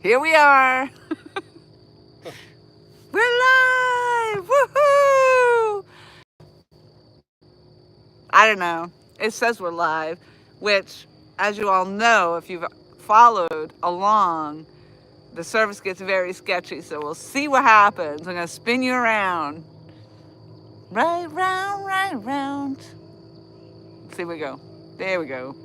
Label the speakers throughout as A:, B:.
A: Here we are. We're live. Woohoo! I don't know. It says we're live, which, as you all know, if you've followed along, the service gets very sketchy. So we'll see what happens. I'm going to spin you around. Right round, right round. See, we go. There we go.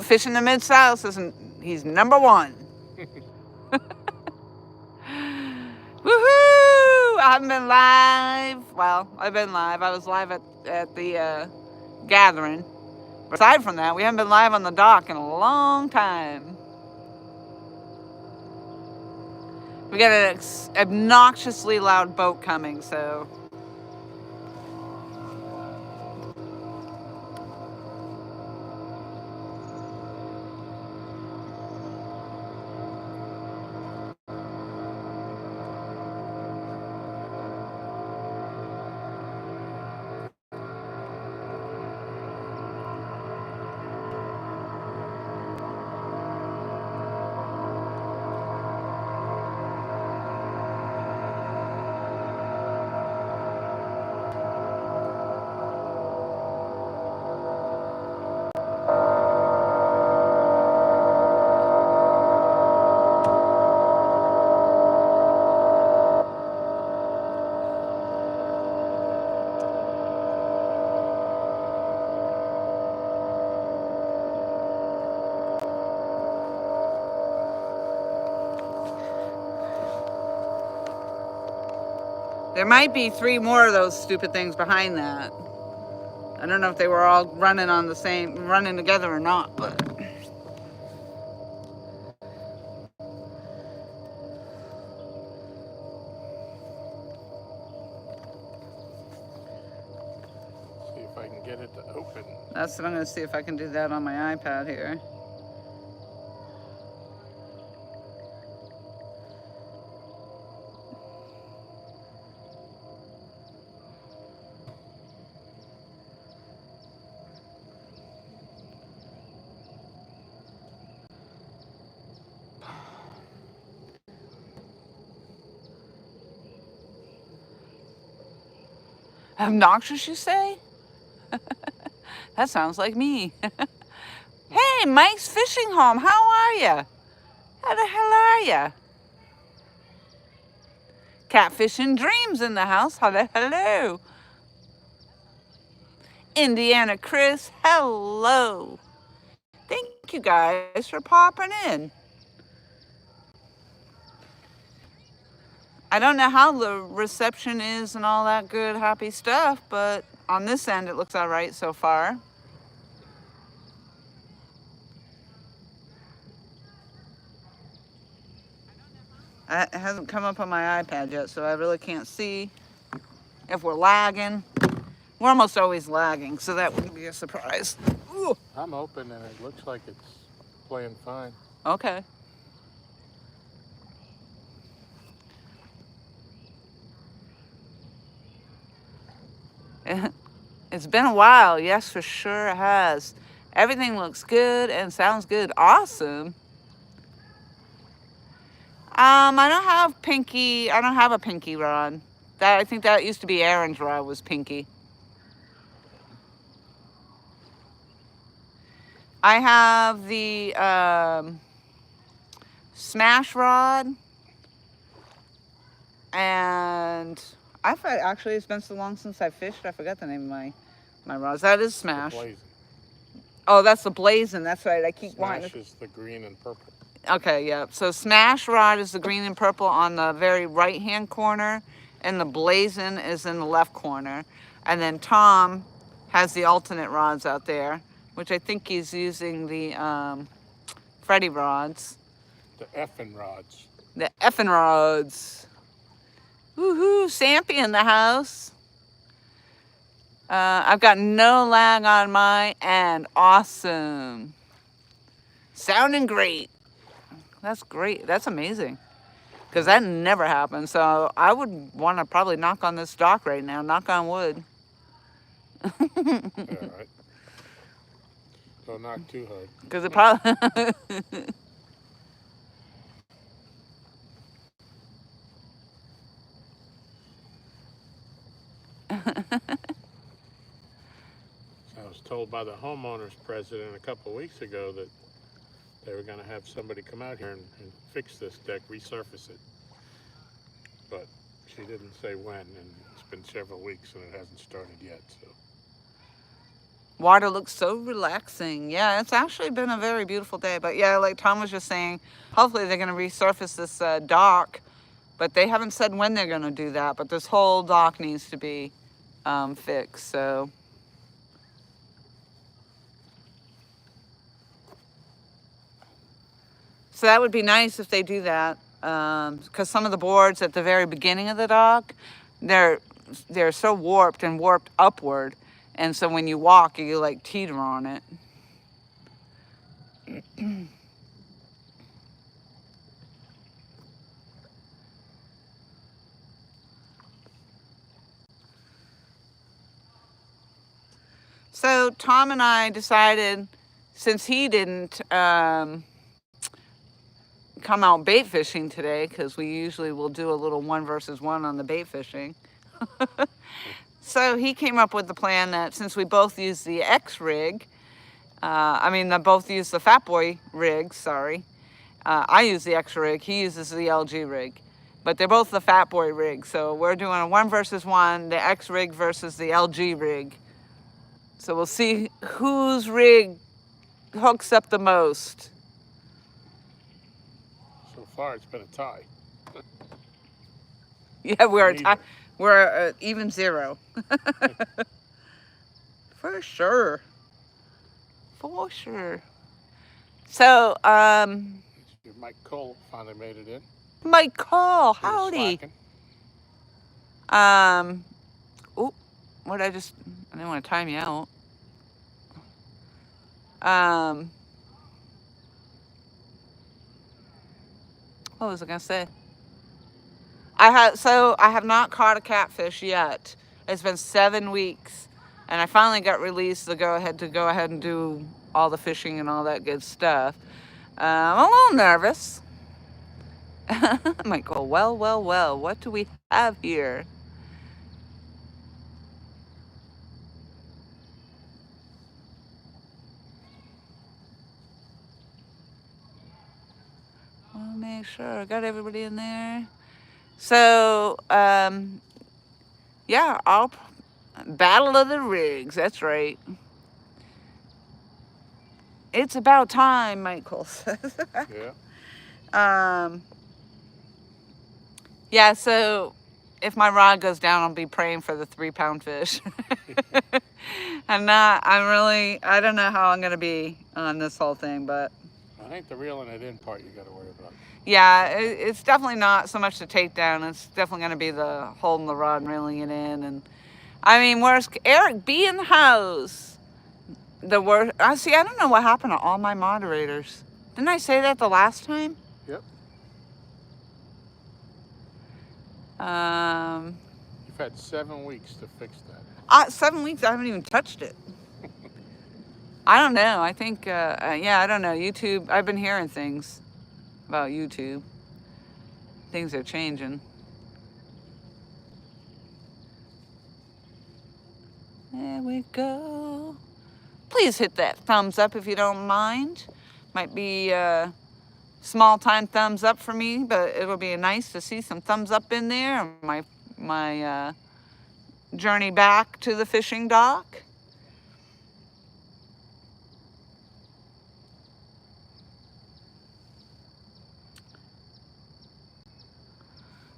A: Fish in the Mid-South isn't, he's number one. Woohoo! I haven't been live. Well, I've been live. I was live at the gathering. But aside from that, we haven't been live on the dock in a long time. We got an obnoxiously loud boat coming, so. There might be 3 more of those stupid things behind that. I don't know if they were all running together or not, but.
B: See if I can get it to open.
A: That's what I'm going to see if I can do that on my iPad here. Obnoxious, you say? That sounds like me. Hey, Mike's Fishing Home. How are you? How the hell are you? Catfishing Dreams in the house. Hello. Indiana Chris. Hello. Thank you guys for popping in. I don't know how the reception is and all that good, happy stuff, but on this end, it looks all right so far. It hasn't come up on my iPad yet, so I really can't see if we're lagging. We're almost always lagging, so that wouldn't be a surprise. Ooh.
B: I'm open and it looks like it's playing fine.
A: Okay. It's been a while. Yes, for sure it has. Everything looks good and sounds good. Awesome. I don't have a pinky rod. I think that used to be Aaron's rod, was pinky. I have the smash rod, and actually, it's been so long since I fished, I forgot the name of my rods. That is smash. Oh, that's the blazing. That's right. I keep wanting.
B: Smash is the green and purple.
A: Okay, yeah. So smash rod is the green and purple on the very right-hand corner, and the blazing is in the left corner. And then Tom has the alternate rods out there, which I think he's using the Freddy rods.
B: The effing rods.
A: The effing rods. Woohoo! Sampy in the house. I've got no lag on my end. Awesome. Sounding great. That's great. That's amazing. Because that never happened. So I would want to probably knock on this dock right now. Knock on wood.
B: All right. Don't knock too hard.
A: Because it probably...
B: I was told by the homeowners president a couple of weeks ago that they were going to have somebody come out here and fix this deck, resurface it. But she didn't say when, and it's been several weeks and it hasn't started yet. So
A: Water looks so relaxing. Yeah, it's actually been a very beautiful day. But yeah, like Tom was just saying, hopefully they're going to resurface this dock. But they haven't said when they're going to do that. But this whole dock needs to be fixed. So that would be nice if they do that. Because some of the boards at the very beginning of the dock, they're so warped and warped upward. And so when you walk, you like teeter on it. So Tom and I decided, since he didn't come out bait fishing today, because we usually will do a little 1 versus 1 on the bait fishing. So he came up with the plan that since we both use the X rig, both use the Fat Boy rig, sorry. I use the X rig, he uses the LG rig. But they're both the Fat Boy rig. So we're doing a 1 versus 1, the X rig versus the LG rig. So we'll see whose rig hooks up the most.
B: so far it's been a tie.
A: Yeah, we're even 0. For sure. For sure. So,
B: Mike Cole finally made it in.
A: Mike Cole, howdy. What did I didn't want to time you out. What was I gonna say? I have not caught a catfish yet. It's been 7 weeks, and I finally got released to go ahead and do all the fishing and all that good stuff. I'm a little nervous. I might go, well, what do we have here? I'll make sure I got everybody in there. So, yeah, Battle of the Rigs, that's right. It's about time, Michael says.
B: Yeah.
A: Yeah, so if my rod goes down, I'll be praying for the 3-pound fish. I don't know how I'm going to be on this whole thing, but.
B: I think the reeling it in part you got to worry about.
A: Yeah, it's definitely not so much the takedown. It's definitely going to be the holding the rod and reeling it in. And I mean, where's Eric B in the house? The worst. I don't know what happened to all my moderators. Didn't I say that the last time?
B: Yep. You've had 7 weeks to fix that.
A: 7 weeks, I haven't even touched it. I don't know. I think, I don't know. YouTube, I've been hearing things about YouTube. Things are changing. There we go. Please hit that thumbs up if you don't mind. Might be a small time thumbs up for me, but it'll be nice to see some thumbs up in there. My journey back to the fishing dock.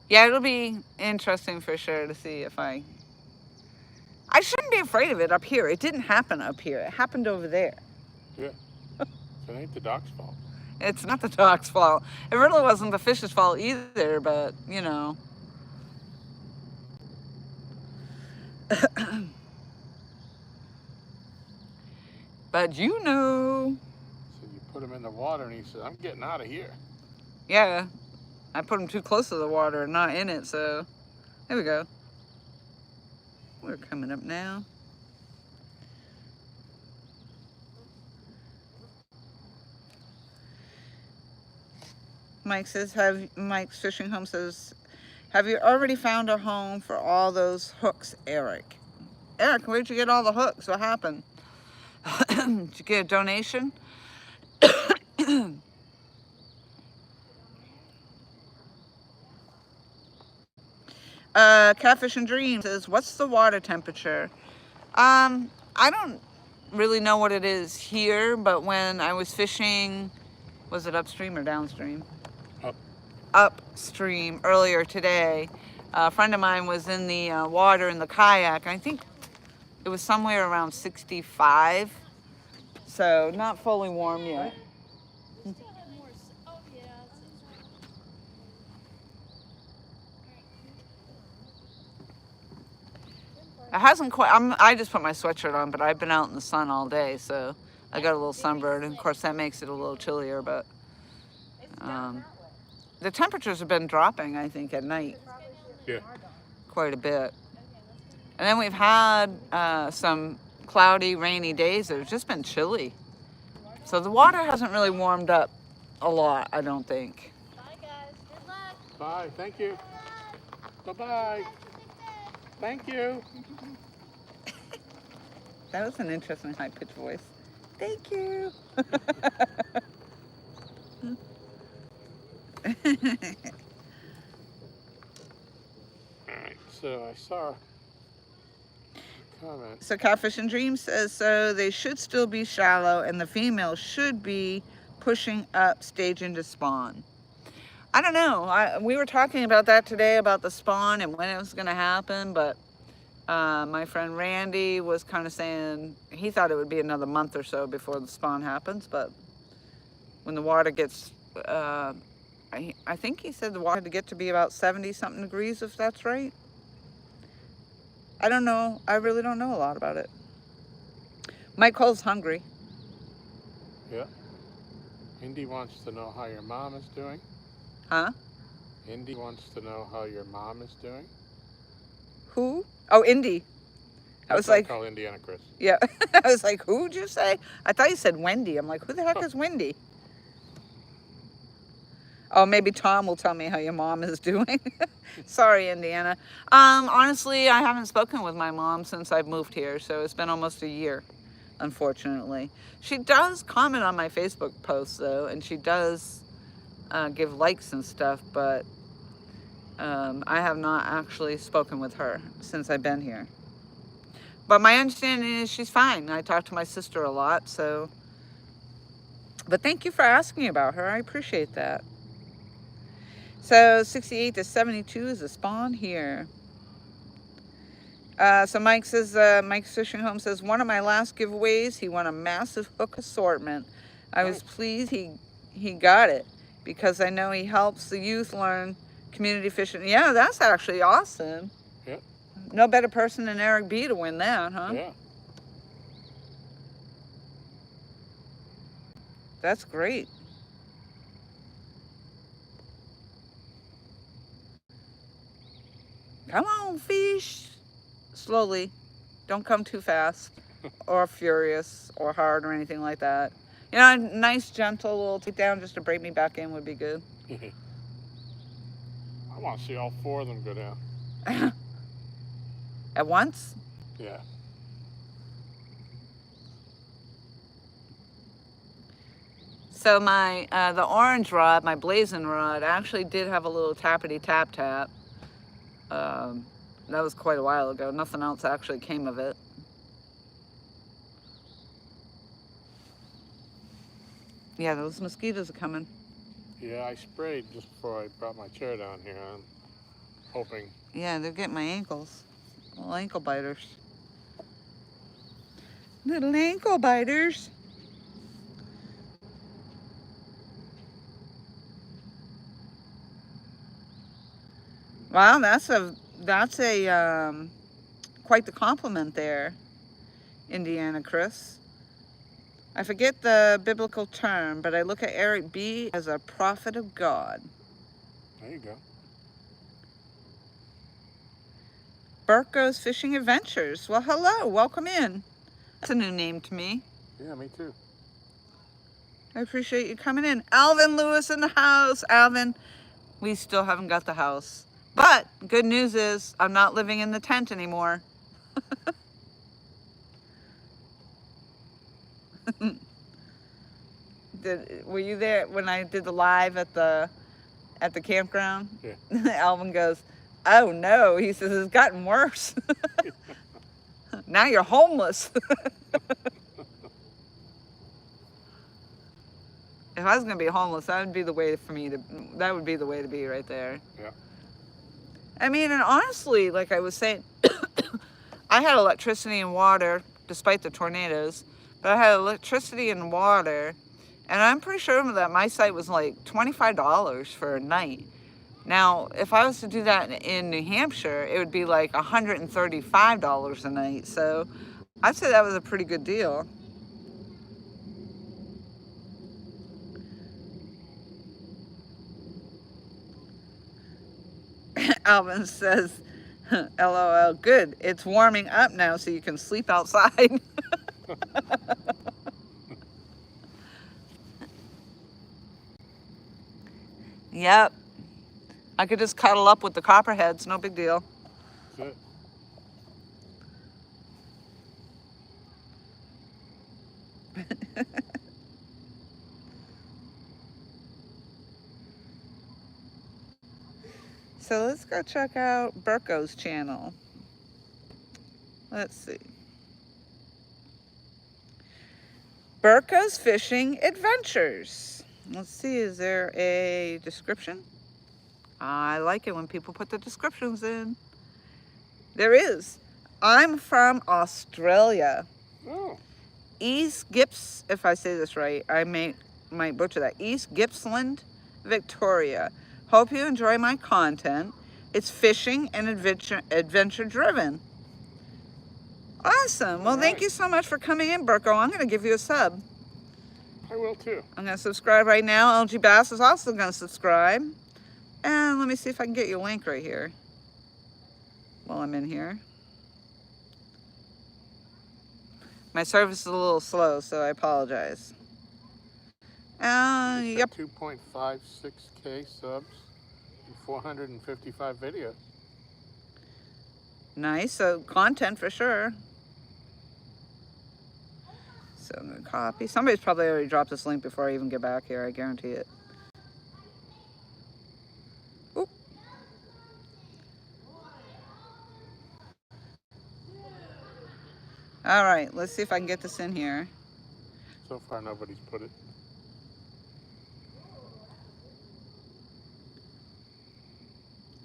A: Yeah, it'll be interesting for sure to see if I shouldn't be afraid of it up here. It didn't happen up here. It happened over there.
B: Yeah. It ain't the dock's fault.
A: It's not the dock's fault. It really wasn't the fish's fault either, but, you know. But you know.
B: So you put him in the water and he said, I'm getting out of here.
A: Yeah. I put him too close to the water and not in it, so there we go. We're coming up now. Mike's Fishing Home says, have you already found a home for all those hooks, Eric? Eric, where'd you get all the hooks? What happened? Did you get a donation? Catfish and Dreams says, what's the water temperature? I don't really know what it is here, but when I was fishing, was it upstream or downstream? Upstream earlier today, a friend of mine was in the water in the kayak. I think it was somewhere around 65, so not fully warm yet. It hasn't quite, I just put my sweatshirt on, but I've been out in the sun all day, so I got a little sunburned, and of course that makes it a little chillier, but the temperatures have been dropping, I think, at night.
B: Yeah.
A: Quite a bit. And then we've had some cloudy, rainy days that have just been chilly. So the water hasn't really warmed up a lot, I don't think.
C: Bye, guys. Good luck.
B: Bye. Thank you. Bye-bye. Thank you.
A: That was an interesting high-pitched voice. Thank you.
B: Alright, so I saw a comment.
A: So Catfish and Dreams says, so they should still be shallow and the female should be pushing up stage into spawn. I don't know. We were talking about that today, about the spawn and when it was going to happen, but my friend Randy was kind of saying he thought it would be another month or so before the spawn happens, but when the water gets, I think he said the water had to get to be about 70-something degrees, if that's right. I don't know. I really don't know a lot about it. Mike Cole's hungry.
B: Yeah. Indy wants to know how your mom is doing.
A: Huh?
B: Indy wants to know how your mom is doing.
A: Who? Oh, Indy. I was like,
B: call Indiana Chris.
A: Yeah. I was like, who'd you say? I thought you said Wendy. I'm like, who the heck is Wendy? Oh, maybe Tom will tell me how your mom is doing. Sorry, Indiana. Honestly, I haven't spoken with my mom since I've moved here, so it's been almost a year, unfortunately. She does comment on my Facebook posts, though, and she does give likes and stuff, but I have not actually spoken with her since I've been here. But my understanding is she's fine. I talk to my sister a lot, so... But thank you for asking about her. I appreciate that. So 68 to 72 is a spawn here. So Mike says, Mike's Fishing Home says, one of my last giveaways, he won a massive hook assortment. I was pleased he got it because I know he helps the youth learn community fishing. Yeah, that's actually awesome.
B: Yep.
A: No better person than Eric B to win that, huh?
B: Yeah.
A: That's great. Come on, fish. Slowly. Don't come too fast or furious or hard or anything like that. You know, a nice, gentle little take down just to break me back in would be good.
B: I want to see all four of them go down.
A: At once?
B: Yeah.
A: So my, the orange rod, my blazing rod, actually did have a little tappity tap tap. That was quite a while ago. Nothing else actually came of it. Yeah, those mosquitoes are coming.
B: Yeah, I sprayed just before I brought my chair down here. I'm hoping.
A: Yeah, they're getting my ankles. Little ankle biters. Little ankle biters. Wow, that's a quite the compliment there, Indiana Chris. I forget the biblical term, but I look at Eric B as a prophet of God.
B: There you go.
A: Burko's Fishing Adventures. Well, hello, welcome in. That's a new name to me.
B: Yeah, me too.
A: I appreciate you coming in. Alvin Lewis in the house. Alvin, we still haven't got the house. But good news is I'm not living in the tent anymore. Were you there when I did the live at the campground?
B: Yeah.
A: Alvin goes, "Oh no," he says, "it's gotten worse." Now you're homeless. If I was gonna be homeless, that would be the way for me to. That would be the way to be right there.
B: Yeah.
A: I mean, and honestly, like I was saying, I had electricity and water despite the tornadoes, but I had electricity and water, and I'm pretty sure that my site was like $25 for a night. Now, if I was to do that in New Hampshire, it would be like $135 a night. So I'd say that was a pretty good deal. Alvin says, LOL, good. It's warming up now so you can sleep outside. Yep. I could just cuddle up with the copperheads, no big deal.
B: That's it.
A: So let's go check out Burko's channel. Let's see. Burko's Fishing Adventures. Let's see, is there a description? I like it when people put the descriptions in. There is. I'm from Australia.
B: Oh.
A: East Gips, if I say this right, I might butcher that. East Gippsland, Victoria. Hope you enjoy my content. It's fishing and adventure driven. Awesome. Well, thank you so much for coming in, Burko. I'm going to give you a sub.
B: I will too.
A: I'm going to subscribe right now. LGBASS is also going to subscribe. And let me see if I can get you a link right here while I'm in here. My service is a little slow, so I apologize. Yep.
B: 2.56K subs and 455 videos.
A: Nice. So content for sure. So I'm going to copy. Somebody's probably already dropped this link before I even get back here. I guarantee it. Oop. All right. Let's see if I can get this in here.
B: So far, nobody's put it.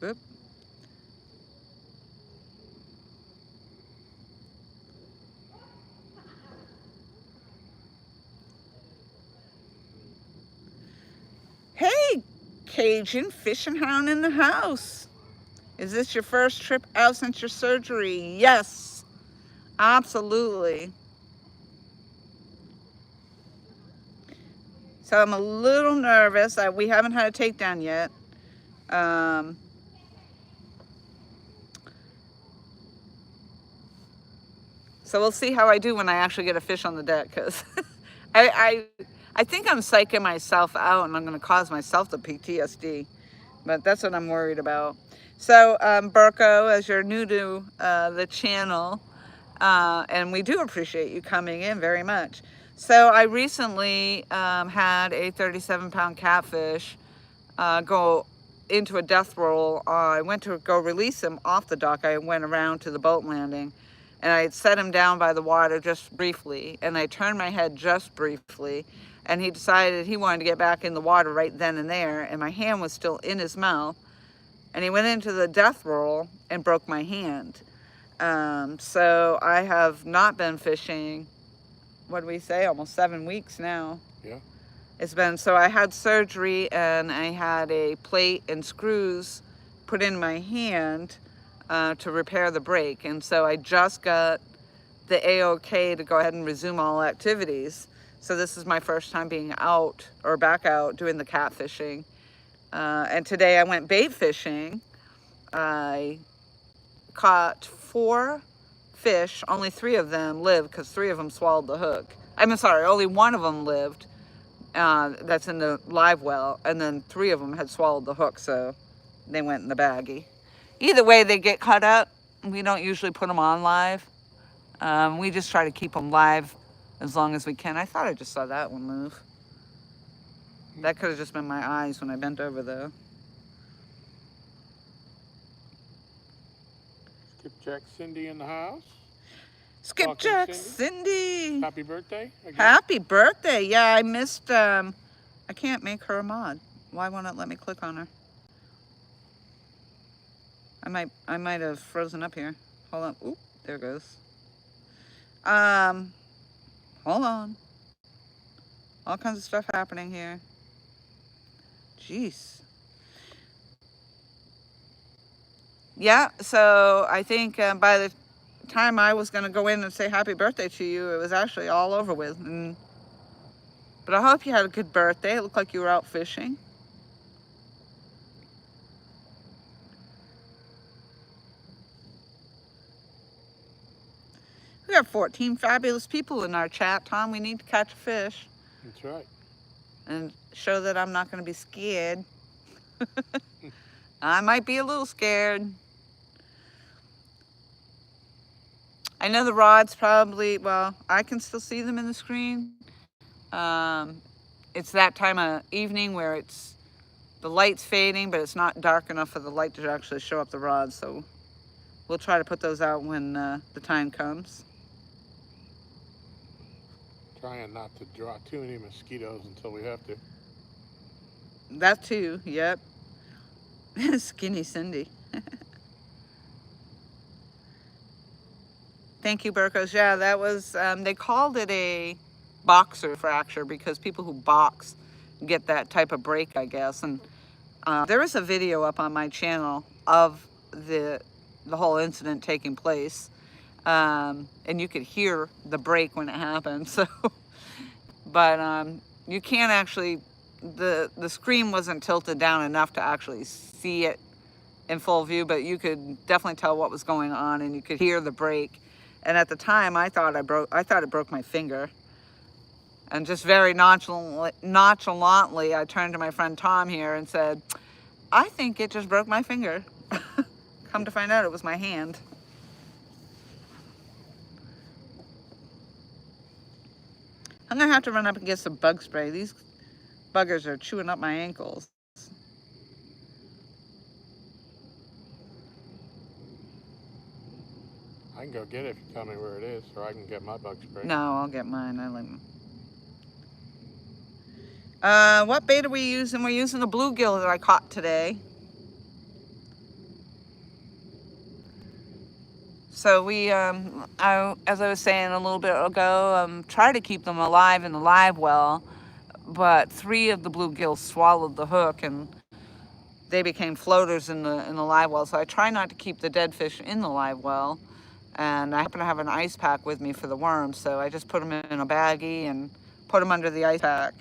A: Oop. Hey, Cajun Fishing Hound in the house. Is this your first trip out since your surgery? Yes, absolutely. So I'm a little nervous. We haven't had a takedown yet. So we'll see how I do when I actually get a fish on the deck, because I think I'm psyching myself out and I'm going to cause myself the PTSD, but that's what I'm worried about. So Burko, as you're new to the channel, and we do appreciate you coming in very much. So I recently had a 37-pound catfish go into a death roll. I went to go release him off the dock. I went around to the boat landing, and I had set him down by the water just briefly, and I turned my head just briefly, and he decided he wanted to get back in the water right then and there, and my hand was still in his mouth, and he went into the death roll and broke my hand. So I have not been fishing, what do we say, almost 7 weeks now.
B: Yeah.
A: It's been, so I had surgery and I had a plate and screws put in my hand to repair the break. And so I just got the A-OK to go ahead and resume all activities. So this is my first time being out or back out doing the catfishing. And today I went bait fishing. I caught 4 fish. Only 3 of them lived because 3 of them swallowed the hook. I'm sorry, only 1 of them lived. that's in the live well, and then 3 of them had swallowed the hook, so they went in the baggie. Either way, they get cut up. We don't usually put them on live. We just try to keep them live as long as we can. I thought I just saw that one move. That could have just been my eyes when I bent over, though.
B: Skipjack Cindy in the house.
A: Skipjack Cindy.
B: Happy birthday again.
A: Happy birthday. Yeah, I missed, I can't make her a mod. Why won't it let me click on her? I might have frozen up here. Hold on. Oop, there it goes. Hold on. All kinds of stuff happening here. Jeez. Yeah, so I think by the time I was going to go in and say happy birthday to you, it was actually all over with. But I hope you had a good birthday. It looked like you were out fishing. We have 14 fabulous people in our chat, Tom. We need to catch a fish.
B: That's right.
A: And show that I'm not going to be scared. I might be a little scared. I know the rods probably, well, I can still see them in the screen. It's that time of evening where the light's fading, but it's not dark enough for the light to actually show up the rods. So we'll try to put those out when the time comes.
B: Trying not to draw too many mosquitoes until we have to.
A: That too, yep. Skinny Cindy. Thank you, Burkos. Yeah, that was, they called it a boxer fracture because people who box get that type of break, I guess. And there is a video up on my channel of the whole incident taking place. And you could hear the break when it happened. So, but you can't actually, the screen wasn't tilted down enough to actually see it in full view, but you could definitely tell what was going on, and you could hear the break. And at the time, I thought it broke my finger. And just very nonchalantly, I turned to my friend Tom here and said, I think it just broke my finger. Come to find out, it was my hand. I'm gonna have to run up and get some bug spray. These buggers are chewing up my ankles.
B: I can go get it if you tell me where it is, or I can get my bug spray.
A: No, I'll get mine. I like them. What bait are we using? We're using the bluegill that I caught today. So we, as I was saying a little bit ago, try to keep them alive in the live well, but 3 of the bluegills swallowed the hook and they became floaters in the live well. So I try not to keep the dead fish in the live well. And I happen to have an ice pack with me for the worms, so I just put them in a baggie and put them under the ice pack.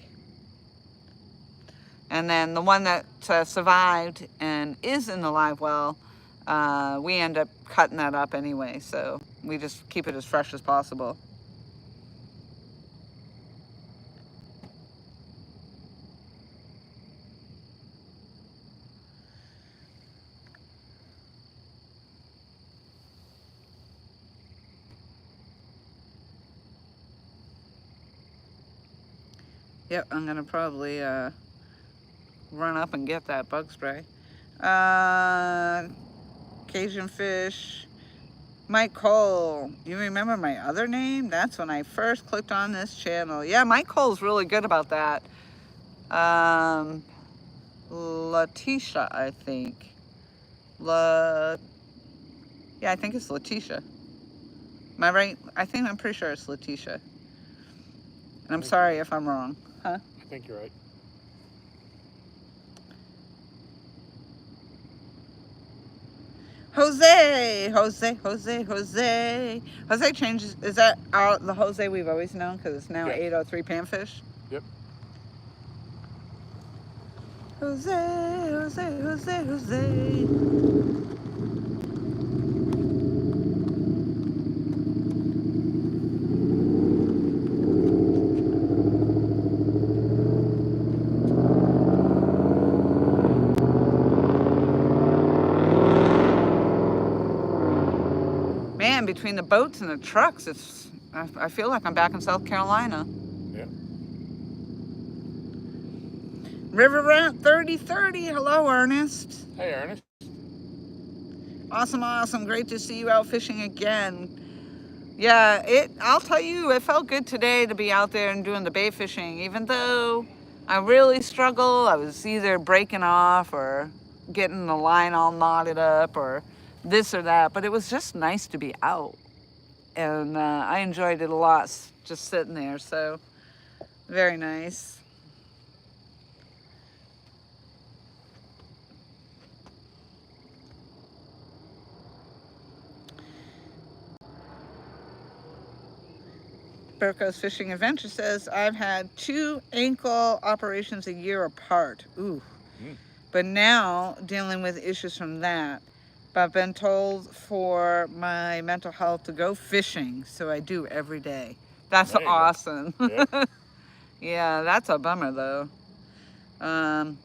A: And then the one that survived and is in the live well, we end up cutting that up anyway, so we just keep it as fresh as possible. Yep, I'm gonna probably run up and get that bug spray. Cajun fish. Mike Cole. You remember my other name? That's when I first clicked on this channel. Yeah, Mike Cole's really good about that. Letitia, I think. Yeah, I think it's Letitia. Am I right? I'm pretty sure it's Letitia. And I'm sorry if I'm wrong. Huh?
B: I think you're right.
A: Jose changes. Is that the Jose we've always known? Because it's now 803 panfish.
B: Yep.
A: Jose. between the boats and the trucks, I feel like I'm back in South Carolina.
B: Yeah.
A: River Rat 3030. Hello, Ernest.
B: Hey, Ernest.
A: Awesome, awesome. Great to see you out fishing again. Yeah, I'll tell you, it felt good today to be out there and doing the bait fishing, even though I really struggle. I was either breaking off or getting the line all knotted up or this or that, but it was just nice to be out. And I enjoyed it a lot, just sitting there, so very nice. Burko's Fishing Adventure says, I've had 2 ankle operations a year apart. Ooh. But now dealing with issues from that. But I've been told for my mental health to go fishing, so I do every day. That's awesome.
B: Yep.
A: Yeah, that's a bummer though. I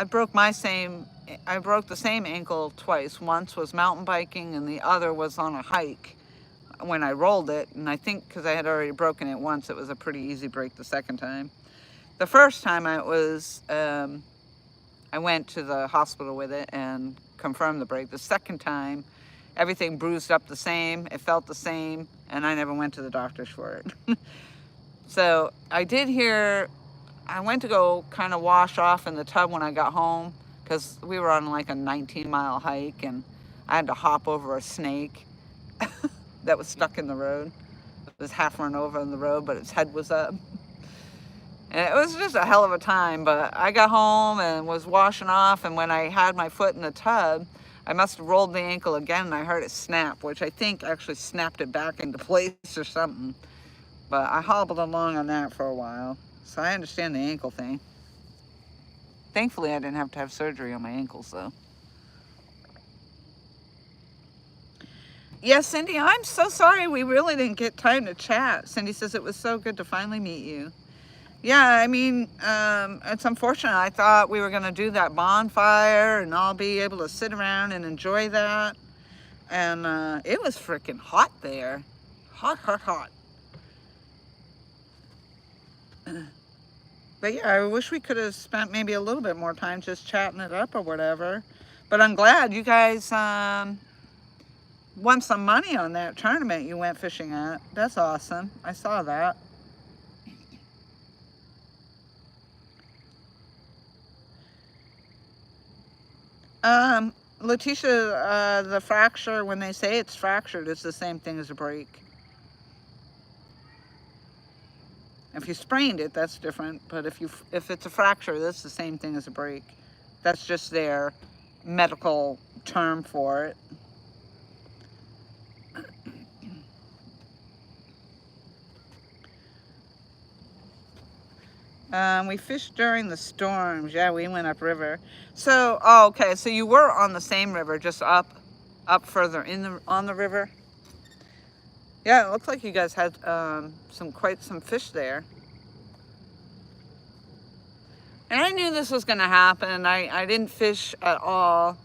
A: broke the same ankle twice. Once was mountain biking and the other was on a hike when I rolled it, and I think because I had already broken it once, it was a pretty easy break the second time. The first time I went to the hospital with it and confirmed the break. The second time, everything bruised up the same, it felt the same, and I never went to the doctors for it. So I went to go kind of wash off in the tub when I got home, because we were on like a 19-mile hike, and I had to hop over a snake that was stuck in the road. It was half run over in the road, but its head was up. And it was just a hell of a time, but I got home and was washing off, and when I had my foot in the tub, I must have rolled the ankle again, and I heard it snap, which I think actually snapped it back into place or something. But I hobbled along on that for a while, so I understand the ankle thing. Thankfully, I didn't have to have surgery on my ankles, though. Yes, Cindy, I'm so sorry we really didn't get time to chat. Cindy says it was so good to finally meet you. Yeah, I mean, it's unfortunate. I thought we were going to do that bonfire and I'll be able to sit around and enjoy that. And it was freaking hot there. Hot, hot, hot. But yeah, I wish we could have spent maybe a little bit more time just chatting it up or whatever. But I'm glad you guys won some money on that tournament you went fishing at. That's awesome. I saw that. Letitia, the fracture, when they say it's fractured, it's the same thing as a break. If you sprained it, that's different. But if it's a fracture, that's the same thing as a break. That's just their medical term for it. We fished during the storms. Yeah, we went upriver. So, oh, okay. So you were on the same river, just up further on the river. Yeah, it looks like you guys had quite some fish there. And I knew this was going to happen. I didn't fish at all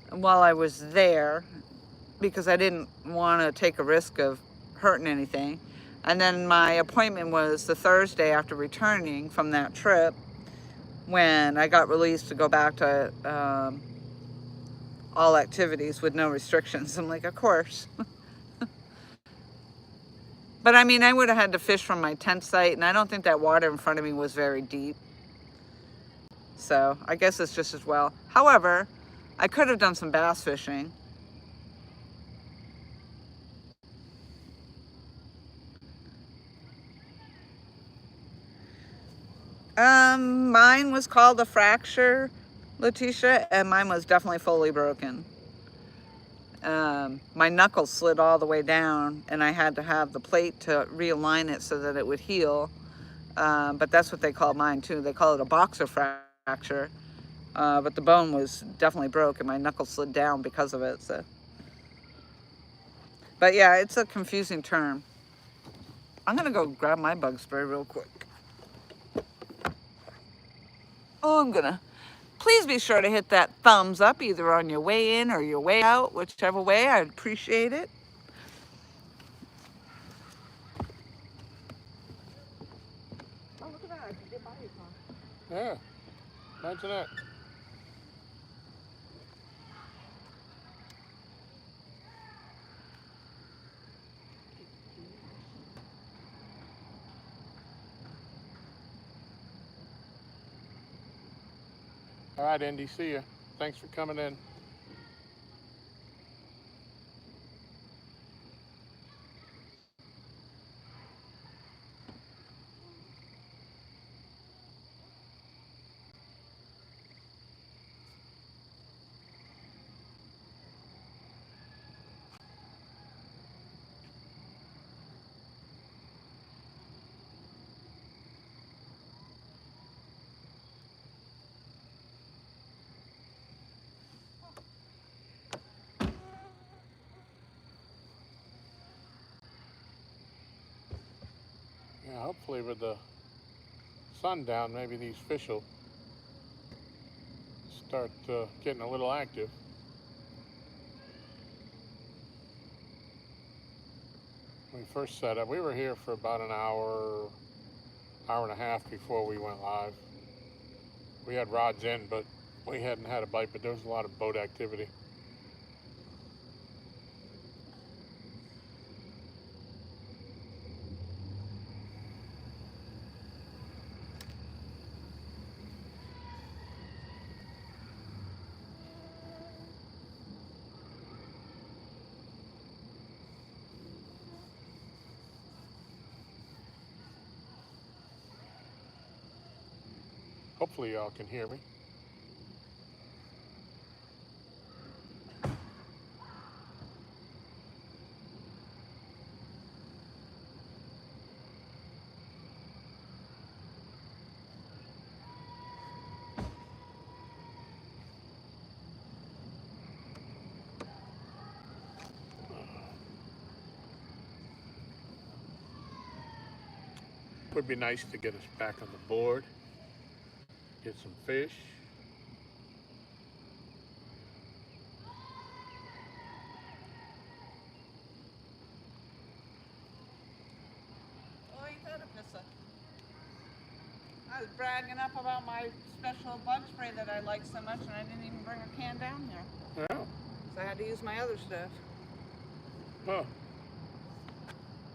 A: while I was there because I didn't want to take a risk of hurting anything. And then my appointment was the Thursday after returning from that trip when I got released to go back to all activities with no restrictions. I'm like, of course. But I mean, I would have had to fish from my tent site, and I don't think that water in front of me was very deep. So I guess it's just as well. However, I could have done some bass fishing. Mine was called a fracture, Letitia, and mine was definitely fully broken. My knuckle slid all the way down, and I had to have the plate to realign it so that it would heal. But that's what they call mine too. They call it a boxer fracture. But the bone was definitely broke, and my knuckle slid down because of it. So, but yeah, it's a confusing term. I'm gonna go grab my bug spray real quick. Oh, please be sure to hit that thumbs up either on your way in or your way out, whichever way. I'd appreciate it. Look at that. I can get by you, Tom.
B: Yeah, imagine that. All right, Indy, see ya. Thanks for coming in. Yeah, hopefully with the sun down, maybe these fish will start getting a little active. When we first set up, we were here for about an hour, hour and a half before we went live. We had rods in, but we hadn't had a bite, but there was a lot of boat activity. Hopefully y'all can hear me. Would be nice to get us back on the board, get some fish.
A: Oh, ain't that a pissa? I was bragging up about my special bug spray that I like so much, and I didn't even bring a can down here.
B: Oh,
A: So I had to use my other stuff.
B: oh.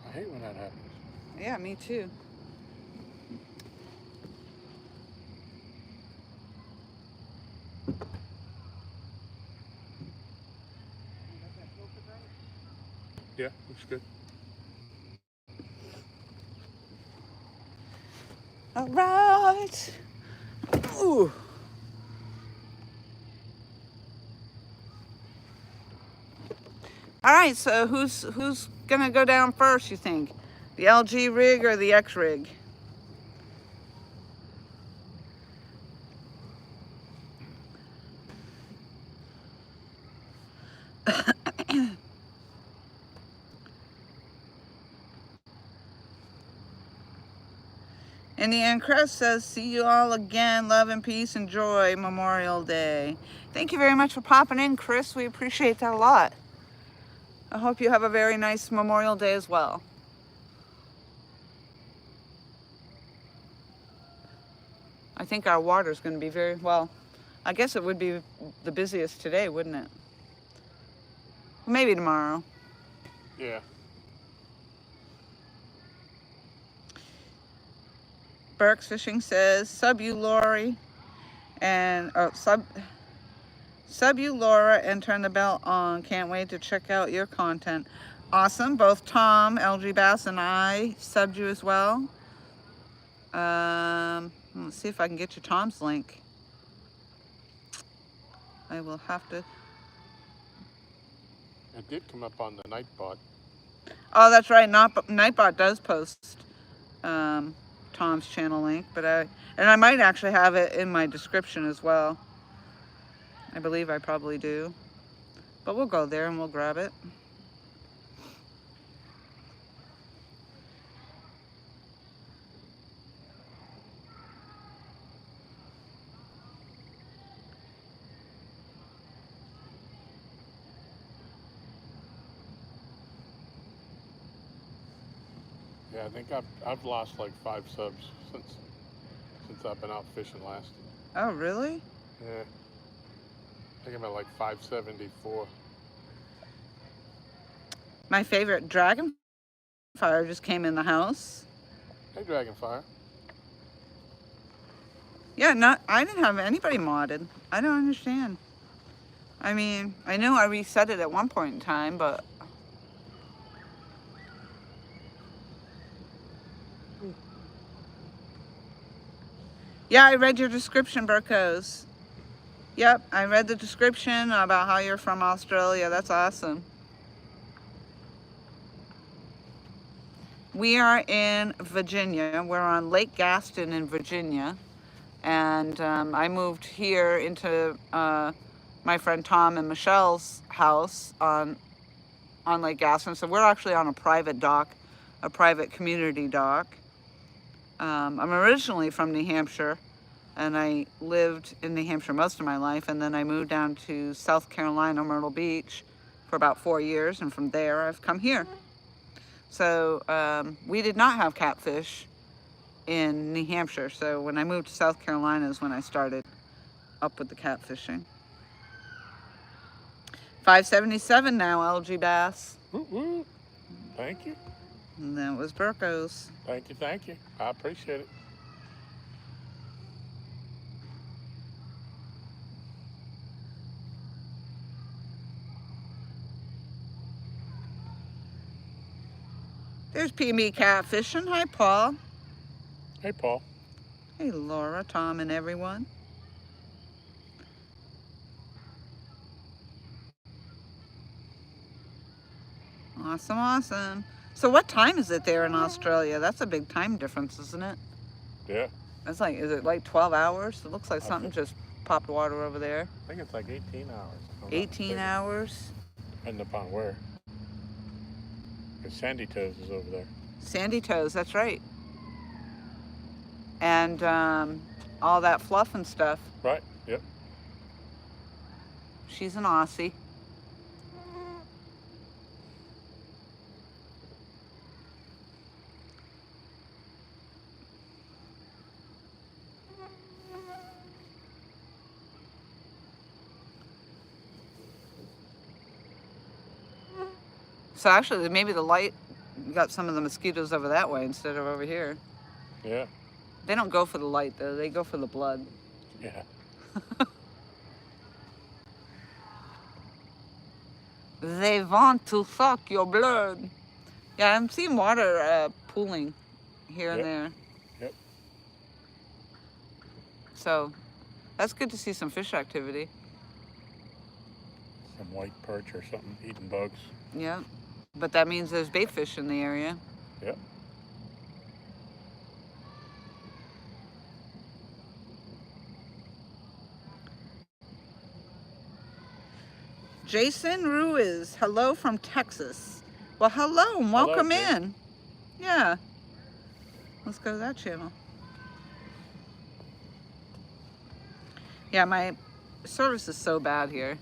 B: I hate when that happens.
A: Yeah, me too.
B: Yeah, looks good.
A: All right. Ooh. All right, so who's gonna go down first, you think? The LG rig or the X rig? Indiana Crest says, see you all again. Love and peace and joy. Memorial Day. Thank you very much for popping in, Chris. We appreciate that a lot. I hope you have a very nice Memorial Day as well. I think our water's going to be very, well, I guess it would be the busiest today, wouldn't it? Maybe tomorrow.
B: Yeah.
A: Burks Fishing says, sub you, Lori, and sub you, Laura, and turn the bell on. Can't wait to check out your content. Awesome. Both Tom, LGBASS, and I subbed you as well. Let's see if I can get you Tom's link. I will have to.
B: It did come up on the Nightbot.
A: Oh, that's right. Nightbot does post Tom's channel link, but I might actually have it in my description as well. I believe I probably do, but we'll go there and we'll grab it.
B: Yeah, I think I've lost like 5 subs since since I've been out fishing last.
A: Oh, really?
B: Yeah. I think I'm at like 574.
A: My favorite dragonfire just came in the house.
B: Hey, Dragonfire.
A: Yeah, I didn't have anybody modded. I don't understand. I mean, I know I reset it at one point in time, but... Yeah, I read your description, Burkos. Yep, I read the description about how you're from Australia. That's awesome. We are in Virginia. We're on Lake Gaston in Virginia. And I moved here into my friend Tom and Michelle's house on Lake Gaston. So we're actually on a private dock, a private community dock. I'm originally from New Hampshire, and I lived in New Hampshire most of my life, and then I moved down to South Carolina, Myrtle Beach, for about 4 years, and from there I've come here. So we did not have catfish in New Hampshire, so when I moved to South Carolina is when I started up with the catfishing. 577 now, LGBASS.
B: Woo-woo. Thank you.
A: And that was Burkos.
B: Thank you, thank you. I appreciate it.
A: There's PB Catfishing. Hi, Paul.
B: Hey, Paul.
A: Hey, Laura, Tom, and everyone. Awesome, awesome. So what time is it there in Australia? That's a big time difference, isn't it?
B: Yeah.
A: That's like, is it like 12 hours? It looks like something just popped water over there.
B: I think it's like 18 hours.
A: 18 hours?
B: Depending upon where. Because Sandy Toes is over there.
A: Sandy Toes, that's right. And all that fluff and stuff.
B: Right, yep.
A: She's an Aussie. So actually, maybe the light got some of the mosquitoes over that way instead of over here.
B: Yeah.
A: They don't go for the light, though. They go for the blood.
B: Yeah.
A: They want to suck your blood. Yeah, I'm seeing water pooling here and there.
B: Yep.
A: So that's good to see some fish activity.
B: Some white perch or something eating bugs.
A: Yeah. But that means there's bait fish in the area.
B: Yep.
A: Jason Ruiz, hello from Texas. Well, hello and welcome in. Yeah. Let's go to that channel. Yeah, my service is so bad here.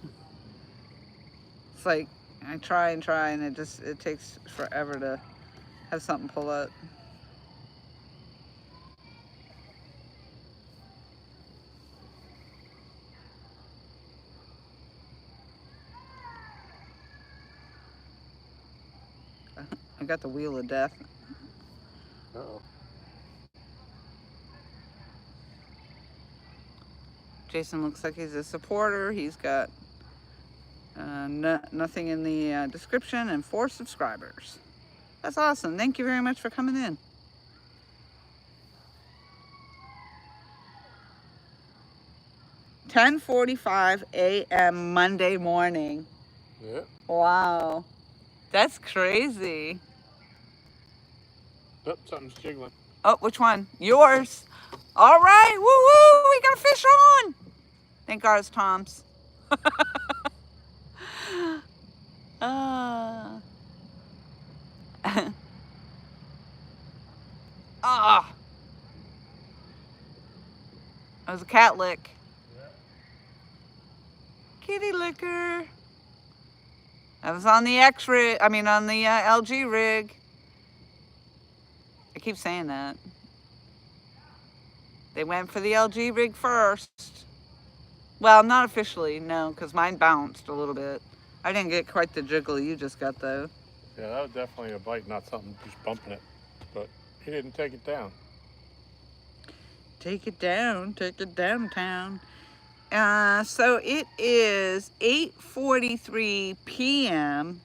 A: It's like I try and it takes forever to have something pull up. I got the wheel of death.
B: Uh-oh.
A: Jason looks like he's a supporter. He's got nothing in the description and 4 subscribers. That's awesome. Thank you very much for coming in. $10:45 a.m. Monday morning.
B: Yeah.
A: Wow. That's crazy.
B: Oh, something's jiggling.
A: Oh, which one? Yours. All right. Woo woo. We got a fish on. Thank God it's Tom's. Ah. Ah. That was a cat lick.
B: Yeah.
A: Kitty licker. That was on the X rig. I mean, on the LG rig. I keep saying that. They went for the LG rig first. Well, not officially, no, because mine bounced a little bit. I didn't get quite the jiggle you just got, though.
B: Yeah, that was definitely a bite, not something just bumping it. But he didn't take it down.
A: Take it downtown. So it is 8:43 p.m.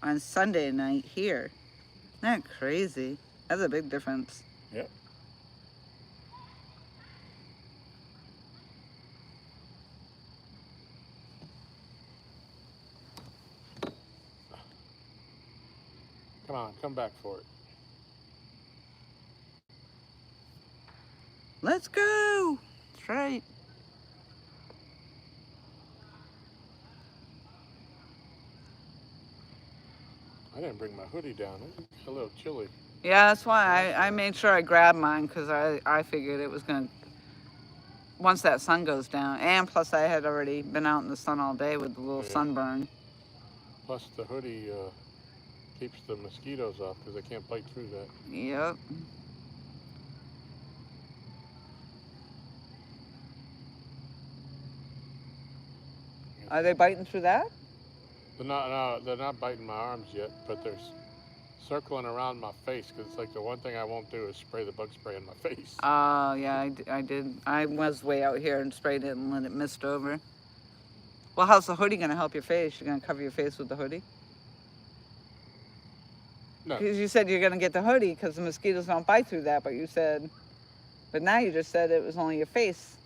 A: on Sunday night here. Isn't that crazy? That's a big difference.
B: Yep. Come on, come back for it.
A: Let's go. That's right.
B: I didn't bring my hoodie down. It's a little chilly.
A: Yeah, that's why I made sure I grabbed mine, because I figured it was going to, once that sun goes down, and plus I had already been out in the sun all day with the little sunburn.
B: Plus the hoodie keeps the mosquitoes off because they can't bite through that.
A: Yep. Are they biting through that?
B: They're not, no, they're not biting my arms yet, but they're circling around my face because it's like the one thing I won't do is spray the bug spray in my face.
A: Oh, yeah, I did. I was way out here and sprayed it and let it mist over. Well, how's the hoodie going to help your face? You're going to cover your face with the hoodie?
B: No.
A: Because you said you're going to get the hoodie because the mosquitoes don't bite through that, but now you just said it was only your face.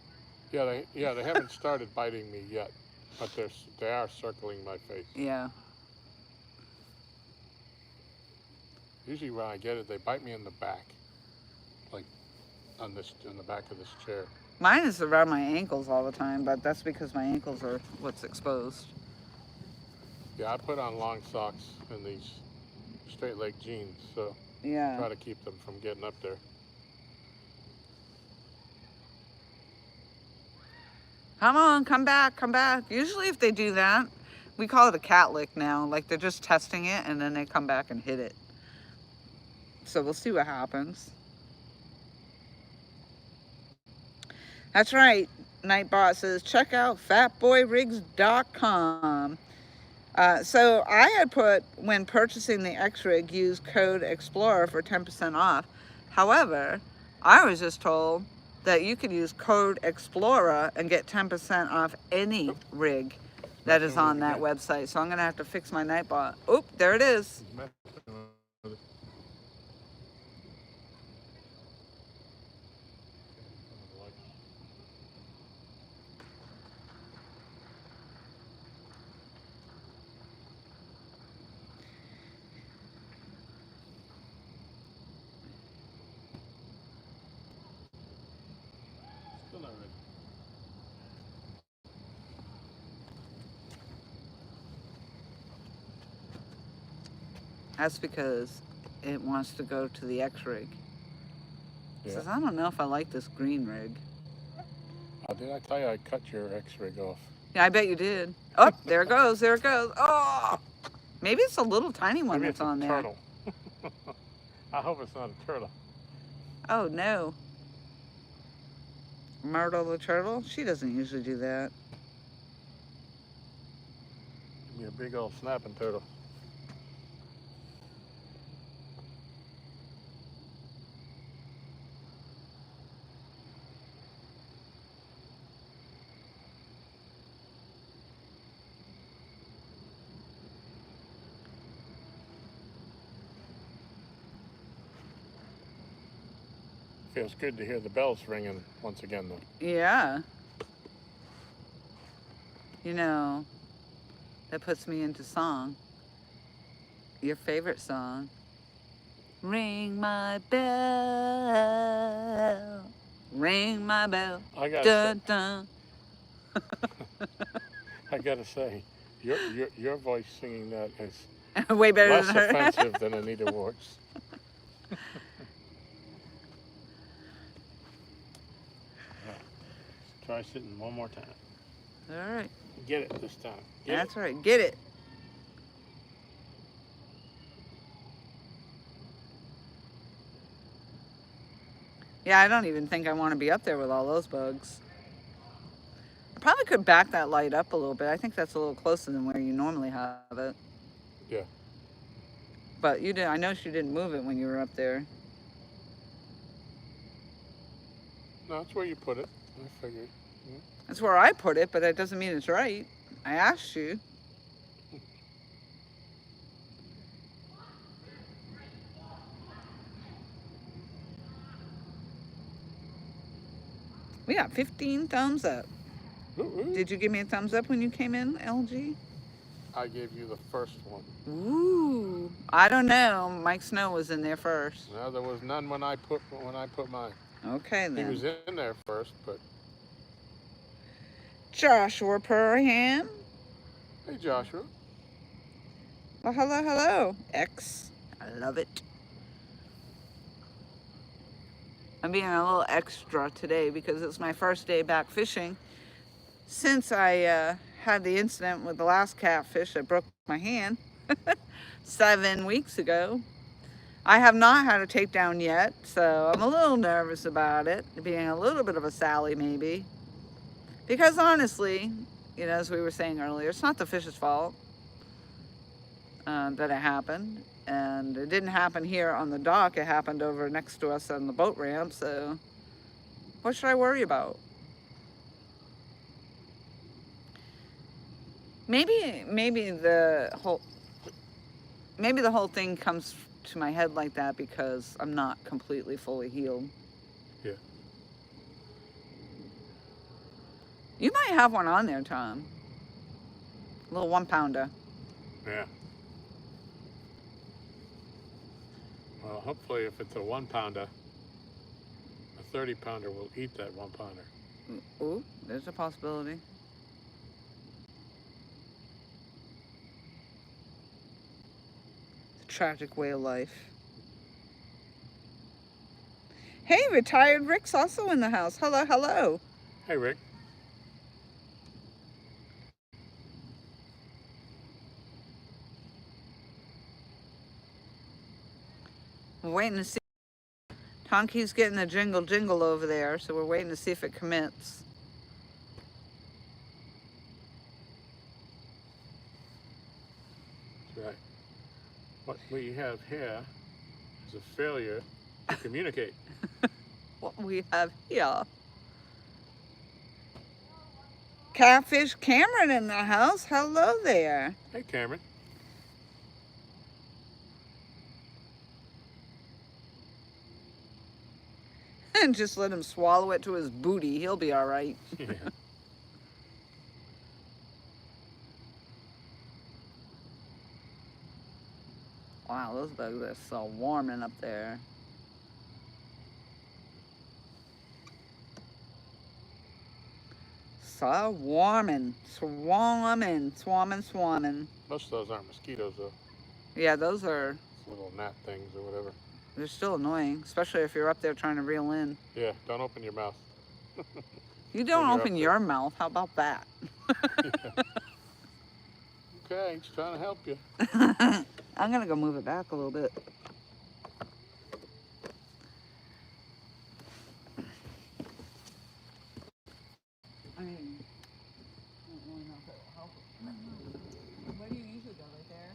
B: Yeah, they haven't started biting me yet, but they are circling my face.
A: Yeah.
B: Usually when I get it, they bite me in the back, like on the back of this chair.
A: Mine is around my ankles all the time, but that's because my ankles are what's exposed.
B: Yeah, I put on long socks and these straight leg jeans, so
A: Yeah.
B: try to keep them from getting up there.
A: Come on, come back, come back. Usually if they do that, we call it a cat lick now. Like they're just testing it and then they come back and hit it. So we'll see what happens. That's right. Nightbot says, check out fatboyrigs.com. So I had put, when purchasing the X-Rig, use code Xplora for 10% off. However, I was just told that you could use code Xplora and get 10% off any rig that is on that website. So I'm going to have to fix my Nightbot. Oop, there it is.
B: Still not ready.
A: That's because it wants to go to the X-Rig. It
B: Yeah.
A: says, I don't know if I like this green rig.
B: Oh, did I tell you I cut your X-rig off?
A: Yeah, I bet you did. Oh, there it goes, there it goes. Oh, maybe it's a little tiny one
B: Maybe
A: that's
B: it's
A: on
B: a
A: there.
B: turtle. I hope it's not a turtle.
A: Oh, no. Myrtle the turtle? She doesn't usually do that.
B: Give me a big old snapping turtle. Feels good to hear the bells ringing once again, though.
A: Yeah. You know, that puts me into song. Your favorite song. Ring my bell. Ring my bell.
B: I gotta
A: Dun, dun.
B: I gotta say, your voice singing that is
A: Way better
B: less
A: than her.
B: offensive than Anita Ward's. Try sitting one more time.
A: All right.
B: Get it this time. Get
A: That's right. Get it. Yeah, I don't even think I want to be up there with all those bugs. I probably could back that light up a little bit. I think that's a little closer than where you normally have it.
B: Yeah.
A: But you did. I know you didn't move it when you were up there.
B: No, that's where you put it. I figured. Yeah.
A: That's where I put it, but that doesn't mean it's right. I asked you. We got 15 thumbs up.
B: Ooh.
A: Did you give me a thumbs up when you came in, LG?
B: I gave you the first one.
A: Ooh, I don't know. Mike Snow was in there first.
B: No, there was none when I put mine.
A: Okay
B: He
A: then.
B: was in there first, but
A: Joshua Perham.
B: hey, Joshua.
A: Well, hello, hello. X. I love it. I'm being a little extra today because it's my first day back fishing since I had the incident with the last catfish that broke my hand 7 weeks ago. I have not had a takedown yet, so I'm a little nervous about it, being a little bit of a Sally maybe. Because honestly, you know, as we were saying earlier, it's not the fish's fault that it happened. And it didn't happen here on the dock, it happened over next to us on the boat ramp, so what should I worry about? Maybe the whole thing comes to my head like that because I'm not completely fully healed.
B: Yeah.
A: You might have one on there, Tom. A little 1-pounder.
B: Yeah. Well, hopefully, if it's a 1-pounder, a 30-pounder will eat that 1-pounder.
A: Ooh, there's a possibility. It's a tragic way of life. Hey, retired Rick's also in the house. Hello, hello.
B: Hey, Rick.
A: We're waiting to see. Tom keeps getting the jingle jingle over there, so we're waiting to see if it commits.
B: That's right. What we have here is a failure to communicate.
A: What we have here. Catfish Cameron in the house. Hello there.
B: Hey, Cameron.
A: And just let him swallow it to his booty. He'll be all right.
B: Yeah.
A: Wow, those bugs are so warming up there. So warming. Swarming. Swarming.
B: Most of those aren't mosquitoes, though.
A: Yeah, those are,
B: It's little gnat things or whatever.
A: they're still annoying, especially if you're up there trying to reel in.
B: Yeah, don't open your mouth.
A: You don't
B: When you're
A: open
B: up
A: your mouth. How about that?
B: Yeah. Okay, just trying to help you.
A: I'm going to go move it back a little bit. I mean, I don't really know if it will help. Where do you usually go, right there?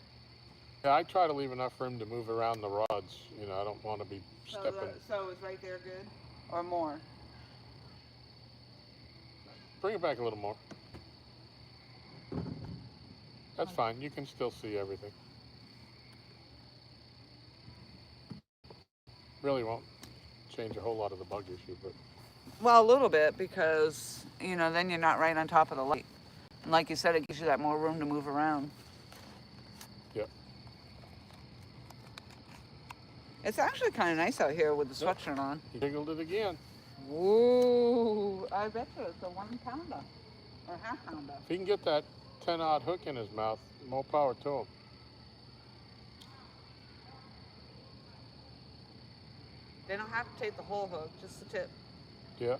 B: Yeah, I try to leave enough room to move around the rods. You know, I don't want to be stepping.
A: So is right there good? Or more?
B: Bring it back a little more. That's fine. You can still see everything. Really won't change a whole lot of the bug issue, but
A: Well, a little bit because, you know, then you're not right on top of the light. And like you said, it gives you that more room to move around.
B: yep.
A: It's actually kind of nice out here with the sweatshirt on.
B: He jiggled it again.
A: Ooh, I bet you it's a 1-pounder or half-pounder.
B: If he can get that 10-odd hook in his mouth, more power to him.
A: They don't have to take the whole hook, just the tip.
B: Yeah.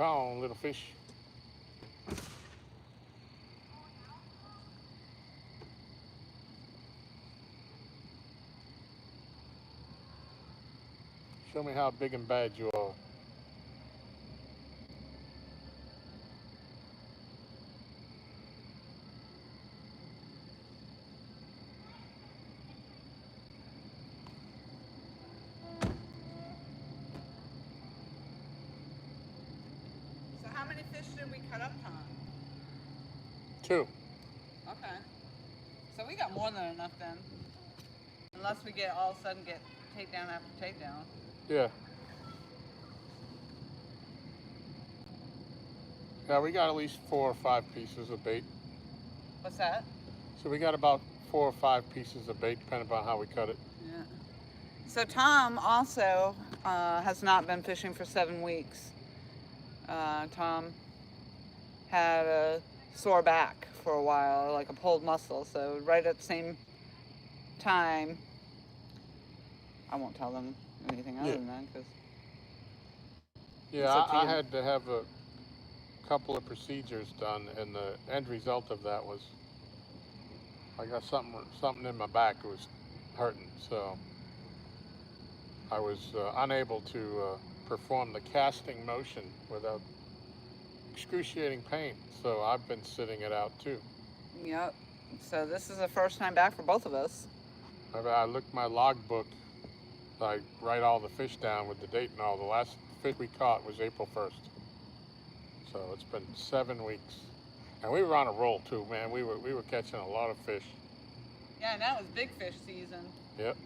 B: Come on, little fish. Show me how big and bad you are.
A: So how many fish did we cut up, Tom?
B: 2.
A: Okay. So we got more than enough then. Unless we get all of a sudden get takedown after takedown.
B: Yeah. Yeah, we got at least 4 or 5 pieces of bait.
A: What's that?
B: So we got about 4 or 5 pieces of bait, depending upon how we cut it.
A: Yeah. So Tom also has not been fishing for 7 weeks. Tom had a sore back for a while, like a pulled muscle. So right at the same time, I won't tell them anything other than that because.
B: Yeah, I had to have a couple of procedures done, and the end result of that was I got something in my back. It was hurting, so I was unable to perform the casting motion without excruciating pain. So I've been sitting it out too.
A: Yep. So this is the first time back for both of us.
B: I looked my logbook. I write all the fish down with the date and all. The last fish we caught was April 1st. So it's been 7 weeks. And we were on a roll too, man. We were catching a lot of fish.
A: Yeah, now it's big fish season.
B: Yep.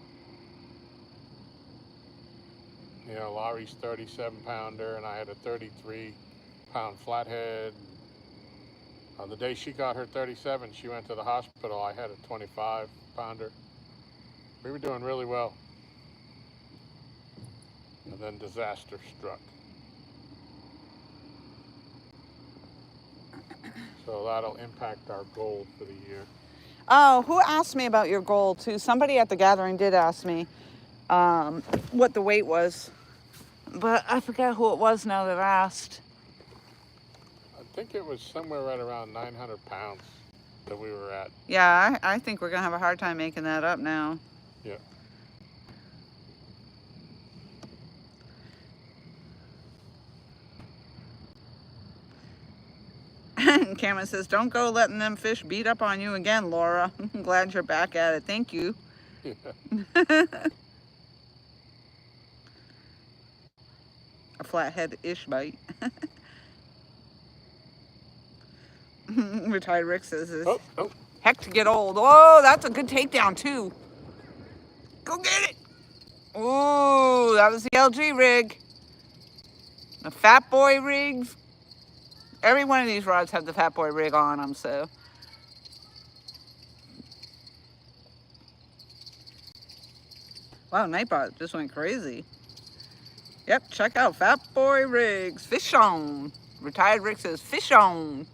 B: You know, Laurie's 37-pounder, and I had a 33-pound flathead. The day she got her 37, she went to the hospital. I had a 25-pounder. We were doing really well. And then disaster struck. So that'll impact our goal for the year.
A: Oh, who asked me about your goal too? Somebody at the gathering did ask me what the weight was, but I forget who it was now that asked.
B: I think it was somewhere right around 900 pounds that we were at.
A: Yeah, I think we're gonna have a hard time making that up now.
B: Yeah.
A: Cameron says, "Don't go letting them fish beat up on you again, Laura." I'm glad you're back at it. Thank you.
B: Yeah.
A: A flathead-ish bite. Retired Rick says this.
B: Oh.
A: Heck to get old. Oh, that's a good takedown too. Go get it. Ooh, that was the LG rig. The Fat Boy rigs. Every one of these rods have the Fat Boy rig on them, so. Wow, Nightbot just went crazy. Yep, check out Fat Boy rigs. Fish on. Retired Rick says, fish on.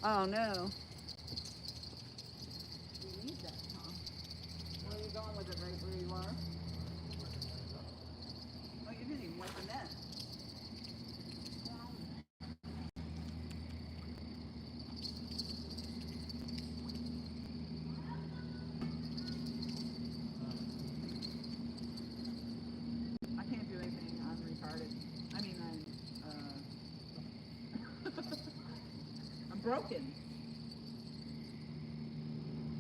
A: Oh no. You need that, Tom. Where are you going with it, right where you are? Oh, you didn't even wipe the net. I can't do anything. I'm retarded. I mean, I'm broken.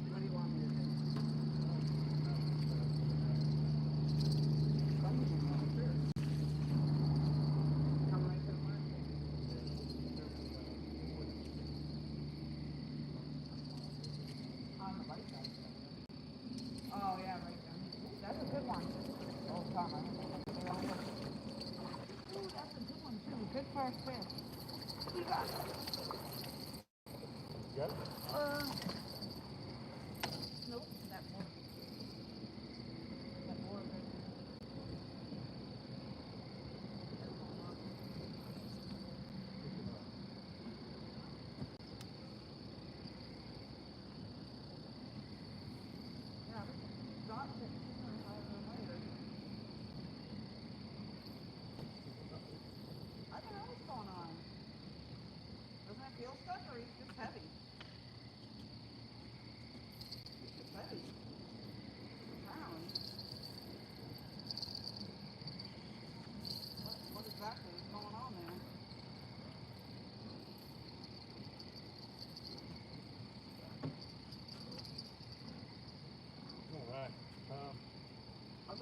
A: What do you want me to do? Come right to the market. On the right side. Oh yeah, right there. Ooh, that's a good one. Oh, Tom, I don't know. Ooh, that's a good one too. Good first fish. You got it.
B: Yep.
A: Nope, that more. That more right there.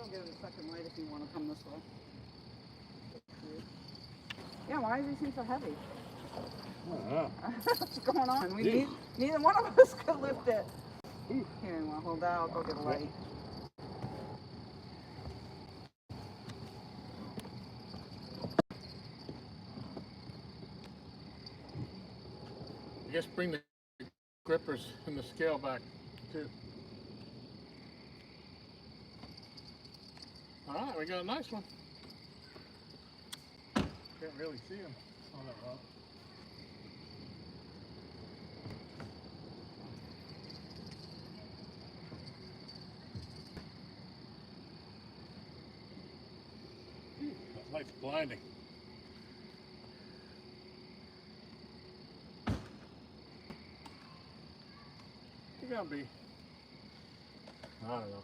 A: I'll give it a second light if you want to come this way. Yeah, why does he seem so heavy? What's going on? Neither one of us could lift it. Here, you want to hold out? I'll go get a light.
B: I guess bring the grippers and the scale back too. All right, we got a nice one. Can't really see him on that rock. That light's blinding. You're gonna be, I don't know.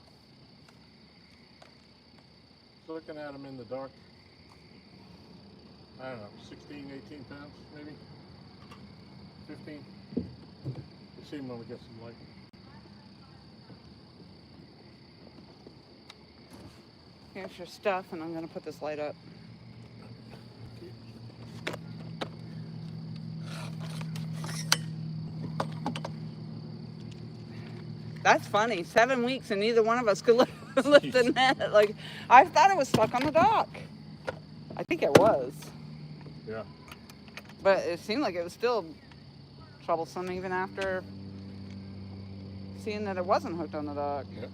B: Just looking at him in the dark. I don't know, 16, 18 pounds, maybe 15. We'll see him when we get some light.
A: Here's your stuff, and I'm going to put this light up. That's funny. 7 weeks and neither one of us could lift the net. Like, I thought it was stuck on the dock. I think it was.
B: Yeah.
A: But it seemed like it was still troublesome even after seeing that it wasn't hooked on the dock.
B: Yeah.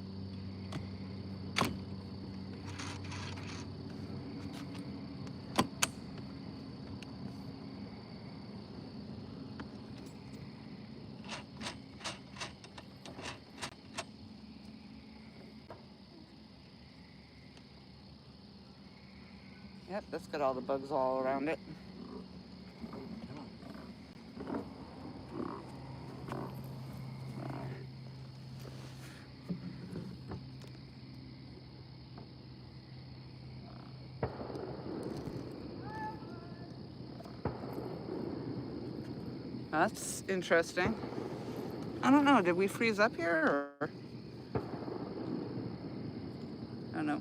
A: Yep, that's got all the bugs all around it. That's interesting. I don't know, did we freeze up here or? I don't know.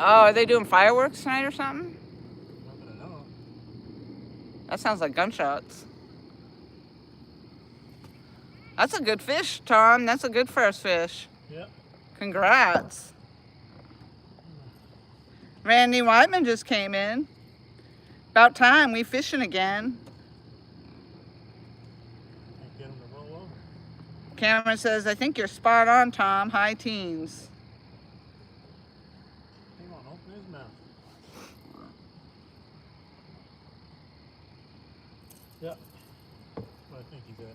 A: Oh, are they doing fireworks tonight or something?
B: Not that I know.
A: That sounds like gunshots. That's a good fish, Tom. That's a good first fish.
B: Yep.
A: Congrats. Randy Whiteman just came in. About time, we fishing again.
B: Can't get him to roll over.
A: Cameron says, I think you're spot on, Tom. High teens.
B: Hang on, open his mouth. Yep. That's what I think he's at.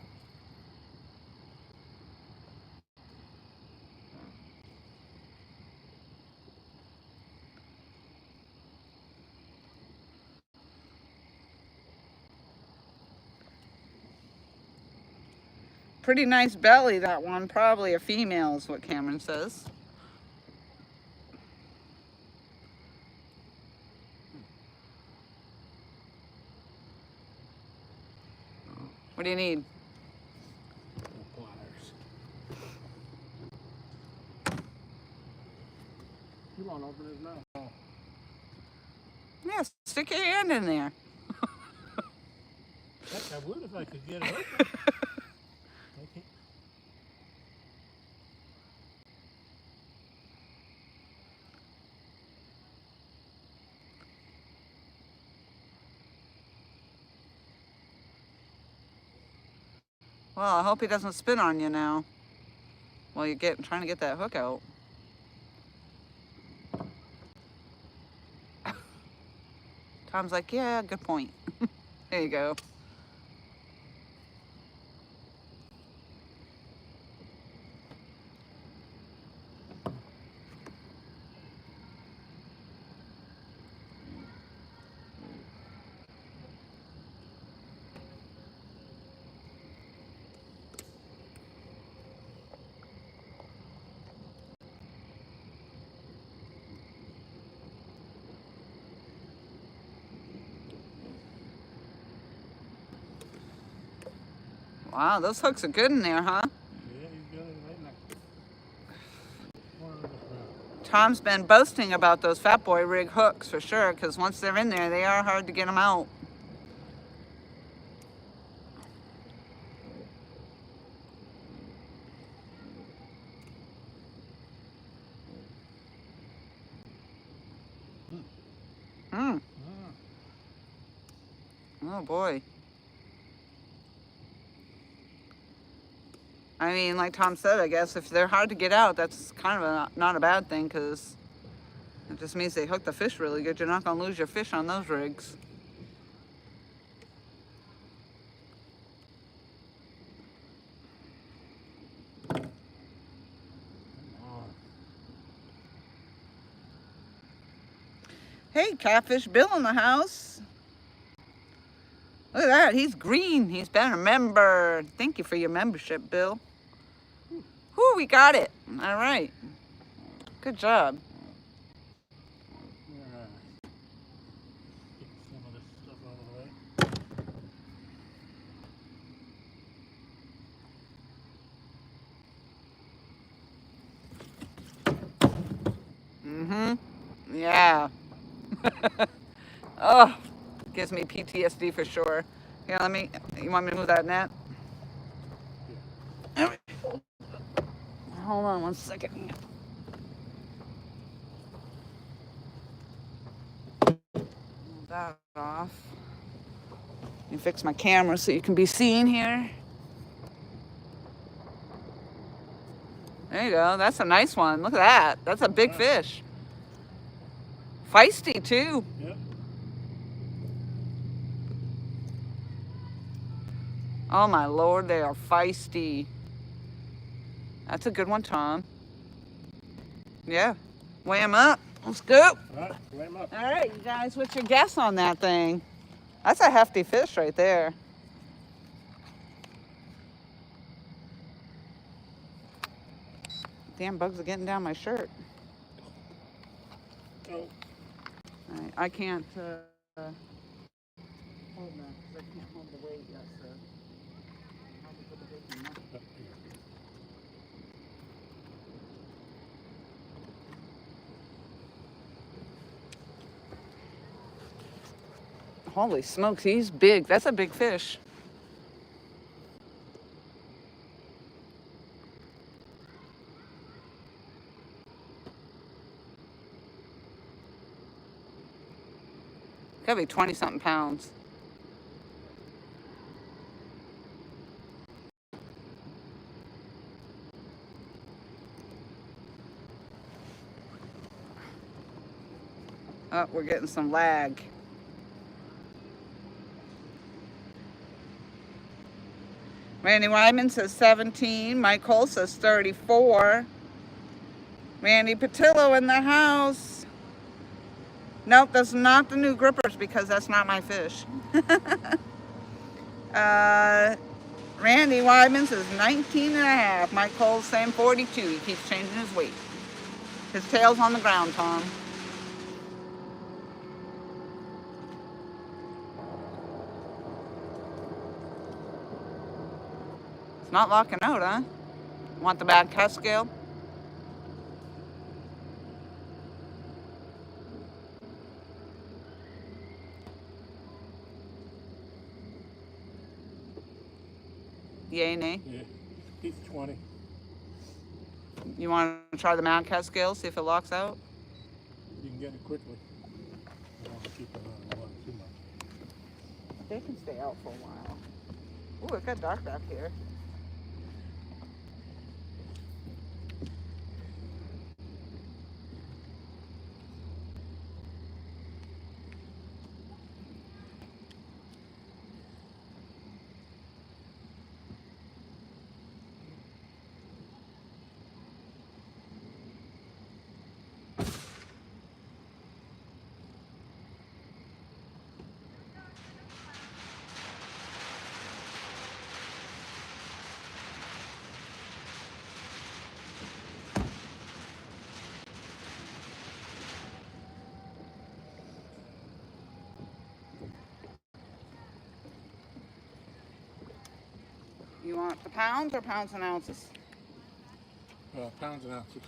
A: Pretty nice belly, that one. Probably a female is what Cameron says. What do you need?
B: Pliers. He won't open his mouth.
A: Yeah, stick your hand in there.
B: Heck, I would if I could get it open. I can't.
A: Well, I hope he doesn't spin on you now while you're trying to get that hook out. Tom's like, yeah, good point. There you go. Wow, those hooks are good in there, huh?
B: Yeah, he's got it right next to it.
A: Tom's been boasting about those Fat Boy rig hooks for sure, because once they're in there, they are hard to get them out. Mm. Oh boy. I mean, like Tom said, I guess if they're hard to get out, that's kind of not a bad thing, because it just means they hook the fish really good. You're not going to lose your fish on those rigs. Hey, Catfish Bill in the house. Look at that. He's green. He's been a member. Thank you for your membership, Bill. Whoo, we got it. All right. Good job.
B: Get some of this stuff out of the way.
A: Yeah. Oh, gives me PTSD for sure. Here, you want me to move that net?
B: Yeah.
A: Hold on one second. Move that off. Let me fix my camera so you can be seen here. There you go. That's a nice one. Look at that. That's a big fish. Feisty, too.
B: Yep.
A: Oh, my Lord, they are feisty. That's a good one, Tom. Yeah. Weigh him up. Let's go.
B: All right, weigh him up.
A: All right, you guys, what's your guess on that thing? That's a hefty fish right there. Damn bugs are getting down my shirt.
B: Oh.
A: I can't hold that because I can't hold the weight yet, so. I'll just put the weight in there. Holy smokes, he's big. That's a big fish. Gotta be 20-something pounds. Oh, we're getting some lag. Randy Wyman says 17. Mike Cole says 34. Randy Patillo in the house. Nope, that's not the new grippers because that's not my fish. Randy Wyman says 19 and a half. Mike Cole's saying 42. He keeps changing his weight. His tail's on the ground, Tom. It's not locking out, huh? Want the bad cut scale? Yay, nay?
B: Yeah, he's 20.
A: You want to try the mad cat scale, see if it locks out?
B: You can get it quickly. I don't want to keep it on the water too much.
A: They can stay out for a while. Ooh, it got dark back here. want the pounds or pounds and ounces?
B: Pounds and ounces.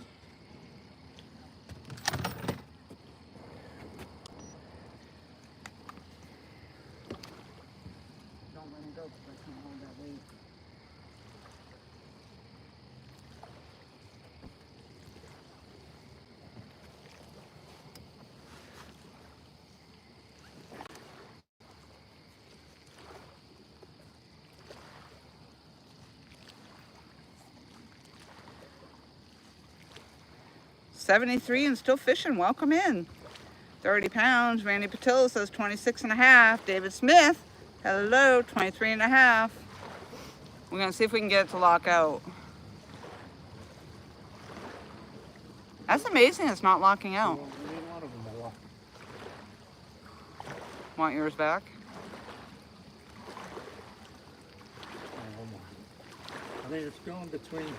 A: Don't let him go because I can't hold that weight. $73 and still fishing. Welcome in. 30 pounds. Randy Patillo says 26 and a half. David Smith, hello, 23 and a half. We're going to see if we can get it to lock out. That's amazing it's not locking out.
B: One of them will lock.
A: Want yours back?
B: One more. I mean, it's going between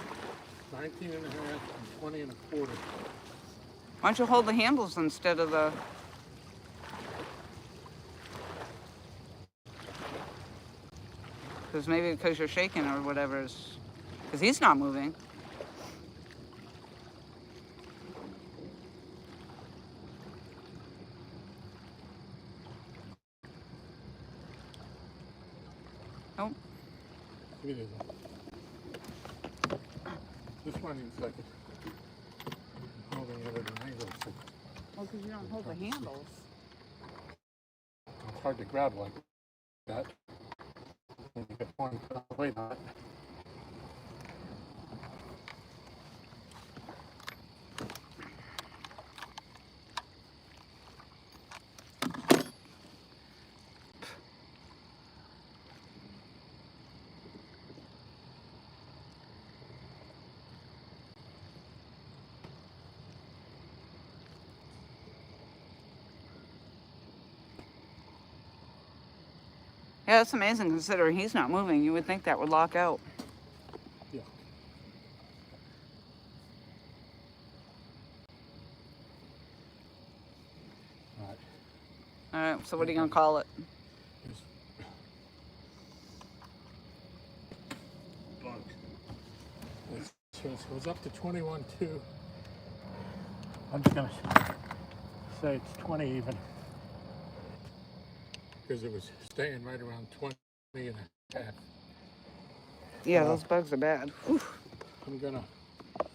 B: 19 and a half and 20 and a quarter.
A: Why don't you hold the handles instead of the... Because maybe because you're shaking or whatever is... Because he's not moving. Nope.
B: Look at this one. This one is like holding it at an angle. So
A: Well, because you don't hold the handles.
B: it's hard to grab like that. When you get one weight on it.
A: Yeah, that's amazing considering he's not moving. You would think that would lock out.
B: Yeah. All right.
A: All right, so what are you going to call it?
B: This bug. It goes up to 21.2. I'm just going to say it's 20 even. Because it was staying right around 20 and a half.
A: Yeah, those bugs are bad. Whew.
B: I'm going to,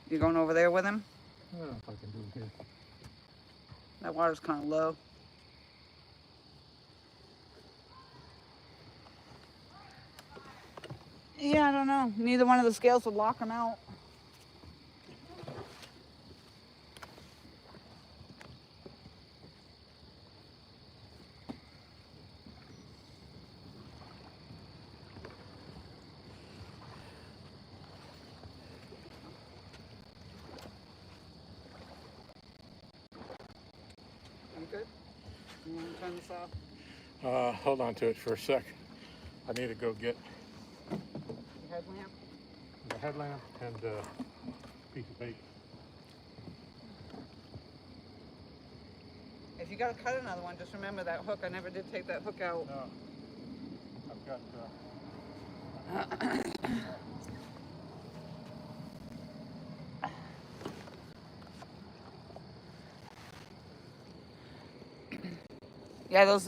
A: You going over there with him?
B: I don't know if I can do it here.
A: That water's kind of low. Yeah, I don't know. Neither one of the scales would lock them out. You good? You want to turn this off?
B: Hold on to it for a sec. I need to go get
A: Your headlamp?
B: the headlamp and a piece of bait.
A: If you got to cut another one, just remember that hook. I never did take that hook out.
B: No, I've got
A: Yeah,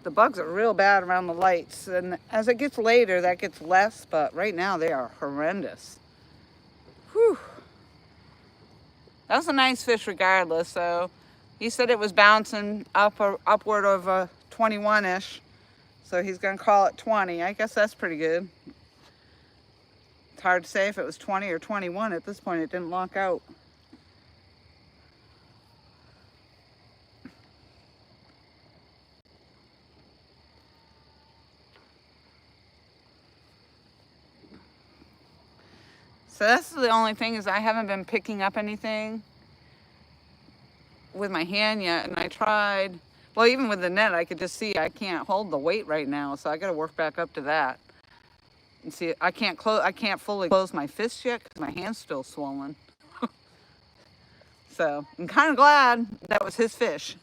A: the bugs are real bad around the lights. And as it gets later, that gets less. But right now, they are horrendous. Whew. That was a nice fish regardless. So he said it was bouncing up or upward of a 21-ish. So he's going to call it 20. I guess that's pretty good. It's hard to say if it was 20 or 21. At this point, it didn't lock out. So that's the only thing is I haven't been picking up anything with my hand yet. And I tried, well, even with the net, I could just see I can't hold the weight right now. So I got to work back up to that. And see, I can't fully close my fist yet because my hand's still swollen. So I'm kind of glad that was his fish.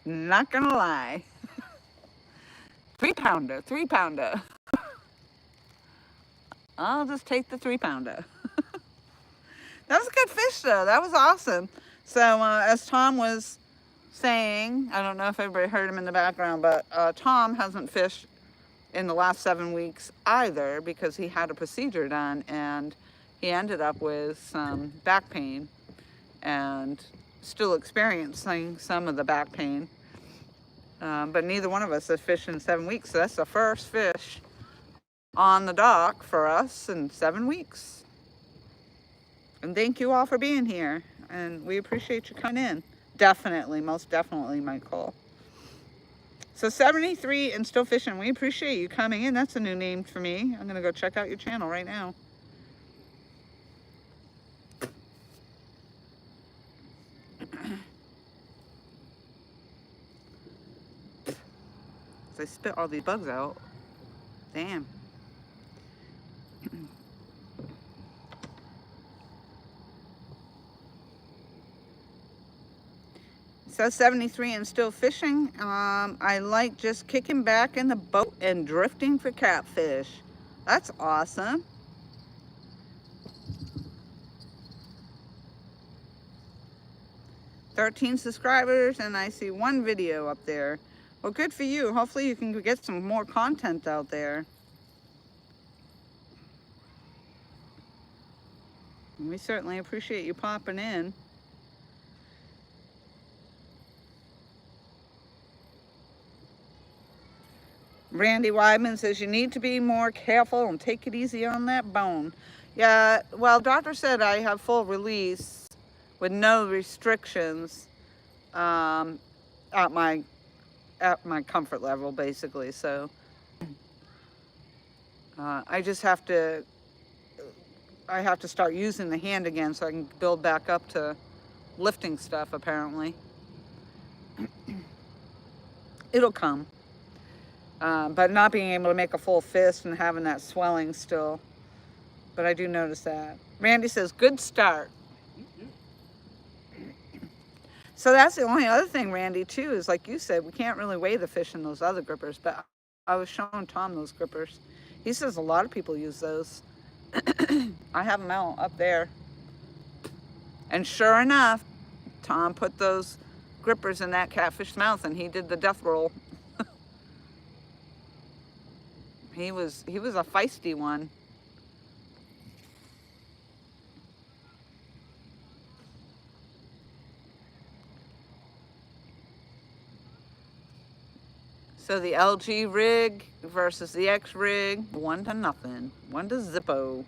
A: Not gonna lie. 3 pounder, 3 pounder. I'll just take the 3-pounder. That was a good fish though. That was awesome. So as Tom was saying, I don't know if everybody heard him in the background, but Tom hasn't fished in the last 7 weeks either because he had a procedure done and he ended up with some back pain and still experiencing some of the back pain. But neither one of us has fished in 7 weeks. So that's the first fish on the dock for us in 7 weeks. And thank you all for being here. And we appreciate you coming in. Definitely, most definitely, Michael. So 73 and still fishing. We appreciate you coming in. That's a new name for me. I'm going to go check out your channel right now. I spit all these bugs out. Damn. So 73 and still fishing. I like just kicking back in the boat and drifting for catfish. That's awesome. "13 subscribers and I see 1 video up there." Well, good for you. Hopefully you can get some more content out there. We certainly appreciate you popping in. Randy Weidman says you need to be more careful and take it easy on that bone. Yeah, well, doctor said I have full release with no restrictions at my comfort level, basically. So I just have to start using the hand again so I can build back up to lifting stuff, apparently. It'll come. But not being able to make a full fist and having that swelling still. But I do notice that. Randy says, good start. So that's the only other thing, Randy, too, is like you said, we can't really weigh the fish in those other grippers. But I was showing Tom those grippers. He says a lot of people use those. I have them out up there. And sure enough, Tom put those grippers in that catfish's mouth and he did the death roll. He was a feisty one. So the LG rig versus the X rig, 1-0, 1-0.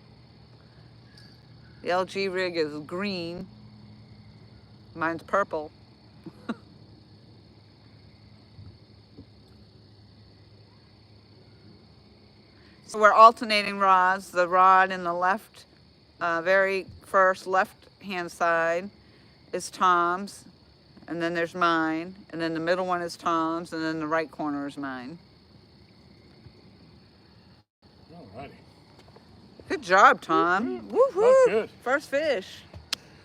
A: The LG rig is green. Mine's purple. So we're alternating rods. The rod in the left, very first left-hand side is Tom's, and then there's mine, and then the middle one is Tom's, and then the right corner is mine.
B: Alrighty.
A: Good job, Tom. Woohoo!
B: Oh, good.
A: First fish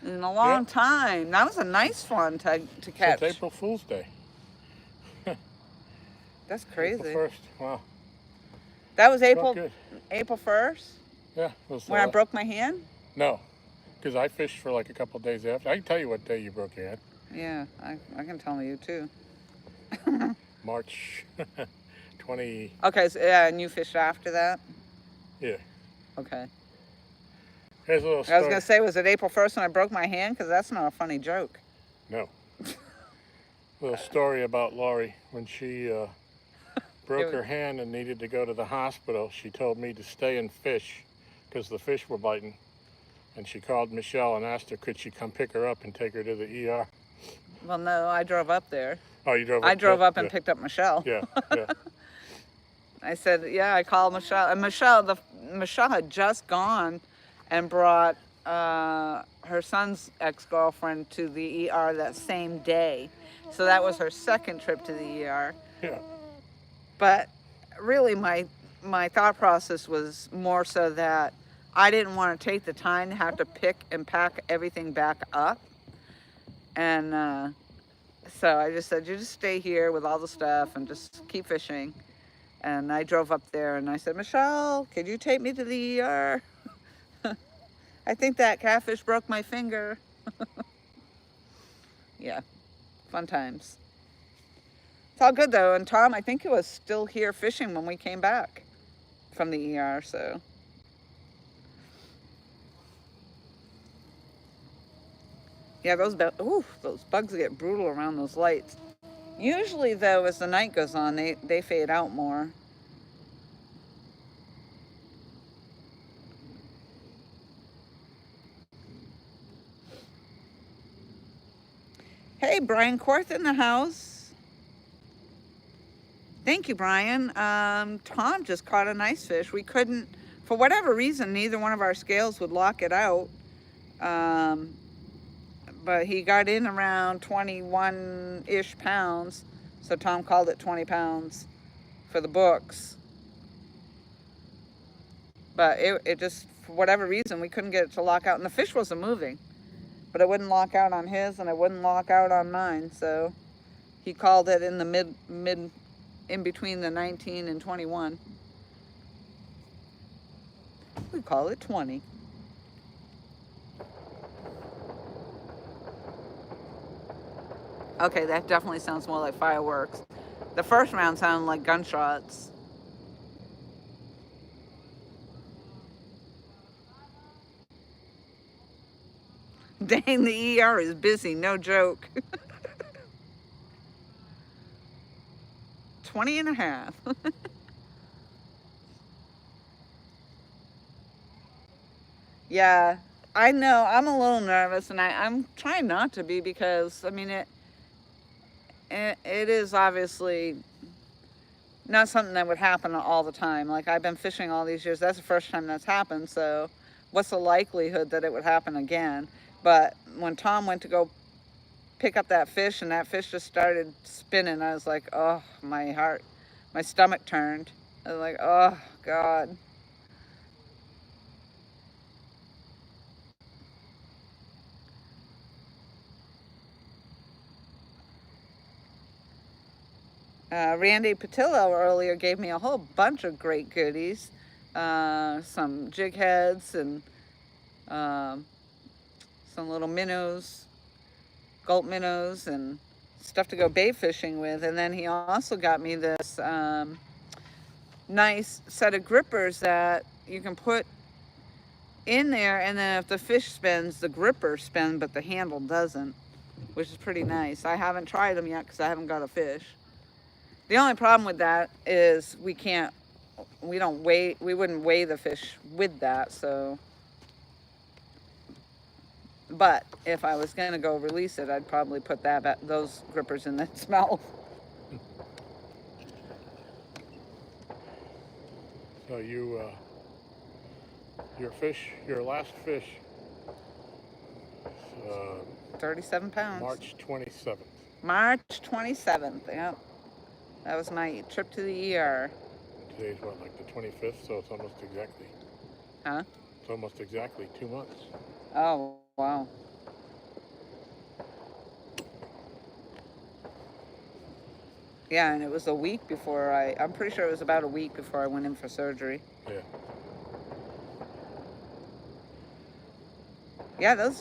A: in a long time. That was a nice one to catch.
B: It's April Fool's Day.
A: That's crazy.
B: April 1st. Wow.
A: That was April 1st?
B: Yeah. It was
A: when I broke my hand?
B: No, because I fished for like a couple of days after. I can tell you what day you broke your hand.
A: Yeah, I can tell you too.
B: March 20.
A: Okay, so yeah, and you fished after that?
B: Yeah.
A: Okay.
B: Here's a little story.
A: I was going to say, was it April 1st when I broke my hand? Because that's not a funny joke.
B: No. Little story about Laurie. When she broke her hand and needed to go to the hospital, she told me to stay and fish because the fish were biting. And she called Michelle and asked her, could she come pick her up and take her to the ER?
A: Well, no, I drove up there.
B: Oh, you drove up?
A: I drove up and picked up Michelle.
B: Yeah, yeah.
A: I said, yeah, I called Michelle. And Michelle had just gone and brought her son's ex-girlfriend to the ER that same day. So that was her second trip to the ER.
B: Yeah.
A: But really my thought process was more so that I didn't want to take the time to have to pick and pack everything back up. And so I just said, you just stay here with all the stuff and just keep fishing. And I drove up there and I said, Michelle, could you take me to the ER? I think that catfish broke my finger. Yeah, fun times. It's all good though. And Tom, I think he was still here fishing when we came back from the ER, so. Yeah, those bugs get brutal around those lights. Usually though, as the night goes on, they fade out more. Hey, Brian Korth in the house. Thank you, Brian. Tom just caught a nice fish. We couldn't, for whatever reason, neither one of our scales would lock it out. But he got in around 21-ish pounds. So Tom called it 20 pounds for the books. But it just, for whatever reason, we couldn't get it to lock out. And the fish wasn't moving. But it wouldn't lock out on his and it wouldn't lock out on mine. So he called it in the mid in between the 19 and 21. We call it 20. Okay, that definitely sounds more like fireworks. The first round sounded like gunshots. Dang, the ER is busy, no joke. 20 and a half. Yeah, I know. I'm a little nervous, and I'm trying not to be because, I mean, it is obviously not something that would happen all the time. Like, I've been fishing all these years. That's the first time that's happened, so what's the likelihood that it would happen again? But when Tom went to go pick up that fish and that fish just started spinning, I was like, oh, my stomach turned. I was like, oh, God. Randy Patillo earlier gave me a whole bunch of great goodies. Some jig heads and some little minnows, gulp minnows, and stuff to go bait fishing with. And then he also got me this nice set of grippers that you can put in there, and then if the fish spins, the gripper spins, but the handle doesn't, which is pretty nice. I haven't tried them yet because I haven't got a fish. The only problem with that is we wouldn't weigh the fish with that, so. But if I was gonna go release it, I'd probably put those grippers in its mouth.
B: So your last fish,
A: 37 pounds.
B: March 27th.
A: March 27th, yeah. That was my trip to the ER.
B: Today's what, like the 25th, so it's almost exactly.
A: Huh?
B: It's almost exactly 2 months.
A: Oh, wow. Yeah, and it was a week before I'm pretty sure it was about a week before I went in for surgery.
B: Yeah.
A: Yeah,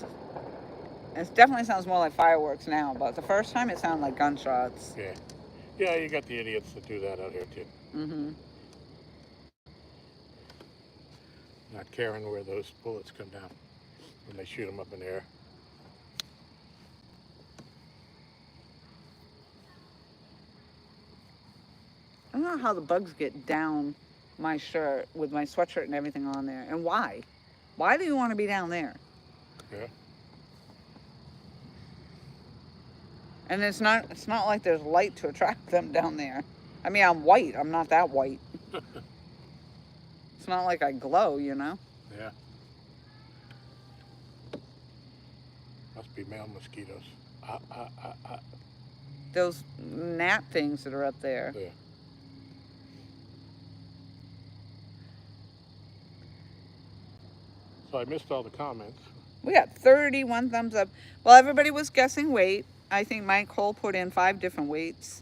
A: it definitely sounds more like fireworks now, but the first time it sounded like gunshots.
B: Yeah. Yeah, you got the idiots that do that out here too.
A: Mm-hmm.
B: Not caring where those bullets come down when they shoot them up in the air.
A: I don't know how the bugs get down my shirt with my sweatshirt and everything on there, and why? Why do you want to be down there?
B: Yeah.
A: And it's not like there's light to attract them down there. I mean, I'm white. I'm not that white. It's not like I glow, you know?
B: Yeah. Must be male mosquitoes.
A: Those gnat things that are up there.
B: Yeah. So I missed all the comments.
A: We got 31 thumbs up. Well, everybody was guessing weight. I think Mike Cole put in 5 different weights.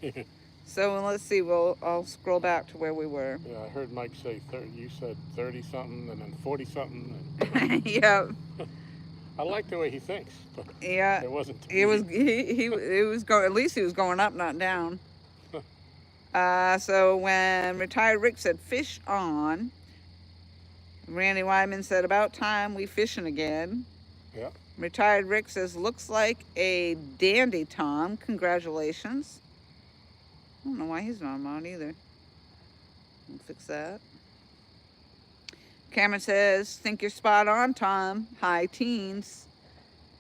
A: So let's see. I'll scroll back to where we were.
B: Yeah, I heard Mike say 30. You said 30 something and then 40 something.
A: Yeah.
B: I like the way he thinks, but
A: Yeah.
B: it wasn't to
A: It
B: me.
A: was it was going. At least he was going up, not down. So when retired Rick said fish on, Randy Wyman said about time we fishing again.
B: Yeah.
A: Retired Rick says looks like a dandy, Tom. Congratulations. I don't know why he's not on either. We'll fix that. Cameron says think you're spot on, Tom. High teens.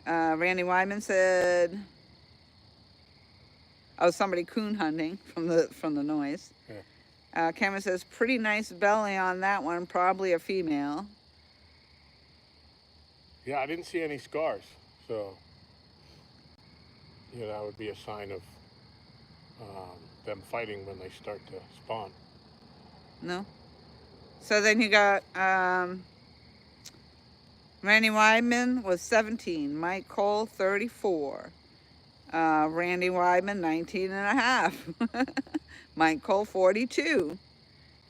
A: Randy Wyman said, "Oh, somebody coon hunting from the noise."
B: Yeah.
A: Cameron says, "Pretty nice belly on that one. Probably a female."
B: Yeah, I didn't see any scars, so that would be a sign of them fighting when they start to spawn.
A: No. So then you got Randy Wyman was 17. Mike Cole 34. Randy Wyman 19 and a half. Mike Cole 42.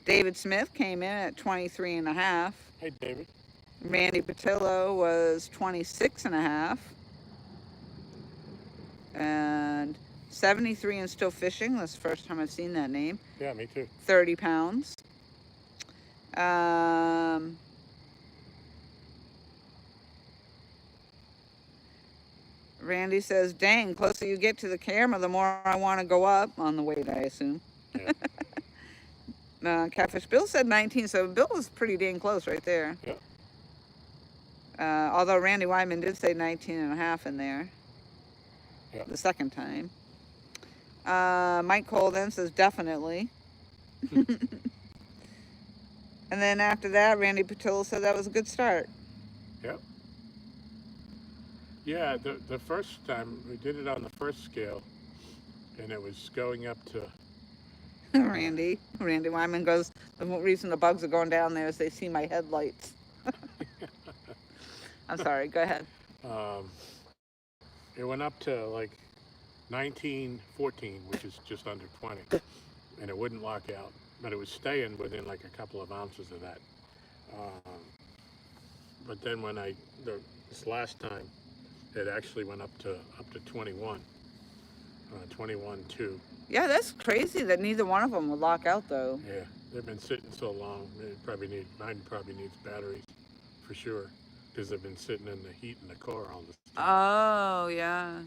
A: David Smith came in at 23 and a half.
B: Hey, David.
A: Randy Patillo was 26 and a half. And 73 and still fishing. That's the first time I've seen that name.
B: Yeah, me too.
A: 30 pounds. Randy says, dang, closer you get to the camera, the more I want to go up on the weight, I assume.
B: Yeah.
A: Catfish Bill said 19, so Bill was pretty dang close right there.
B: Yeah.
A: Although Randy Wyman did say 19 and a half in there.
B: Yeah.
A: The second time. Mike Cole then says definitely. And then after that, Randy Patillo said that was a good start.
B: Yep. Yeah, the first time we did it on the first scale, and it was going up to.
A: Randy Wyman goes, the reason the bugs are going down there is they see my headlights. I'm sorry, go ahead.
B: It went up to like 19, 14, which is just under 20, and it wouldn't lock out, but it was staying within like a couple of ounces of that. But then when this last time, it actually went up to 21, 21.2.
A: Yeah, that's crazy that neither one of them would lock out though.
B: Yeah, they've been sitting so long. Mine probably needs batteries for sure, because they've been sitting in the heat in the car all this time.
A: Oh, yeah.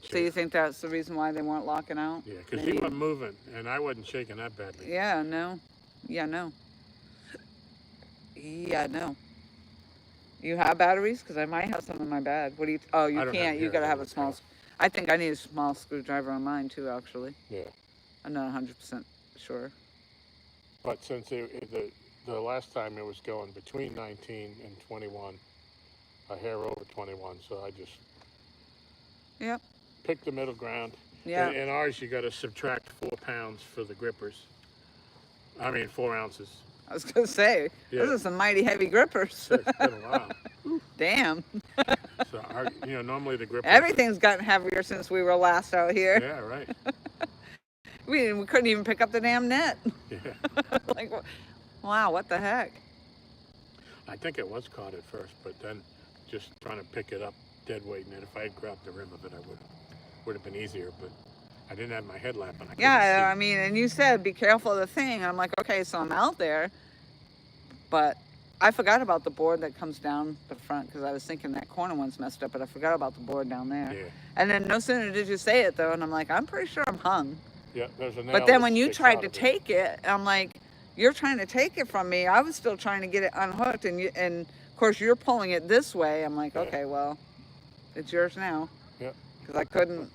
B: So
A: you think that's the reason why they weren't locking out?
B: Yeah, because he wasn't moving, and I wasn't shaking that badly.
A: Yeah, no. Yeah, no. Yeah, no. You have batteries? Because I might have some in my bag. What do you... Oh, you can't. You got to have a small... I think I need a small screwdriver on mine, too, actually.
B: Yeah.
A: I'm not 100% sure.
B: But since the last time it was going between 19 and 21, a hair over 21, so I just...
A: Yep.
B: Pick the middle ground.
A: Yeah.
B: In ours, you got to subtract 4 pounds for the grippers. 4 ounces.
A: I was going to say, Those are some mighty heavy grippers.
B: It's been a while.
A: Damn.
B: So, normally the grippers...
A: Everything's gotten heavier since we were last out here.
B: Yeah, right.
A: We couldn't even pick up the damn net.
B: Yeah.
A: Like, wow, what the heck?
B: I think it was caught at first, but then just trying to pick it up dead weight, and if I had grabbed the rim of it, I would have been easier, but I didn't have my headlamp on.
A: Yeah, and you said be careful of the thing. I'm like, okay, so I'm out there, but I forgot about the board that comes down the front because I was thinking that corner one's messed up, but I forgot about the board down there.
B: Yeah.
A: And then no sooner did you say it though, and I'm like, I'm pretty sure I'm hung.
B: Yeah, there's a nail.
A: But then when you tried to take it, I'm like, you're trying to take it from me. I was still trying to get it unhooked, and of course you're pulling it this way. I'm like, okay, well, it's yours now.
B: Yeah.
A: Because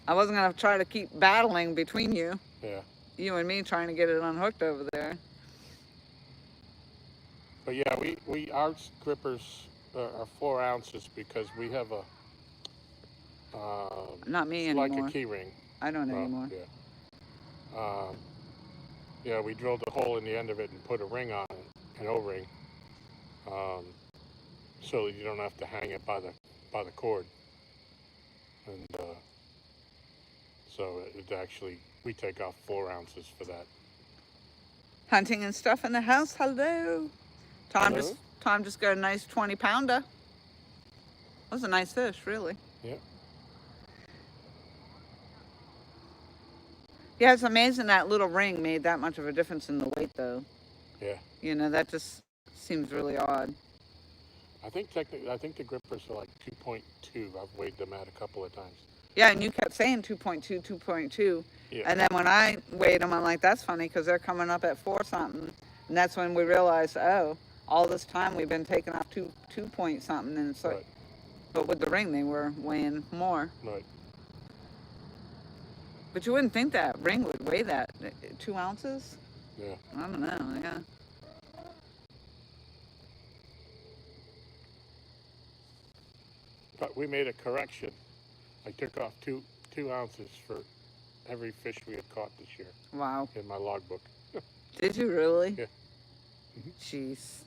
A: I wasn't gonna try to keep battling between you.
B: Yeah.
A: You and me trying to get it unhooked over there.
B: But yeah, our grippers are 4 ounces because we have a
A: not me
B: it's
A: anymore.
B: like a key ring.
A: I don't anymore.
B: Yeah. Yeah, we drilled a hole in the end of it and put a ring on it, an O-ring, so that you don't have to hang it by the cord. And So it actually, we take off 4 ounces for that.
A: Hunting and stuff in the house. Hello. Tom
B: Hello?
A: just got a nice 20-pounder. That was a nice fish, really.
B: Yeah.
A: Yeah, it's amazing that little ring made that much of a difference in the weight, though.
B: Yeah.
A: You know, that just seems really odd.
B: I think the grippers are like 2.2. I've weighed them out a couple of times.
A: Yeah, and you kept saying 2.2, 2.2.
B: Yeah.
A: And then when I weighed them, I'm like, that's funny because they're coming up at 4 something. And that's when we realized, oh, all this time we've been taking off 2 point something. And it's like,
B: Right.
A: But with the ring, they were weighing more.
B: Right.
A: But you wouldn't think that ring would weigh that. 2 ounces?
B: Yeah.
A: I don't know, yeah.
B: But we made a correction. I took off two ounces for every fish we had caught this year
A: Wow.
B: in my logbook.
A: Did you really?
B: Yeah.
A: Jeez.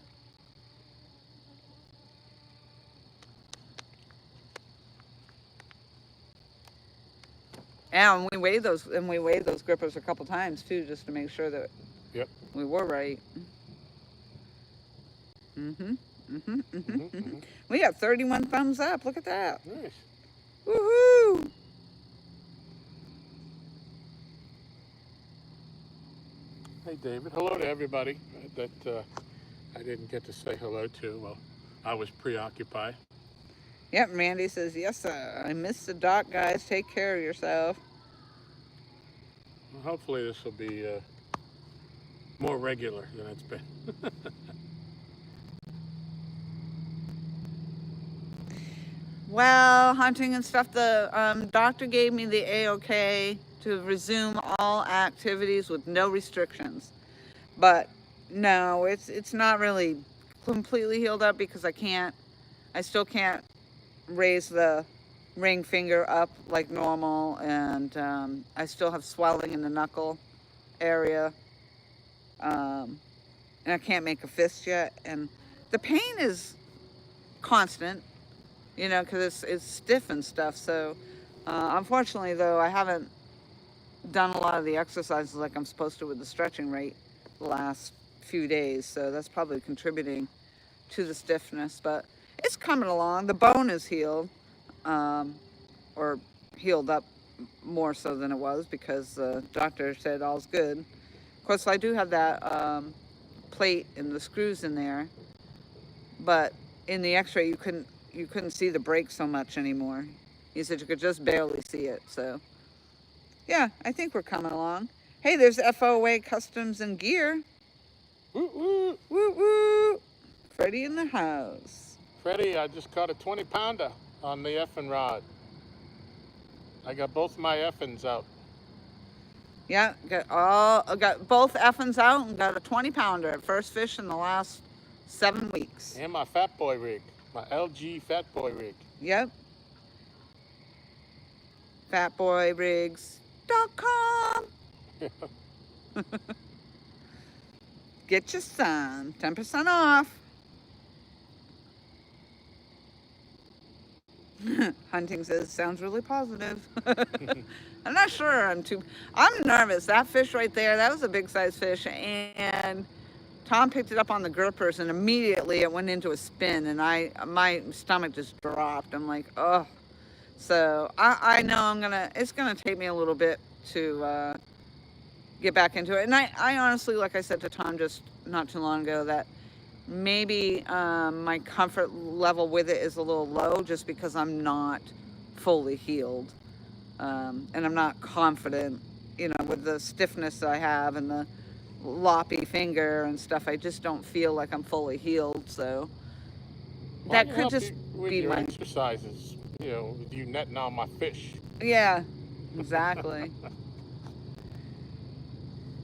A: And we weighed those grippers a couple times too, just to make sure that
B: Yep.
A: we were right. We got 31 thumbs up. Look at that.
B: Nice.
A: Woohoo!
B: Hey, David. Hello to everybody that I didn't get to say hello to. Well, I was preoccupied.
A: Yep, Randy says, yes, sir. I missed the dock, guys. Take care of yourself.
B: Well, hopefully this will be more regular than it's been.
A: Well, hunting and stuff, the doctor gave me the A-OK to resume all activities with no restrictions. But no, it's not really completely healed up because I still can't raise the ring finger up like normal, and I still have swelling in the knuckle area, and I can't make a fist yet, and the pain is constant, you know, because it's stiff and stuff. So unfortunately though, I haven't done a lot of the exercises like I'm supposed to with the stretching rate the last few days, so that's probably contributing to the stiffness, but it's coming along. The bone is healed, or healed up more so than it was, because the doctor said all's good. Of course, I do have that plate and the screws in there, but in the x-ray you couldn't see the break so much anymore. He said you could just barely see it. So yeah, I think we're coming along. Hey, there's FOA Customs and Gear.
B: Woo woo!
A: Woo woo! Freddie in the house.
B: Freddie, I just caught a 20-pounder on the effing rod. I got both my effins out.
A: Yeah, got both effins out and got a 20-pounder. First fish in the last 7 weeks.
B: And my fat boy rig, my LG fat boy rig.
A: Yep. Fatboyrigs.com. Get your son 10% off. Hunting says sounds really positive. I'm not sure. I'm nervous. That fish right there, that was a big size fish, and Tom picked it up on the grippers, and immediately it went into a spin, and my stomach just dropped. I'm like, oh. So I know it's gonna take me a little bit to get back into it. And I honestly, like I said to Tom just not too long ago, that maybe my comfort level with it is a little low just because I'm not fully healed. And I'm not confident, you know, with the stiffness that I have and the loppy finger and stuff. I just don't feel like I'm fully healed. So that could just
B: be your exercises, you know, with you netting on my fish.
A: Yeah, exactly.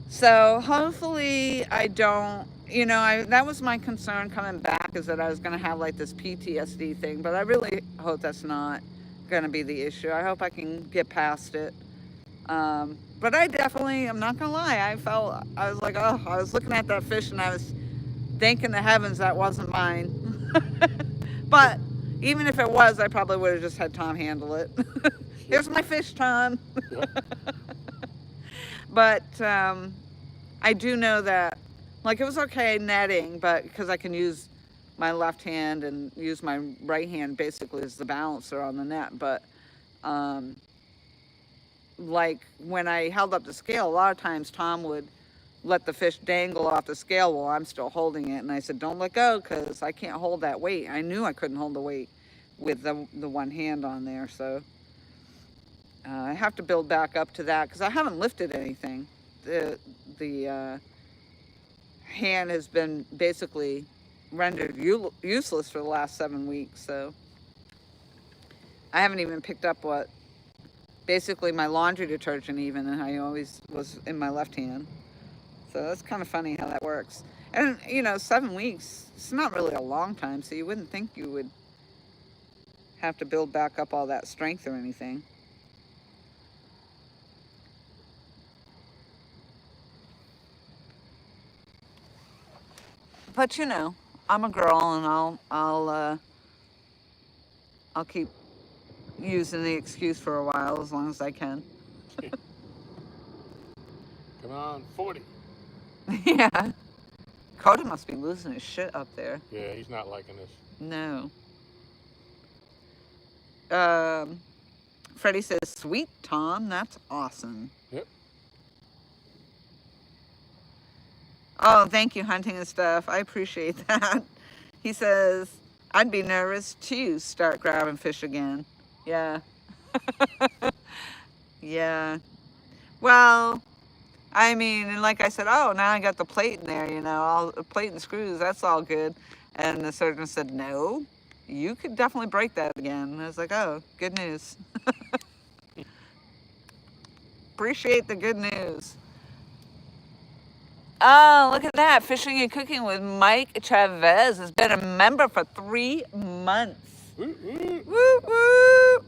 A: So hopefully I don't, you know, that was my concern coming back, is that I was going to have like this PTSD thing, but I really hope that's not going to be the issue. I hope I can get past it. But I definitely, I'm not going to lie, I was like, oh, I was looking at that fish and I was thanking the heavens that wasn't mine. But, Even if it was, I probably would have just had Tom handle it. Here's my fish, Tom.
B: Yep.
A: But I do know that, like, it was okay netting, but because I can use my left hand and use my right hand basically as the balancer on the net. But like when I held up the scale, a lot of times Tom would let the fish dangle off the scale while I'm still holding it. And I said, don't let go because I can't hold that weight. I knew I couldn't hold the weight with the one hand on there. So I have to build back up to that because I haven't lifted anything. The hand has been basically rendered useless for the last 7 weeks. So I haven't even picked up what basically my laundry detergent even, and I always was in my left hand. So that's kind of funny how that works. And, you know, 7 weeks, it's not really a long time, so you wouldn't think you would have to build back up all that strength or anything. But, you know, I'm a girl, and I'll keep using the excuse for a while as long as I can.
B: Come on, 40.
A: Yeah. Coda must be losing his shit up there.
B: Yeah, he's not liking this.
A: No. Freddie says, sweet, Tom. That's awesome.
B: Yep.
A: Oh, thank you, Hunting and Stuff. I appreciate that. He says, I'd be nervous too, start grabbing fish again. Yeah. Yeah. Well, I mean, and like I said, oh, now I got the plate in there, you know, all the plate and screws, that's all good. And the surgeon said, no, you could definitely break that again. And I was like, oh, good news. Appreciate the good news. Oh, look at that. Fishing and Cooking with Mike Chavez has been a member for 3 months.
B: Woo, woo.
A: Woo, woo.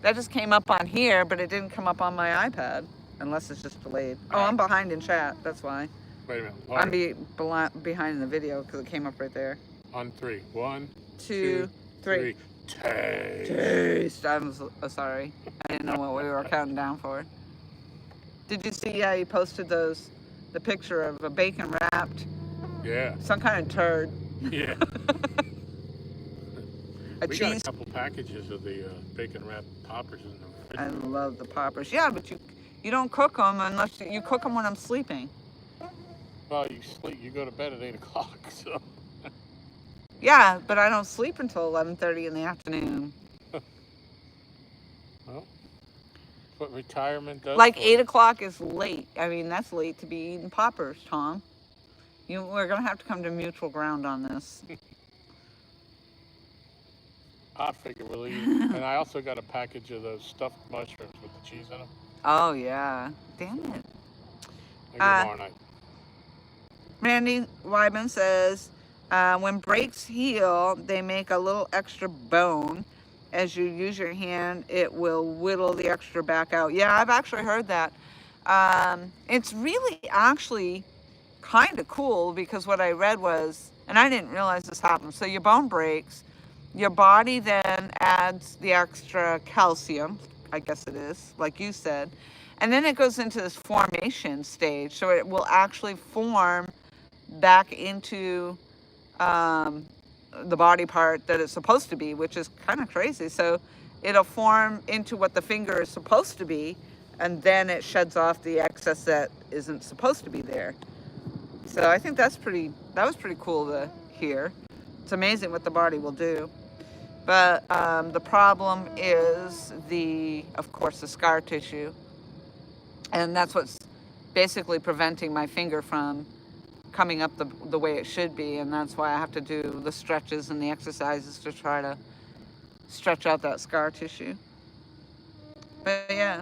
A: That just came up on here, but it didn't come up on my iPad. Unless it's just delayed. Oh, I'm behind in chat. That's why.
B: Wait a minute.
A: I'm behind in the video because it came up right there.
B: On 3. 1,
A: 2, 3.
B: Taste.
A: Taste. I'm sorry. I didn't know what we were counting down for. Did you see he posted the picture of a bacon wrapped,
B: Yeah.
A: some kind of turd.
B: Yeah.
A: A
B: We
A: cheese.
B: got a couple packages of the bacon wrapped poppers in the
A: I love the poppers. Yeah, but you don't cook them unless you cook them when I'm sleeping.
B: Well, you go to bed at 8 o'clock, so.
A: Yeah, but I don't sleep until 11:30 in the afternoon.
B: Well, that's what retirement does.
A: Like
B: for
A: 8
B: you.
A: o'clock is late. I mean, that's late to be eating poppers, Tom. We're gonna have to come to mutual ground on this.
B: I figure we'll eat. And I also got a package of those stuffed mushrooms with the cheese in them.
A: Oh yeah, damn it.
B: Maybe tomorrow night.
A: Randy Wyman says, when breaks heal, they make a little extra bone. As you use your hand, it will whittle the extra back out. Yeah, I've actually heard that. It's really actually kind of cool because what I read was, and I didn't realize this happened, so your bone breaks, your body then adds the extra calcium, I guess it is, like you said, and then it goes into this formation stage, so it will actually form back into the body part that it's supposed to be, which is kind of crazy. So it'll form into what the finger is supposed to be, and then it sheds off the excess that isn't supposed to be there. So I think that was pretty cool to hear. It's amazing what the body will do. But the problem is of course, the scar tissue. And that's what's basically preventing my finger from coming up the way it should be. And that's why I have to do the stretches and the exercises to try to stretch out that scar tissue. But yeah.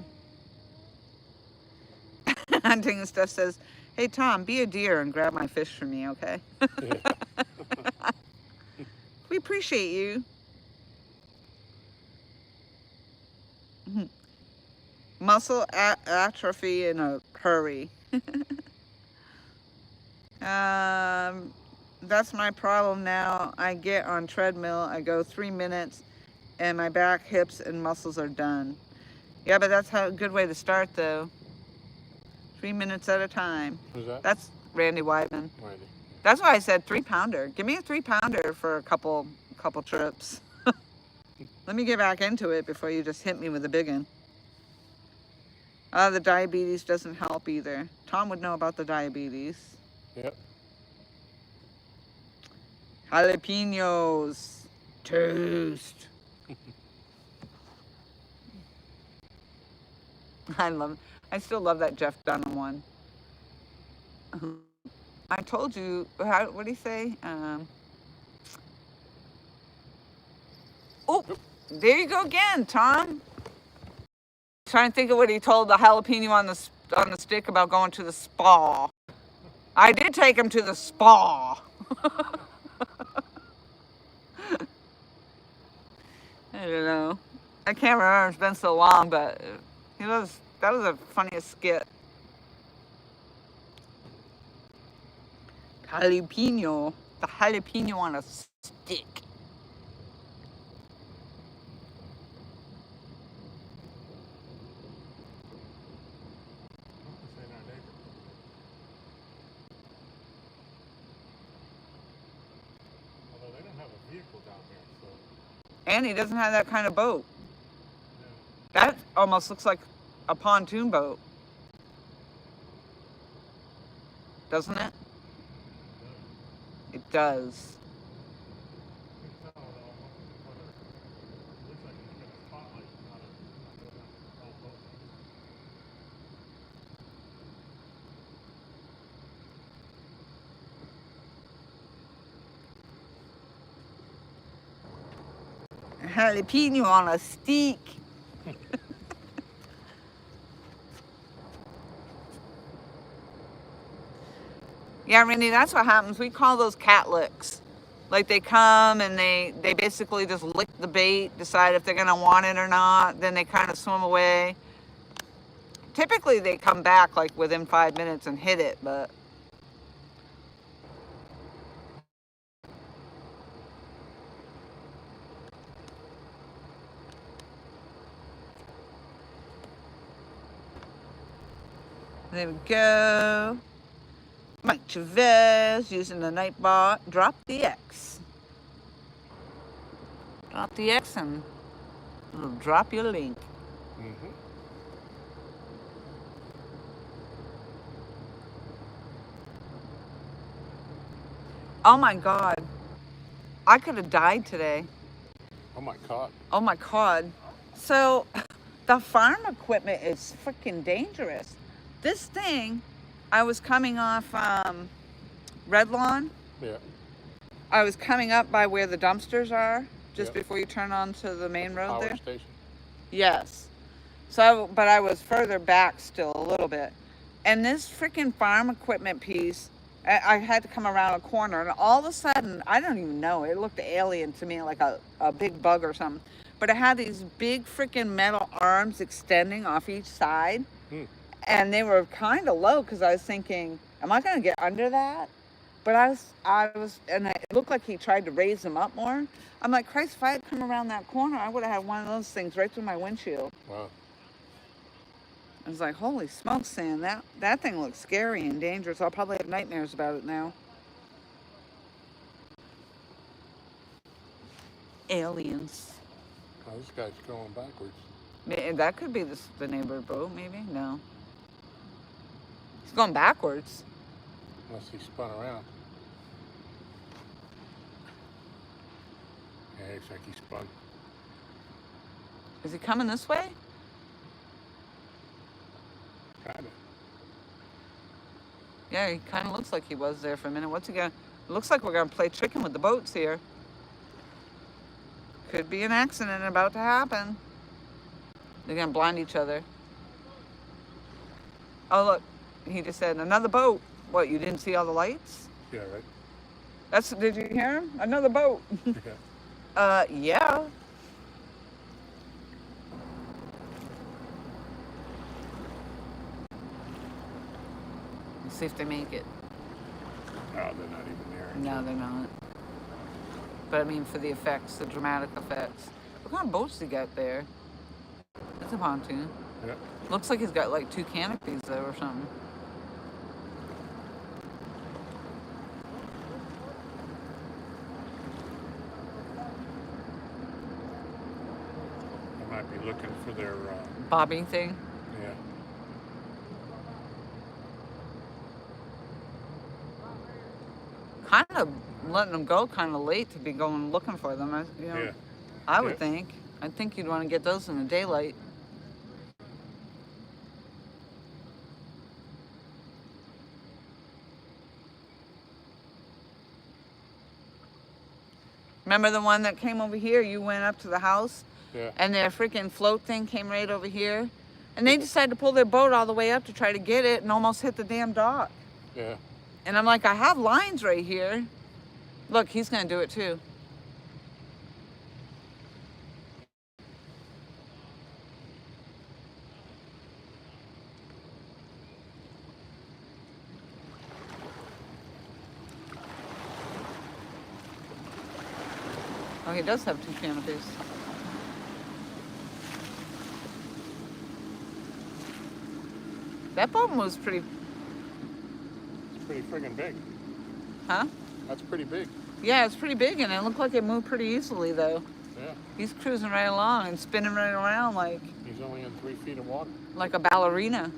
A: Hunting and Stuff says, hey, Tom, be a deer and grab my fish for me, okay? We appreciate you. Muscle atrophy in a hurry. that's my problem now. I get on treadmill, I go 3 minutes, and my back, hips, and muscles are done. Yeah, but that's a good way to start, though. 3 minutes at a time.
B: Who's that?
A: That's Randy Weidman.
B: Randy.
A: That's why I said 3-pounder. Give me a 3-pounder for a couple trips. Let me get back into it before you just hit me with a big one. The diabetes doesn't help either. Tom would know about the diabetes.
B: Yep.
A: Jalapenos. Toast. I still love that Jeff Dunham one. I told you, what did he say? Oh, there you go again, Tom. Trying to think of what he told the jalapeno on the stick about going to the spa. I did take him to the spa. I don't know. I can't remember. It's been so long, but that was the funniest skit. Jalapeno. The jalapeno on a stick.
B: Although they don't have a vehicle down there, so.
A: And he doesn't have that kind of boat. That almost looks like a pontoon boat. Doesn't it? It does. Jalapeno on a stick. Yeah, Randy, that's what happens. We call those cat licks. Like they come and they basically just lick the bait, decide if they're gonna want it or not, then they kind of swim away. Typically they come back like within 5 minutes and hit it, but there we go. Mike Chavez using the Nightbot. Drop the X. Drop the X and it'll drop your link.
B: Mm-hmm.
A: Oh my God. I could have died today.
B: Oh my God.
A: Oh my God. So the farm equipment is freaking dangerous. This thing, I was coming off Red Lawn.
B: Yeah.
A: I was coming up by where the dumpsters are, just
B: Yep.
A: before you turn onto the main road
B: Power
A: there.
B: station.
A: Yes. So, but I was further back still a little bit. And this freaking farm equipment piece, I had to come around a corner, and all of a sudden, I don't even know, it looked alien to me, like a big bug or something. But it had these big freaking metal arms extending off each side. And they were kind of low because I was thinking, am I going to get under that? But and it looked like he tried to raise them up more. I'm like, Christ, if I had come around that corner, I would have had one of those things right through my windshield.
B: Wow.
A: I was like, holy smokes, Sam, that thing looks scary and dangerous. I'll probably have nightmares about it now. Aliens.
B: Oh, this guy's going backwards.
A: That could be the neighbor boat, maybe? No. He's going backwards.
B: Unless he spun around. Yeah, looks like he spun.
A: Is he coming this way?
B: Kinda.
A: Yeah, he kind of looks like he was there for a minute. What's he gonna? Looks like we're gonna play chicken with the boats here. Could be an accident about to happen. They're gonna blind each other. Oh look, he just said another boat. What? You didn't see all the lights?
B: Yeah, right.
A: Did you hear him? Another boat.
B: Yeah.
A: Yeah. Let's see if they make it.
B: Oh, they're not even there.
A: No, they're not. But I mean, for the effects, the dramatic effects. What kind of boats he got there? That's a pontoon.
B: Yeah.
A: Looks like he's got like 2 canopies though, or something.
B: They might be looking for their,
A: Bobbing thing.
B: yeah.
A: Kind of letting them go kind of late to be going looking for them.
B: Yeah.
A: I would
B: Yeah.
A: think. I think you'd want to get those in the daylight. Remember the one that came over here? You went up to the house,
B: Yeah.
A: and their freaking float thing came right over here, and they decided to pull their boat all the way up to try to get it, and almost hit the damn dock.
B: Yeah.
A: And I'm like, I have lines right here. Look, he's gonna do it too. Oh, he does have 2 canopies. That boat moves pretty,
B: It's pretty friggin' big.
A: huh?
B: That's pretty big.
A: Yeah, it's pretty big, and it looked like it moved pretty easily though.
B: Yeah.
A: He's cruising right along and spinning right around like
B: He's only in 3 feet of water.
A: a ballerina.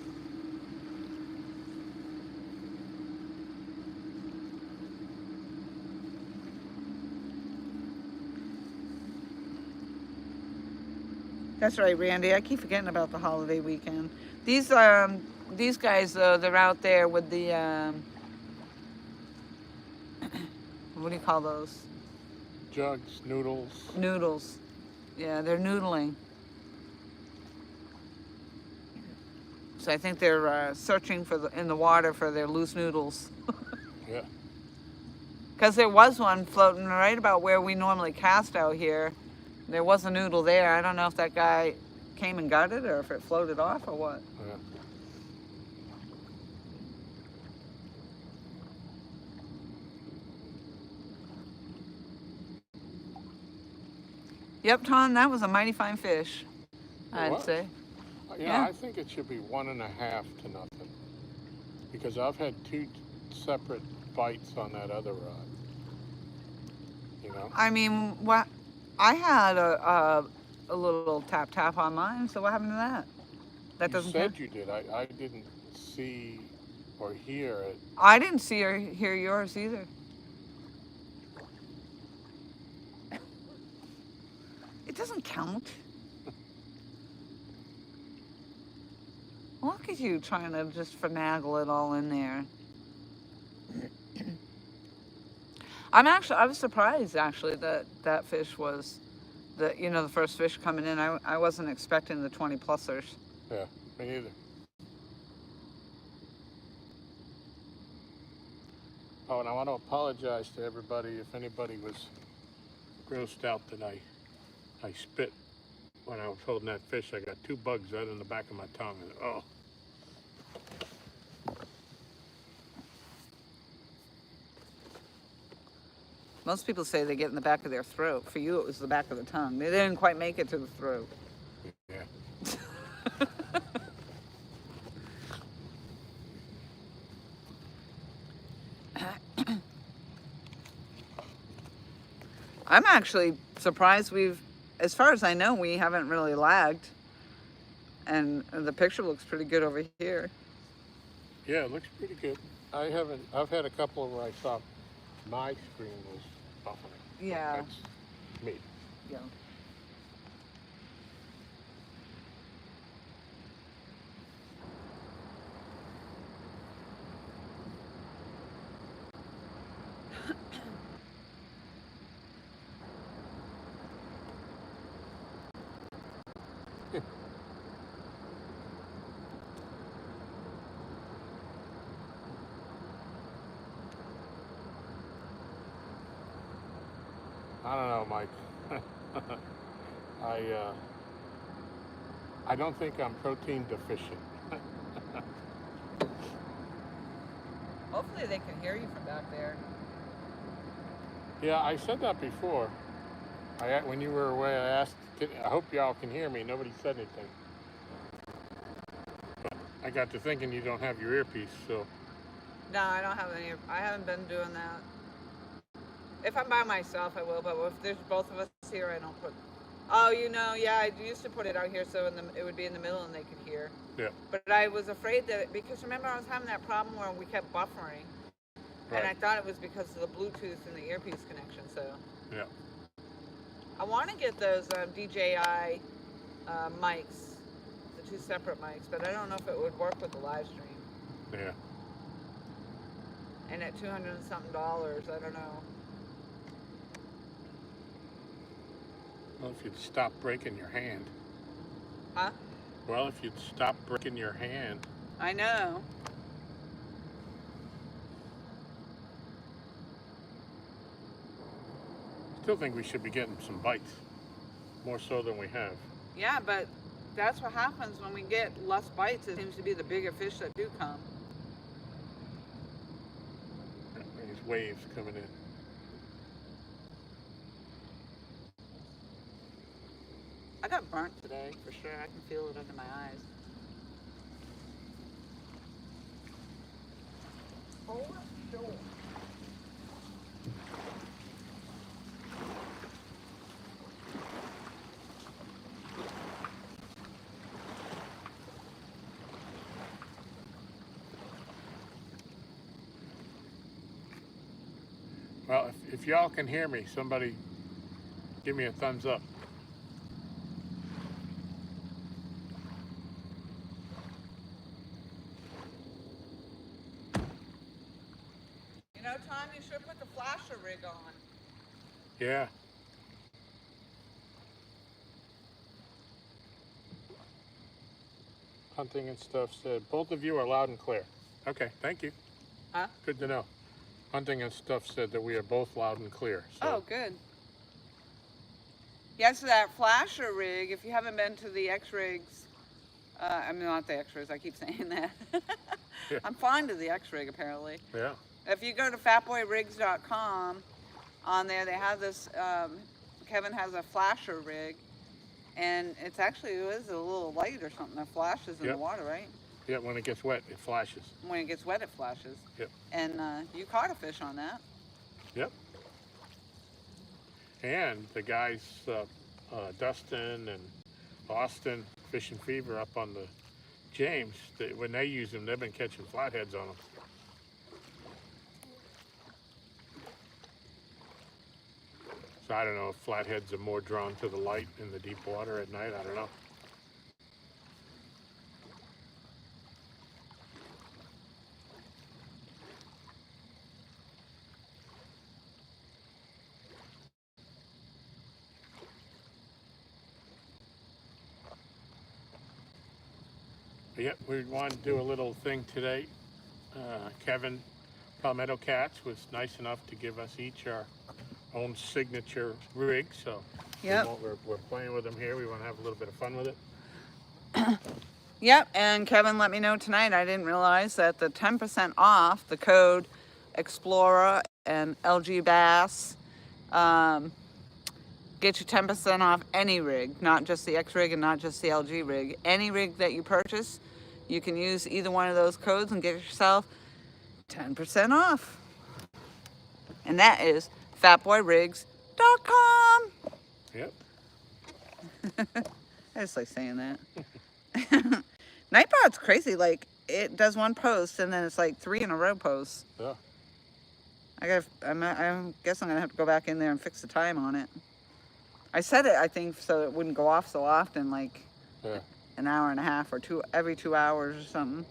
A: That's right, Randy. I keep forgetting about the holiday weekend. These guys, they're out there with the what do you call those?
B: Jugs, noodles.
A: Noodles. Yeah, they're noodling. So I think they're searching for in the water for their loose noodles.
B: Yeah.
A: Because there was one floating right about where we normally cast out here. There was a noodle there. I don't know if that guy came and got it or if it floated off or what.
B: Yeah.
A: Yep, Tom, that was a mighty fine fish, I'd
B: was?
A: say.
B: Yeah, I think it should be 1.5 to nothing. Because I've had 2 separate bites on that other rod. You know?
A: I mean, what? I had a little tap on mine, so what happened to that? That
B: You
A: doesn't
B: said
A: count?
B: you did. I didn't see or hear it.
A: I didn't see or hear yours either. It doesn't count. Look at you trying to just finagle it all in there. I was surprised actually that that fish was the first fish coming in. I wasn't expecting the 20-plussers.
B: Yeah, me neither. Oh, and I want to apologize to everybody if anybody was grossed out that I spit when I was holding that fish. I got 2 bugs right in the back of my tongue. And, oh.
A: Most people say they get in the back of their throat. For you, it was the back of the tongue. They didn't quite make it to the throat.
B: Yeah.
A: I'm actually surprised as far as I know, we haven't really lagged. And the picture looks pretty good over here.
B: Yeah, it looks pretty good. I've had a couple where I thought my screen was buffering.
A: Yeah.
B: That's me.
A: Yeah.
B: I don't know, Mike. I don't think I'm protein deficient.
A: Hopefully they can hear you from back there.
B: Yeah, I said that before. When you were away, I asked, I hope y'all can hear me. Nobody said anything. I got to thinking you don't have your earpiece, so.
A: No, I don't have any. I haven't been doing that. If I'm by myself, I will. But if there's both of us here, I don't put. Oh, yeah, I used to put it out here so it would be in the middle and they could hear.
B: Yeah.
A: But I was afraid that because remember I was having that problem where we kept buffering, and I thought it was because of the Bluetooth and the earpiece connection. So.
B: Yeah.
A: I want to get those DJI mics, the two separate mics, but I don't know if it would work with the live stream.
B: Yeah.
A: And at $200 and something, I don't know.
B: Well, if you'd stop breaking your hand.
A: Huh?
B: Well, if you'd stop breaking your hand.
A: I know.
B: Still think we should be getting some bites, more so than we have.
A: Yeah, but that's what happens when we get less bites. It seems to be the bigger fish that do come.
B: These waves coming in.
A: I got burnt today, for sure. I can feel it under my eyes. Oh, sure.
B: Well, if y'all can hear me, somebody give me a thumbs up.
A: Tom, you should put the flasher rig on.
B: Yeah. Hunting and Stuff said, both of you are loud and clear. Okay, thank you.
A: Huh?
B: Good to know. Hunting and Stuff said that we are both loud and clear. So.
A: Oh, good. Yes, that flasher rig, if you haven't been to the X-rigs, I mean, not the X-rigs, I keep saying that.
B: Yeah.
A: I'm fond of the X-rig, apparently.
B: Yeah.
A: If you go to fatboyrigs.com, on there they have this, Kevin has a flasher rig, and it is a little light or something that flashes in the water, right?
B: Yeah, when it gets wet, it flashes.
A: When it gets wet, it flashes.
B: Yep.
A: And you caught a fish on that.
B: Yep. And the guys, Dustin and Austin, Fish and Fever up on the James, when they use them, they've been catching flatheads on them. So I don't know if flatheads are more drawn to the light in the deep water at night. I don't know. But yeah, we wanted to do a little thing today. Kevin Palmetto Cats was nice enough to give us each our own signature rig, so we're playing with them here. We want to have a little bit of fun with it.
A: Yep, and Kevin let me know tonight, I didn't realize that the 10% off, the code Xplora and LGBASS, get you 10% off any rig, not just the X rig and not just the LG rig. Any rig that you purchase, you can use either one of those codes and get yourself 10% off. And that is fatboyrigs.com.
B: Yep.
A: I just like saying that. Nightbot's crazy. Like, it does one post and then it's like 3 in a row posts.
B: Yeah.
A: I guess I'm gonna have to go back in there and fix the time on it. I set it, I think, so it wouldn't go off so often, like an hour and a half or every 2 hours or something.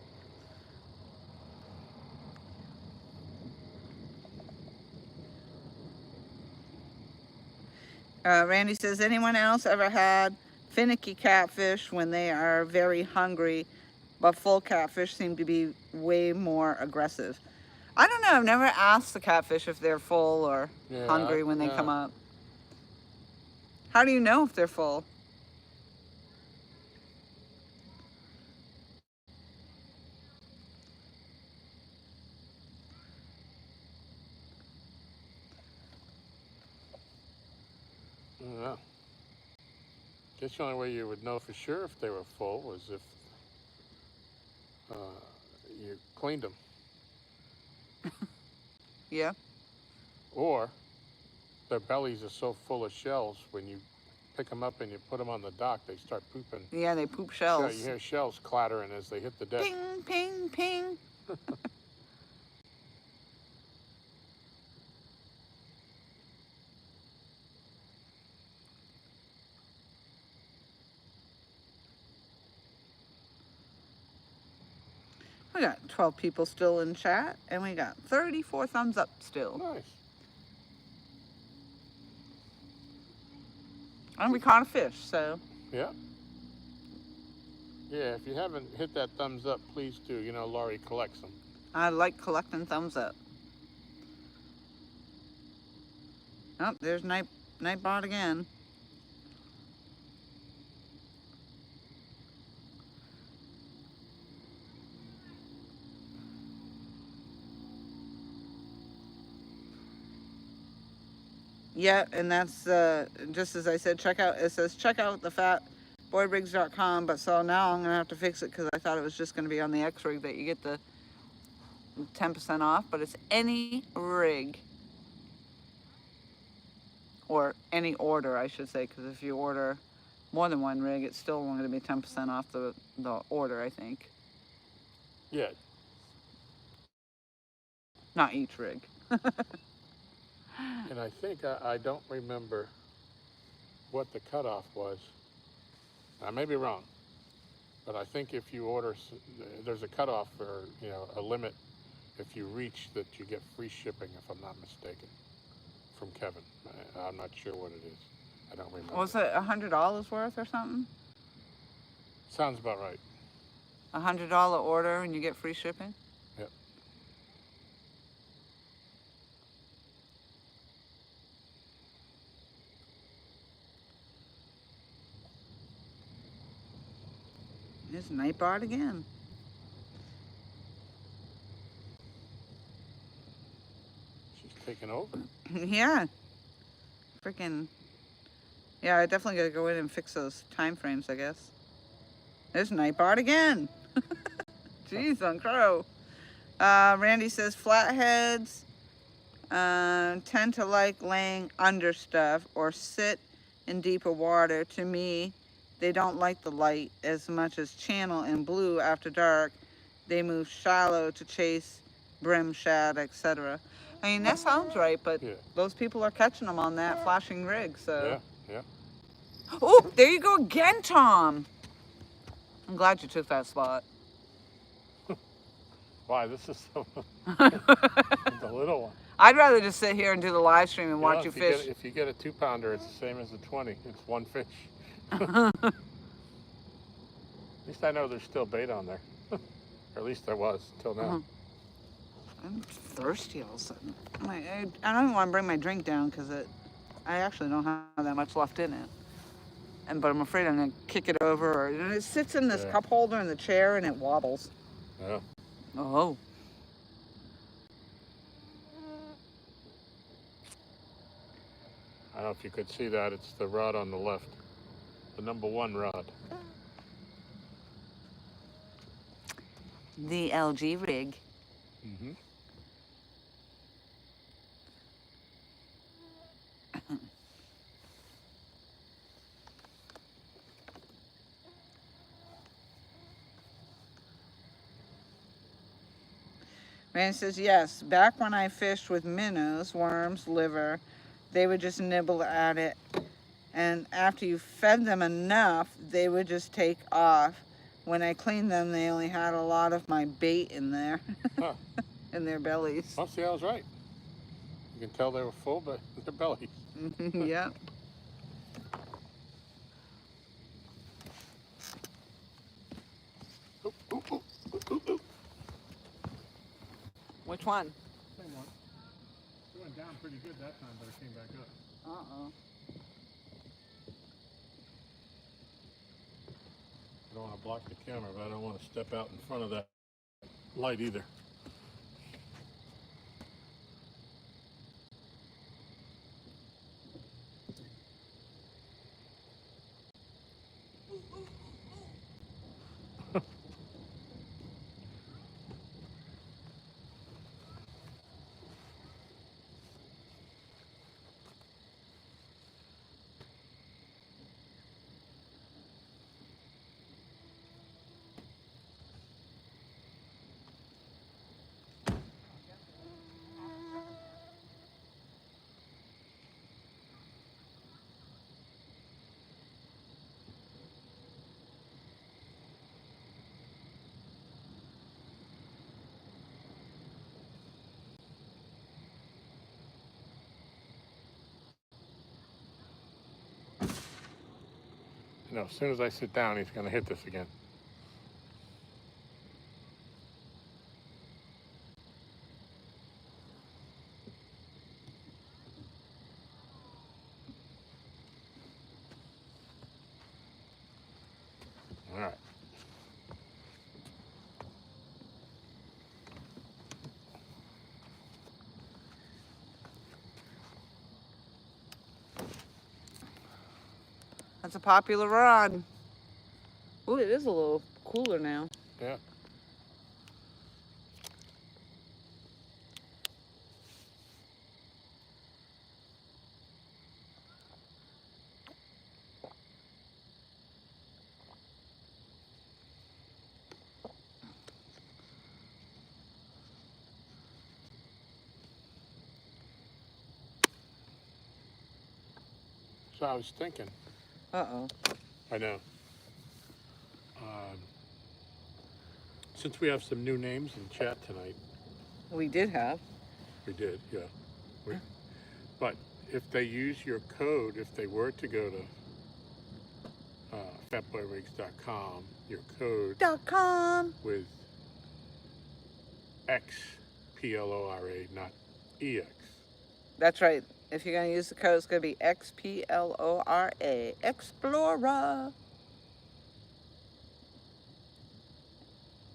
A: Randy says, anyone else ever had finicky catfish when they are very hungry, but full catfish seem to be way more aggressive? I don't know. I've never asked the catfish if they're full or hungry when they come up. How do you know if they're full?
B: guess the only way you would know for sure if they were full was if you cleaned them.
A: Yeah.
B: Or their bellies are so full of shells, when you pick them up and you put them on the dock, they start pooping.
A: Yeah, they poop shells.
B: You hear shells clattering as they hit the deck.
A: Ping, ping, ping. We got 12 people still in chat, and we got 34 thumbs up still.
B: Nice.
A: And we caught a fish, so.
B: Yeah. Yeah, if you haven't hit that thumbs up, please do. You know, Laurie collects them.
A: I like collecting thumbs up. Oh, there's Nightbot again. Yeah, and that's just as I said, it says check out the fatboyrigs.com, but so now I'm gonna have to fix it because I thought it was just gonna be on the X rig that you get the 10% off, but it's any rig, or any order I should say, because if you order more than one rig, it's still only gonna be 10% off the order, I think.
B: Yeah.
A: Not each rig.
B: And I think, I don't remember what the cutoff was. I may be wrong, but I think if you order, there's a cutoff, or, you know, a limit. If you reach that, you get free shipping, if I'm not mistaken, from Kevin. I'm not sure what it is. I don't remember.
A: Was it $100 worth or something?
B: Sounds about right.
A: $100 order and you get free shipping?
B: Yep.
A: There's Nightbot again.
B: She's taking over.
A: Yeah. Freaking. Yeah, I definitely gotta go in and fix those time frames, I guess. There's Nightbot again. Jeez on crow. Randy says flatheads tend to like laying under stuff or sit in deeper water. To me, they don't like the light as much as channel and blue after dark. They move shallow to chase brim, shad, etc. I mean, that sounds right, but
B: Yeah.
A: those people are catching them on that flashing rig, so.
B: Yeah.
A: Oh, there you go again, Tom. I'm glad you took that spot.
B: Why, this is the little one.
A: I'd rather just sit here and do the live stream and watch you fish.
B: If you get a 2-pounder, it's the same as a 20. It's one fish. At least I know there's still bait on there. Or at least there was until now.
A: I'm thirsty all of a sudden. I don't even want to bring my drink down because I actually don't have that much left in it. But I'm afraid I'm going to kick it over. And it sits in this cup holder in the chair and it wobbles.
B: Yeah.
A: Oh.
B: I don't know if you could see that. It's the rod on the left. The number 1 rod.
A: The LG rig.
B: Mm-hmm.
A: Randy says, yes, back when I fished with minnows, worms, liver, they would just nibble at it. And after you fed them enough, they would just take off. When I cleaned them, they only had a lot of my bait in there,
B: Huh.
A: in their bellies.
B: Well, see, I was right. You can tell they were full, but their bellies.
A: Yep. Which one?
B: Same one. It went down pretty good that time, but it came back up.
A: Uh-oh.
B: I don't want to block the camera, but I don't want to step out in front of that light either. You know, as soon as I sit down, he's going to hit this again. All right.
A: That's a popular rod. Ooh, it is a little cooler now.
B: Yeah. So I was thinking,
A: Uh-oh.
B: I know, um, since we have some new names in chat tonight,
A: We did have.
B: we did, yeah. But if they use your code, if they were to go to fatboyrigs.com, your code
A: .com.
B: with XPLORA, not EX.
A: That's right. If you're going to use the code, it's going to be XPLORA. Xplora.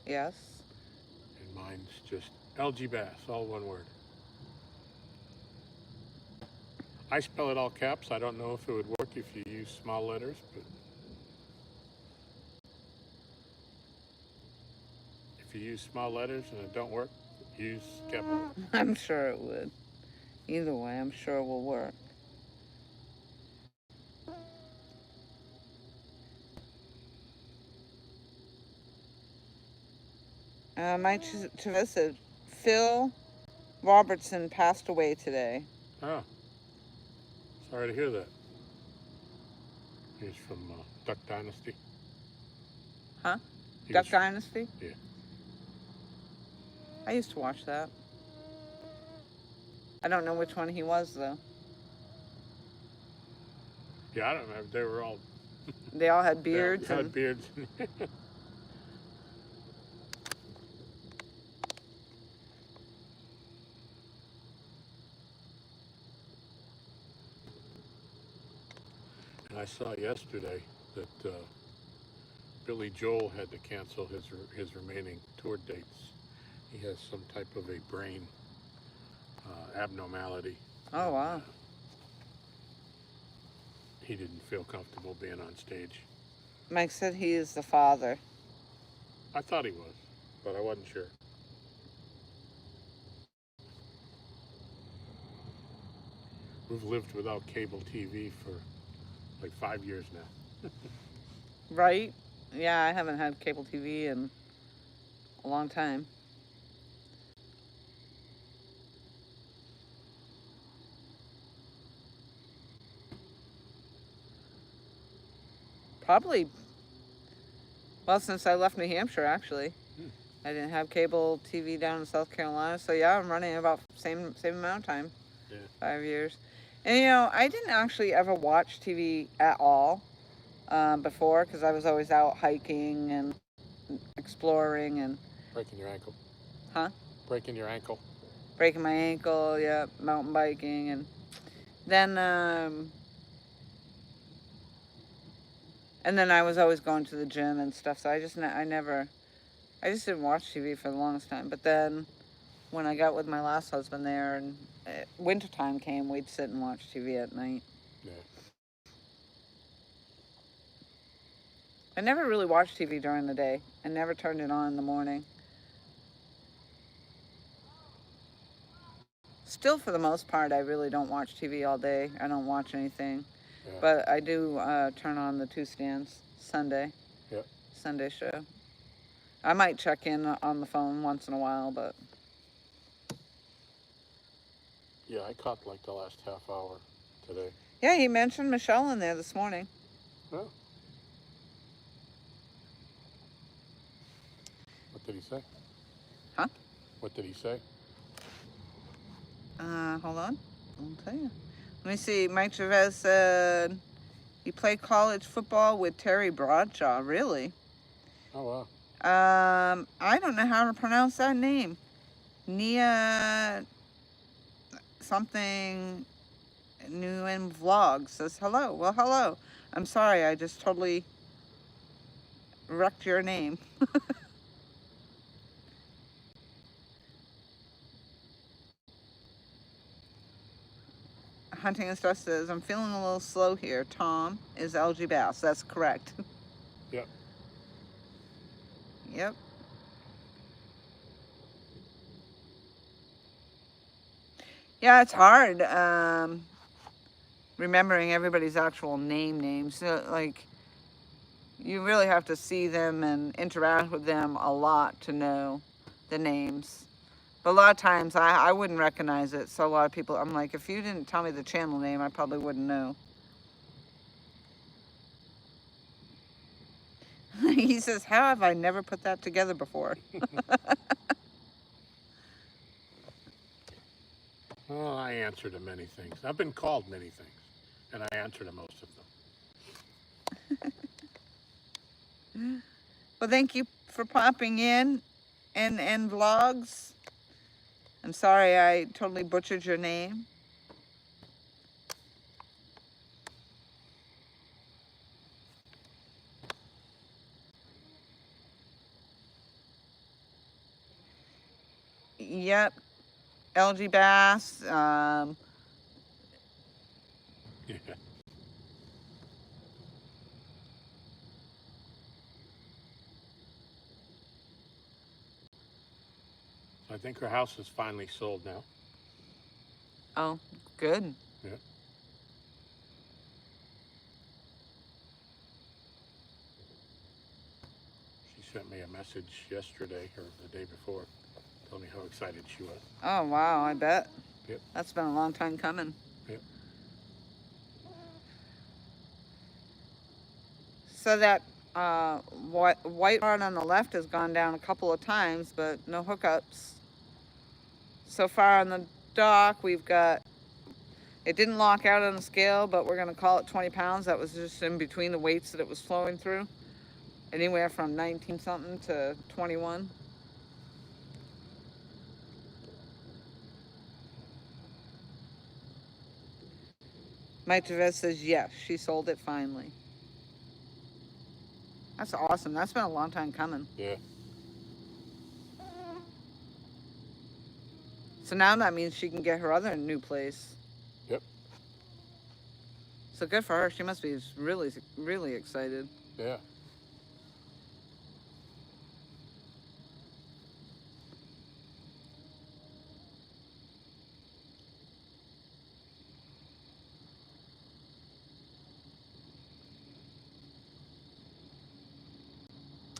A: Yes.
B: And mine's just LGBASS, all one word. I spell it all caps. I don't know if it would work if you use small letters, but if you use small letters and it don't work, use capital.
A: I'm sure it would. Either way, I'm sure it will work. Mike Chavez said Phil Robertson passed away today.
B: Ah, sorry to hear that. He's from Duck Dynasty.
A: Huh?
B: He
A: Duck
B: was-
A: Dynasty?
B: Yeah.
A: I used to watch that. I don't know which one he was, though.
B: Yeah, I don't know. They were all
A: They all had beards.
B: Had
A: And
B: beards. And I saw yesterday that Billy Joel had to cancel his remaining tour dates. He has some type of a brain abnormality.
A: Oh, wow.
B: He didn't feel comfortable being on stage.
A: Mike said he is the father.
B: I thought he was, but I wasn't sure. We've lived without cable TV for like 5 years now.
A: Right? Yeah, I haven't had cable TV in a long time. Probably, well, since I left New Hampshire, actually. I didn't have cable TV down in South Carolina, so yeah, I'm running about same amount of time.
B: Yeah.
A: 5 years. And you know, I didn't actually ever watch TV at all before, because I was always out hiking and exploring and
B: Breaking your ankle.
A: Huh?
B: Breaking your ankle.
A: breaking my ankle, yeah, mountain biking, and then I was always going to the gym and stuff. So I just didn't watch TV for the longest time. But then when I got with my last husband there and wintertime came, we'd sit and watch TV at night.
B: Yeah.
A: I never really watched TV during the day. I never turned it on in the morning. Still, for the most part, I really don't watch TV all day. I don't watch anything.
B: Yeah.
A: But I do turn on the Two Stands Sunday.
B: Yeah.
A: Sunday show. I might check in on the phone once in a while, but
B: Yeah, I caught like the last half hour today.
A: yeah, he mentioned Michelle in there this morning.
B: Oh. What did he say?
A: Huh?
B: What did he say?
A: Hold on. I'll tell you. Let me see. Mike Chavez said He played college football with Terry Bradshaw. Really?
B: Oh, wow.
A: I don't know how to pronounce that name. Nia something new in vlog says hello. Well, hello. I'm sorry, I just totally wrecked your name. Hunting and Stuff says, I'm feeling a little slow here. Tom is LGBASS. That's correct.
B: Yep.
A: Yep. Yeah, it's hard remembering everybody's actual names. Like, you really have to see them and interact with them a lot to know the names. But a lot of times I wouldn't recognize it. So a lot of people, I'm like, if you didn't tell me the channel name, I probably wouldn't know. He says, how have I never put that together before?
B: Well, I answer to many things. I've been called many things, and I answer to most of them.
A: Well, thank you for popping in and vlogs. I'm sorry I totally butchered your name. Yep. LGBASS.
B: Yeah. I think her house is finally sold now.
A: Oh, good.
B: Yeah. She sent me a message yesterday or the day before, telling me how excited she was.
A: Oh, wow, I bet.
B: Yep.
A: That's been a long time coming.
B: Yep.
A: So that white part on the left has gone down a couple of times, but no hookups. So far on the dock, we've got, it didn't lock out on the scale, but we're going to call it 20 pounds. That was just in between the weights that it was flowing through. Anywhere from 19 something to 21. Mike Tevez says, yes, she sold it finally. That's awesome. That's been a long time coming.
B: Yeah.
A: So now that means she can get her other new place.
B: Yep.
A: So good for her. She must be really, really excited.
B: Yeah.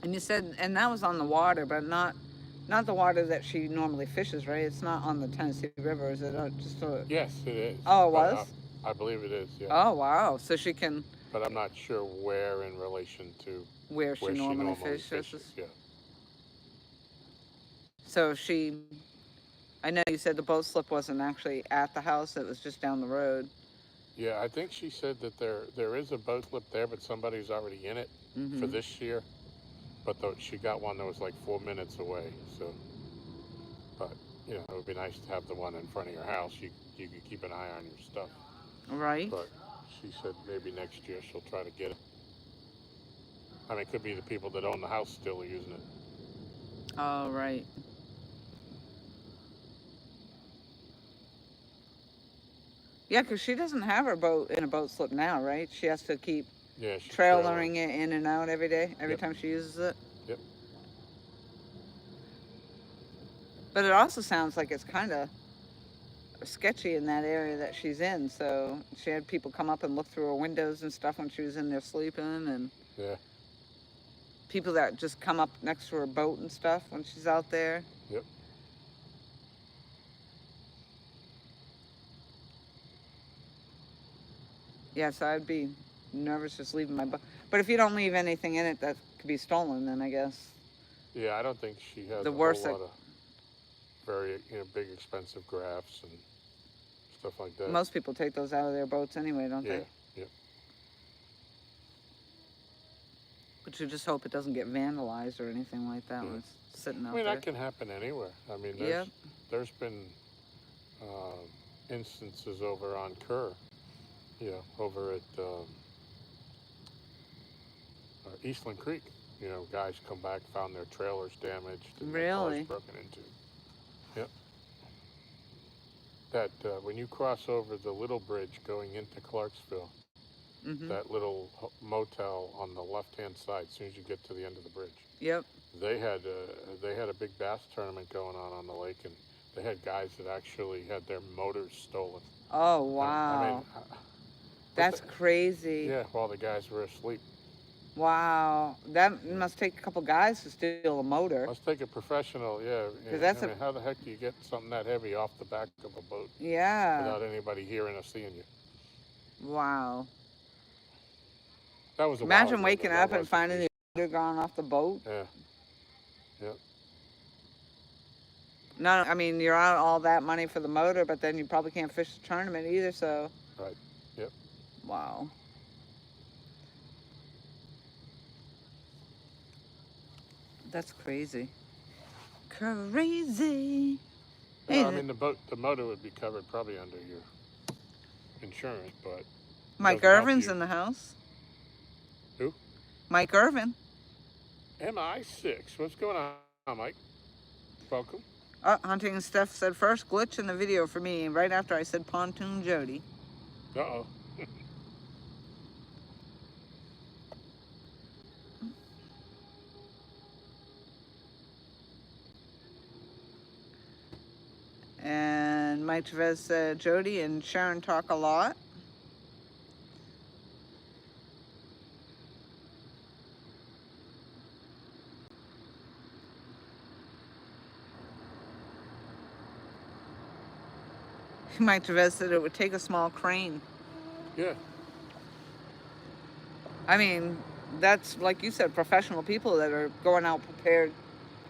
A: And you said, and that was on the water, but not the water that she normally fishes, right? It's not on the Tennessee River, is it? Just
B: Yes, it is.
A: Oh, it was?
B: I believe it is, yeah.
A: Oh, wow. So she can...
B: But I'm not sure where in relation to
A: where she normally fishes.
B: Yeah.
A: So she... I know you said the boat slip wasn't actually at the house. It was just down the road.
B: Yeah, I think she said that there is a boat slip there, but somebody's already in it for this year. But she got one that was like 4 minutes away. So, but you know, it would be nice to have the one in front of your house. You could keep an eye on your stuff.
A: Right.
B: But she said maybe next year she'll try to get it. I mean, it could be the people that own the house still are using it.
A: Oh, right. Yeah, because she doesn't have her boat in a boat slip now, right? She has to keep trailering it in and out every day, every time she uses it.
B: Yep.
A: But it also sounds like it's kind of sketchy in that area that she's in. So she had people come up and look through her windows and stuff when she was in there sleeping, and people that just come up next to her boat and stuff when she's out there.
B: Yep.
A: Yeah, so I'd be nervous just leaving my boat. But if you don't leave anything in it that could be stolen, then I guess.
B: Yeah, I don't think she has
A: the
B: a
A: worst
B: whole lot of very big expensive graphs and stuff like that.
A: Most people take those out of their boats anyway, don't they?
B: Yeah. Yep.
A: But you just hope it doesn't get vandalized or anything like that when it's sitting out
B: I mean,
A: there.
B: that can happen anywhere. I mean,
A: Yep.
B: there's been instances over on Kerr, over at Eastland Creek. Guys come back, found their trailers damaged and their cars
A: Really?
B: broken into. Yep. That when you cross over the little bridge going into Clarksville,
A: Mm-hmm.
B: that little motel on the left-hand side, as soon as you get to the end of the bridge,
A: Yep.
B: they had a big bass tournament going on the lake, and they had guys that actually had their motors stolen.
A: Oh, wow.
B: I mean,
A: that's crazy.
B: yeah, while the guys were asleep.
A: Wow. That must take a couple guys to steal a motor.
B: Let's take a professional, yeah.
A: 'Cause that's
B: I mean, how the heck do you get something that heavy off the back of a boat
A: Yeah.
B: without anybody hearing or seeing you?
A: Wow.
B: That was a while
A: Imagine
B: ago,
A: waking
B: though. That
A: up and
B: wasn't
A: finding the
B: recent.
A: motor gone off the boat.
B: Yeah. Yep.
A: No, I mean, you're out all that money for the motor, but then you probably can't fish the tournament either, so.
B: Right. Yep.
A: Wow. That's crazy. Crazy.
B: Yeah, I
A: Hey,
B: mean, the motor would be covered probably under your insurance, but
A: Mike
B: doesn't help
A: Irvin's
B: you.
A: in the house.
B: Who?
A: Mike Irvin.
B: MI6. What's going on, Mike? Welcome.
A: Hunting and Steph said first glitch in the video for me, right after I said Pontoon Jody.
B: Uh-oh.
A: And Mike Chavez said Jody and Sharon talk a lot. Mike Chavez said it would take a small crane.
B: Yeah.
A: I mean, that's, like you said, professional people that are going out prepared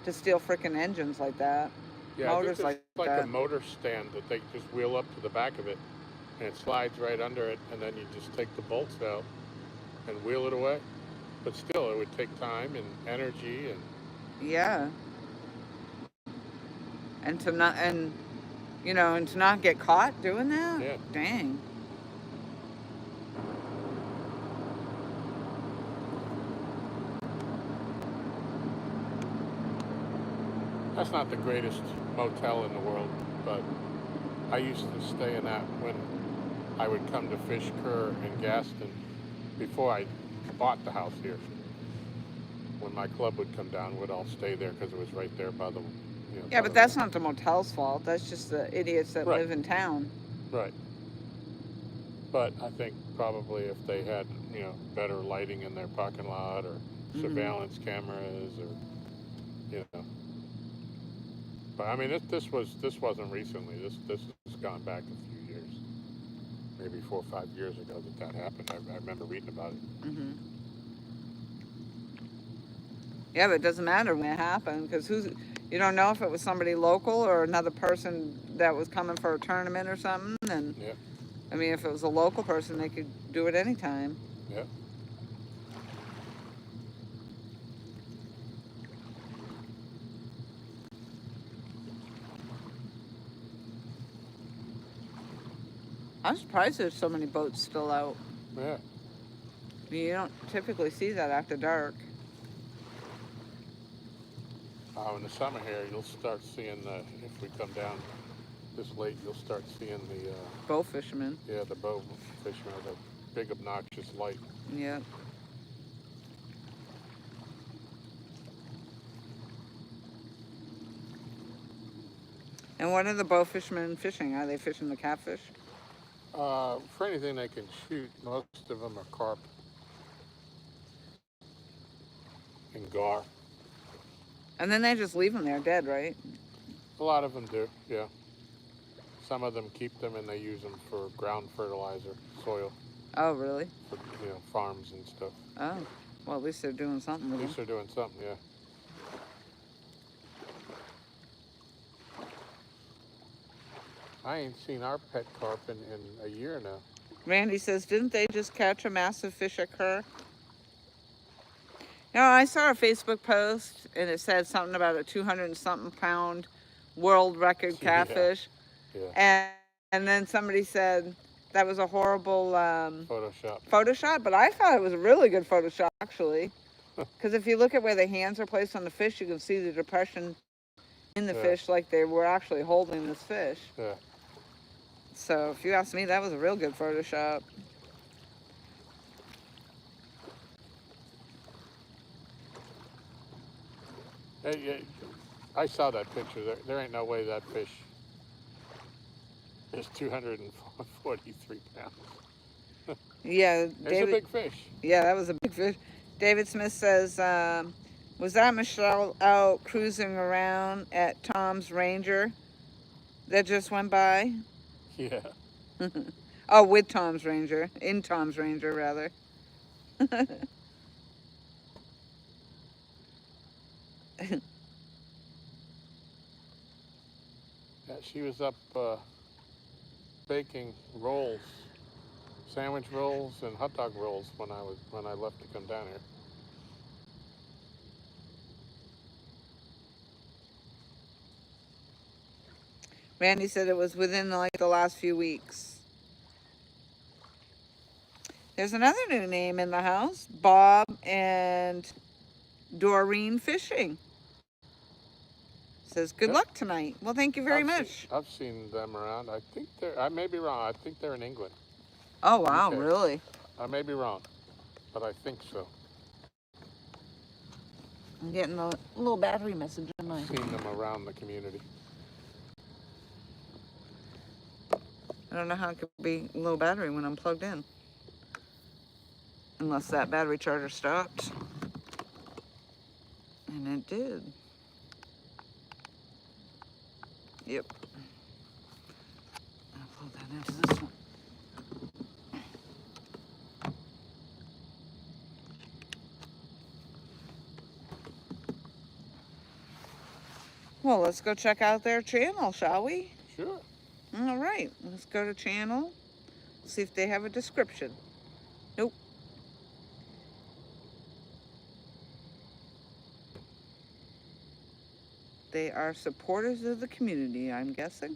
A: to steal freaking engines like that.
B: Yeah,
A: Motors
B: I think
A: like
B: there's
A: that.
B: a motor stand that they just wheel up to the back of it, and it slides right under it, and then you just take the bolts out and wheel it away. But still, it would take time and energy and...
A: Yeah. And to not, and to not get caught doing that?
B: Yeah.
A: Dang.
B: That's not the greatest motel in the world, but I used to stay in that when I would come to fish Kerr and Gaston before I bought the house here. When my club would come down, we'd all stay there because it was right there by the...
A: Yeah, but that's not the motel's fault. That's just the idiots that
B: Right.
A: live in town.
B: Right. But I think probably if they had, better lighting in their parking lot or surveillance cameras or, But I mean, this wasn't recently. This has gone back a few years, maybe 4 or 5 years ago that happened. I remember reading about it.
A: Mm-hmm. Yeah, but it doesn't matter when it happened because you don't know if it was somebody local or another person that was coming for a tournament or something. And
B: Yeah.
A: I mean, if it was a local person, they could do it anytime.
B: Yeah.
A: I'm surprised there's so many boats still out.
B: Yeah.
A: I mean, you don't typically see that after dark.
B: In the summer here, you'll start seeing if we come down this late, you'll start seeing the
A: Bow fishermen.
B: yeah, the bow fishermen with a big obnoxious light.
A: Yeah. And what are the bow fishermen fishing? Are they fishing the catfish?
B: For anything they can shoot, most of them are carp and gar.
A: And then they just leave them there dead, right?
B: A lot of them do, yeah. Some of them keep them and they use them for ground fertilizer, soil,
A: Oh, really?
B: for farms and stuff.
A: Oh, well, at least they're doing something
B: At
A: with
B: least
A: them.
B: they're doing something, yeah. I ain't seen our pet carp in a year now.
A: Randy says, didn't they just catch a massive fish at Kerr? You know, I saw a Facebook post and it said something about a 200 and something pound world record
B: Yeah,
A: catfish.
B: yeah.
A: And then somebody said that was a horrible
B: Photoshop.
A: Photoshop, but I thought it was a really good Photoshop actually. Because if you look at where the hands are placed on the fish, you can see the depression in the
B: Yeah,
A: fish like they were actually holding this fish.
B: yeah.
A: So if you ask me, that was a real good Photoshop.
B: Hey, I saw that picture. There ain't no way that fish is 243 pounds.
A: Yeah,
B: It's a
A: David.
B: big fish.
A: Yeah, that was a big fish. David Smith says, was that Michelle out cruising around at Tom's Ranger that just went by?
B: Yeah.
A: Oh, with Tom's Ranger. In Tom's Ranger, rather.
B: Yeah, she was up baking rolls, sandwich rolls, and hot dog rolls when I left to come down here.
A: Randy said it was within like the last few weeks. There's another new name in the house, Bob and Doreen Fishing. Says, good
B: Yep.
A: luck tonight. Well, thank you very much.
B: I've seen them around. I think I may be wrong. I think they're in England.
A: Oh, wow,
B: UK.
A: really?
B: I may be wrong, but I think so.
A: I'm getting a little battery message on my...
B: Seen them around the community.
A: I don't know how it could be low battery when I'm plugged in. Unless that battery charger stopped. And it did. Yep. I'll plug that into this one. Well, let's go check out their channel, shall we?
B: Sure.
A: All right, let's go to channel. See if they have a description. Nope. They are supporters of the community, I'm guessing.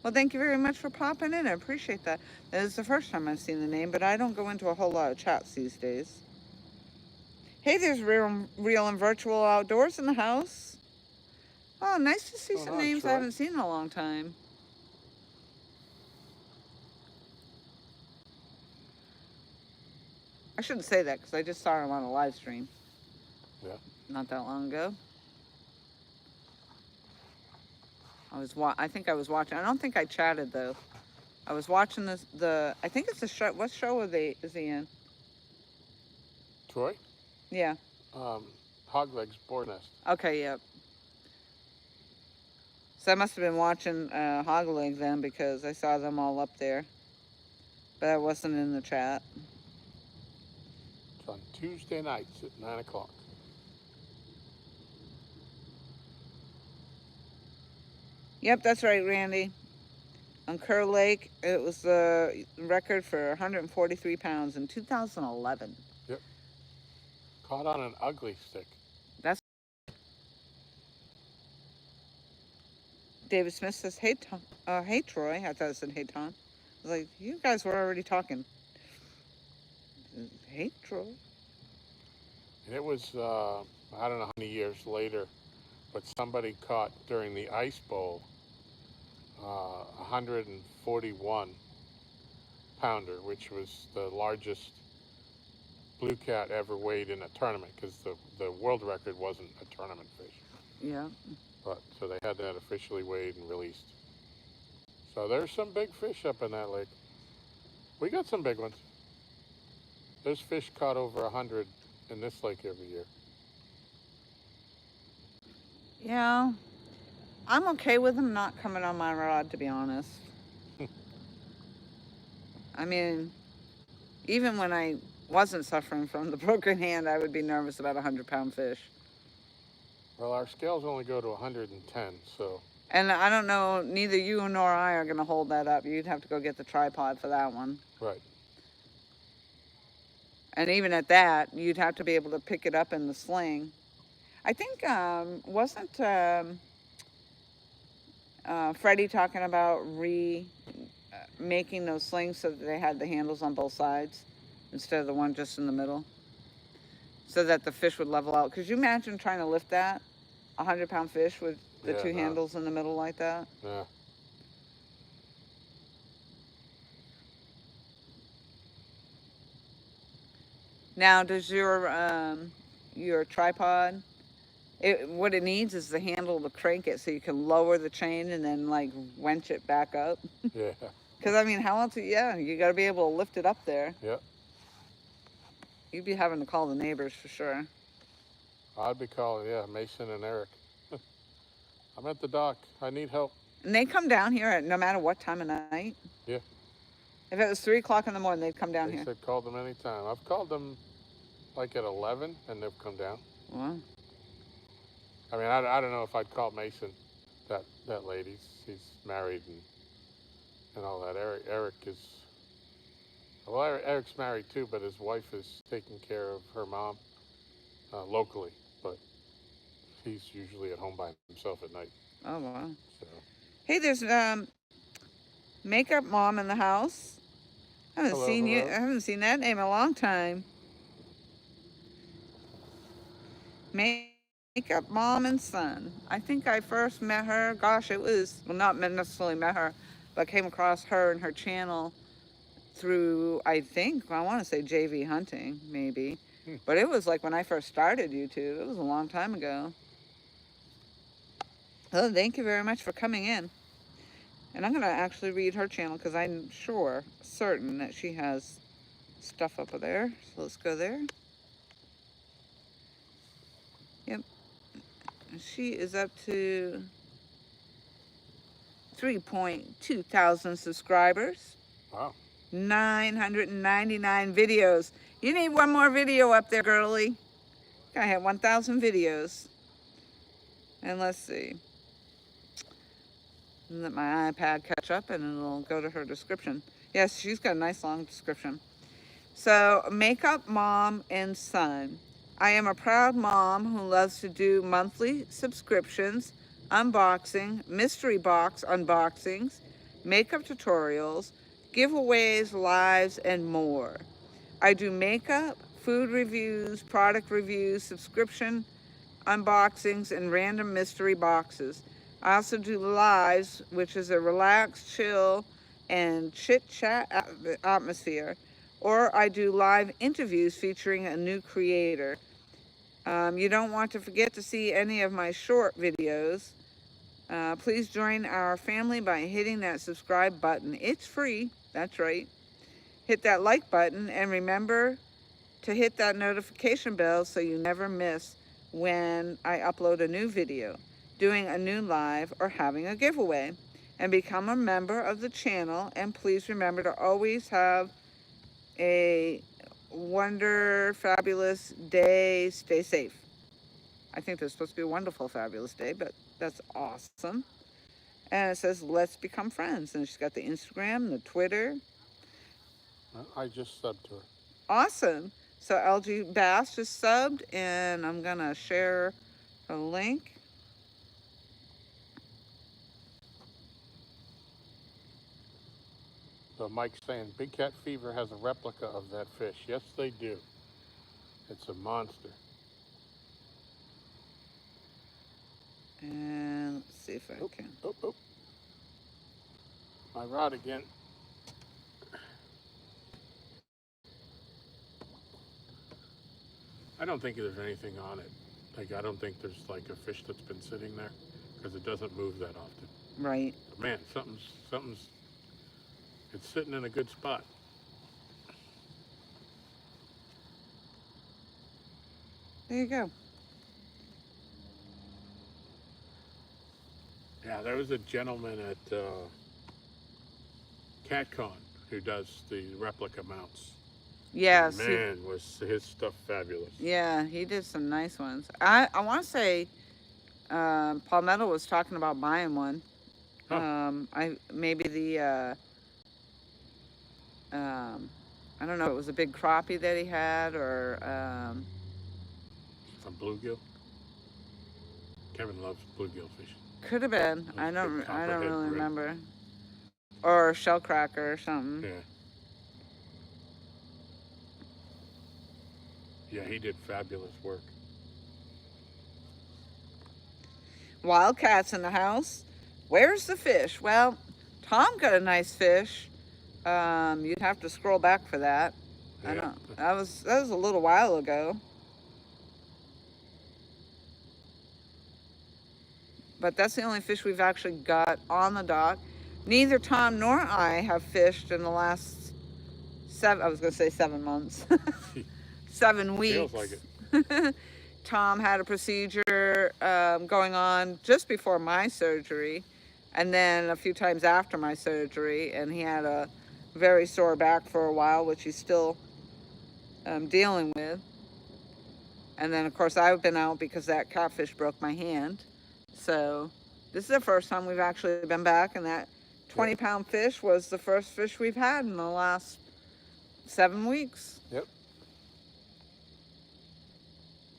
A: Well, thank you very much for popping in. I appreciate that. That is the first time I've seen the name, but I don't go into a whole lot of chats these days. Hey, there's real and virtual outdoors in the house. Oh, nice to see
B: What's
A: some
B: going on,
A: names I
B: Troy?
A: haven't seen in a long time. I shouldn't say that because I just saw him on a live stream.
B: Yeah.
A: Not that long ago. I think I was watching. I don't think I chatted though. I was watching I think it's a show. What show is he in?
B: Troy?
A: Yeah.
B: Hogleg's Board Nest.
A: Okay, yep. So I must have been watching Hogleg then because I saw them all up there. But I wasn't in the chat.
B: It's on Tuesday nights at 9 o'clock.
A: Yep, that's right, Randy. On Kerr Lake, it was the record for 143 pounds in 2011.
B: Yep. Caught on an ugly stick.
A: That's... David Smith says, hey, Tom. Hey, Troy. I thought it said, hey, Tom. I was like, you guys were already talking. Hey, Troy.
B: And it was, I don't know how many years later, but somebody caught during the Ice Bowl 141 pounder, which was the largest blue cat ever weighed in a tournament because the world record wasn't a tournament fish.
A: Yeah.
B: But so they had that officially weighed and released. So there's some big fish up in that lake. We got some big ones. There's fish caught over 100 in this lake every year.
A: Yeah. I'm okay with them not coming on my rod, to be honest. I mean, even when I wasn't suffering from the broken hand, I would be nervous about a 100-pound fish.
B: Well, our scales only go to 110, so.
A: And I don't know, neither you nor I are going to hold that up. You'd have to go get the tripod for that one.
B: Right.
A: And even at that, you'd have to be able to pick it up in the sling. I think, wasn't Freddie talking about making those slings so that they had the handles on both sides instead of the one just in the middle, so that the fish would level out? Could you imagine trying to lift that 100-pound fish with the
B: Yeah,
A: two
B: no.
A: handles in the middle like that?
B: Yeah.
A: Now, does your tripod? What it needs is the handle to crank it so you can lower the chain and then like wench it back up.
B: Yeah.
A: Because I mean, how else? Yeah, you got to be able to lift it up there.
B: Yep.
A: You'd be having to call the neighbors for sure.
B: I'd be calling, yeah, Mason and Eric. I'm at the dock. I need help.
A: And they come down here at no matter what time of night.
B: Yeah.
A: If it was 3 o'clock in the morning, they'd come down
B: They
A: here.
B: said call them anytime. I've called them like at 11 and they've come down.
A: Wow.
B: I mean, I don't know if I'd call Mason, that lady. He's married and all that. Eric is, well, Eric's married too, but his wife is taking care of her mom locally. But he's usually at home by himself at night.
A: Oh wow.
B: So
A: Hey, there's makeup mom in the house. I haven't
B: hello,
A: seen you. I
B: hello.
A: haven't seen that name in a long time. Makeup mom and son. I think I first met her. Gosh, it was, well, not necessarily met her, but came across her and her channel through, I think, I want to say JV Hunting, maybe. But it was like when I first started YouTube. It was a long time ago. Oh, thank you very much for coming in. And I'm going to actually read her channel because I'm certain that she has stuff up there. So let's go there. Yep. She is up to 3.2 thousand subscribers.
B: Wow.
A: 999 videos. You need one more video up there, girly. I have 1,000 videos. And let's see. Let my iPad catch up and it'll go to her description. Yes, she's got a nice long description. So, makeup mom and son. I am a proud mom who loves to do monthly subscriptions, unboxing, mystery box unboxings, makeup tutorials, giveaways, lives, and more. I do makeup, food reviews, product reviews, subscription unboxings, and random mystery boxes. I also do lives, which is a relaxed, chill, and chit-chat atmosphere. Or I do live interviews featuring a new creator. You don't want to forget to see any of my short videos. Please join our family by hitting that subscribe button. It's free. That's right. Hit that like button and remember to hit that notification bell so you never miss when I upload a new video, doing a new live, or having a giveaway. And become a member of the channel. And please remember to always have a fabulous day. Stay safe. I think there's supposed to be a wonderful, fabulous day, but that's awesome. And it says, let's become friends. And she's got the Instagram, the Twitter.
B: I just subbed to her.
A: Awesome. So LGBASS just subbed, and I'm going to share a link.
B: So Mike's saying Big Cat Fever has a replica of that fish. Yes, they do. It's a monster.
A: And let's see if I can.
B: Oh. My rod again. I don't think there's anything on it. Like, I don't think there's like a fish that's been sitting there because it doesn't move that often.
A: Right.
B: But man, something's, it's sitting in a good spot.
A: There you go.
B: Yeah, there was a gentleman at CatCon who does the replica mounts.
A: Yes.
B: Man, was his stuff fabulous.
A: Yeah, he did some nice ones. I want to say Palmetto was talking about buying one.
B: Huh.
A: Maybe the I don't know if it was a big crappie that he had or
B: Some bluegill. Kevin loves bluegill fishing.
A: could have been.
B: Those
A: I don't.
B: big
A: I don't
B: copperhead
A: really
B: rib.
A: remember. Or shell cracker or something.
B: Yeah. Yeah, he did fabulous work.
A: Wildcats in the house. Where's the fish? Well, Tom got a nice fish. You'd have to scroll back for that. I
B: Yeah.
A: don't. That was a little while ago. But that's the only fish we've actually got on the dock. Neither Tom nor I have fished in the last seven. I was going to say 7 months. 7 weeks.
B: Feels like it.
A: Tom had a procedure going on just before my surgery, and then a few times after my surgery, and he had a very sore back for a while, which he's still dealing with. And then, of course, I've been out because that catfish broke my hand. So this is the first time we've actually been back, and that 20-pound fish was the first fish we've had in the last 7 weeks.
B: Yep.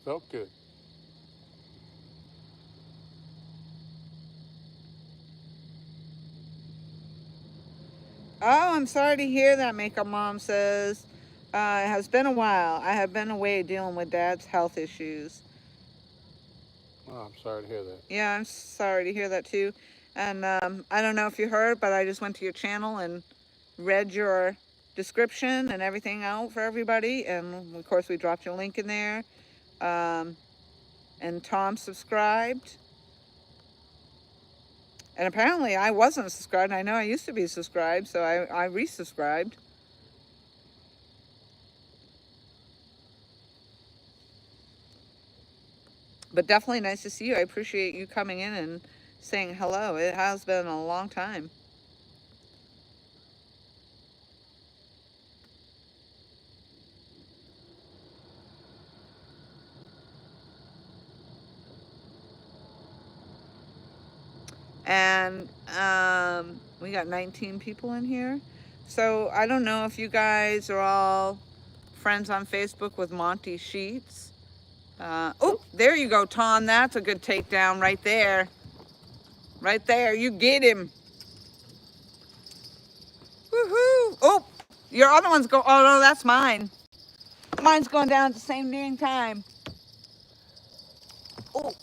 B: Felt good.
A: Oh, I'm sorry to hear that, Makeup Mom says. It has been a while. I have been away dealing with Dad's health issues.
B: Oh, I'm sorry to hear that.
A: Yeah, I'm sorry to hear that too. And I don't know if you heard, but I just went to your channel and read your description and everything out for everybody. And of course, we dropped your link in there. And Tom subscribed. And apparently I wasn't subscribed. I know I used to be subscribed, so I resubscribed. But definitely nice to see you. I appreciate you coming in and saying hello. It has been a long time. And we got 19 people in here. So I don't know if you guys are all friends on Facebook with Monty Sheets. Oh, there you go, Tom. That's a good takedown right there. Right there. You get him. Woohoo. Oh, your other one's going. Oh, no, that's mine. Mine's going down at the same dang time. Oh,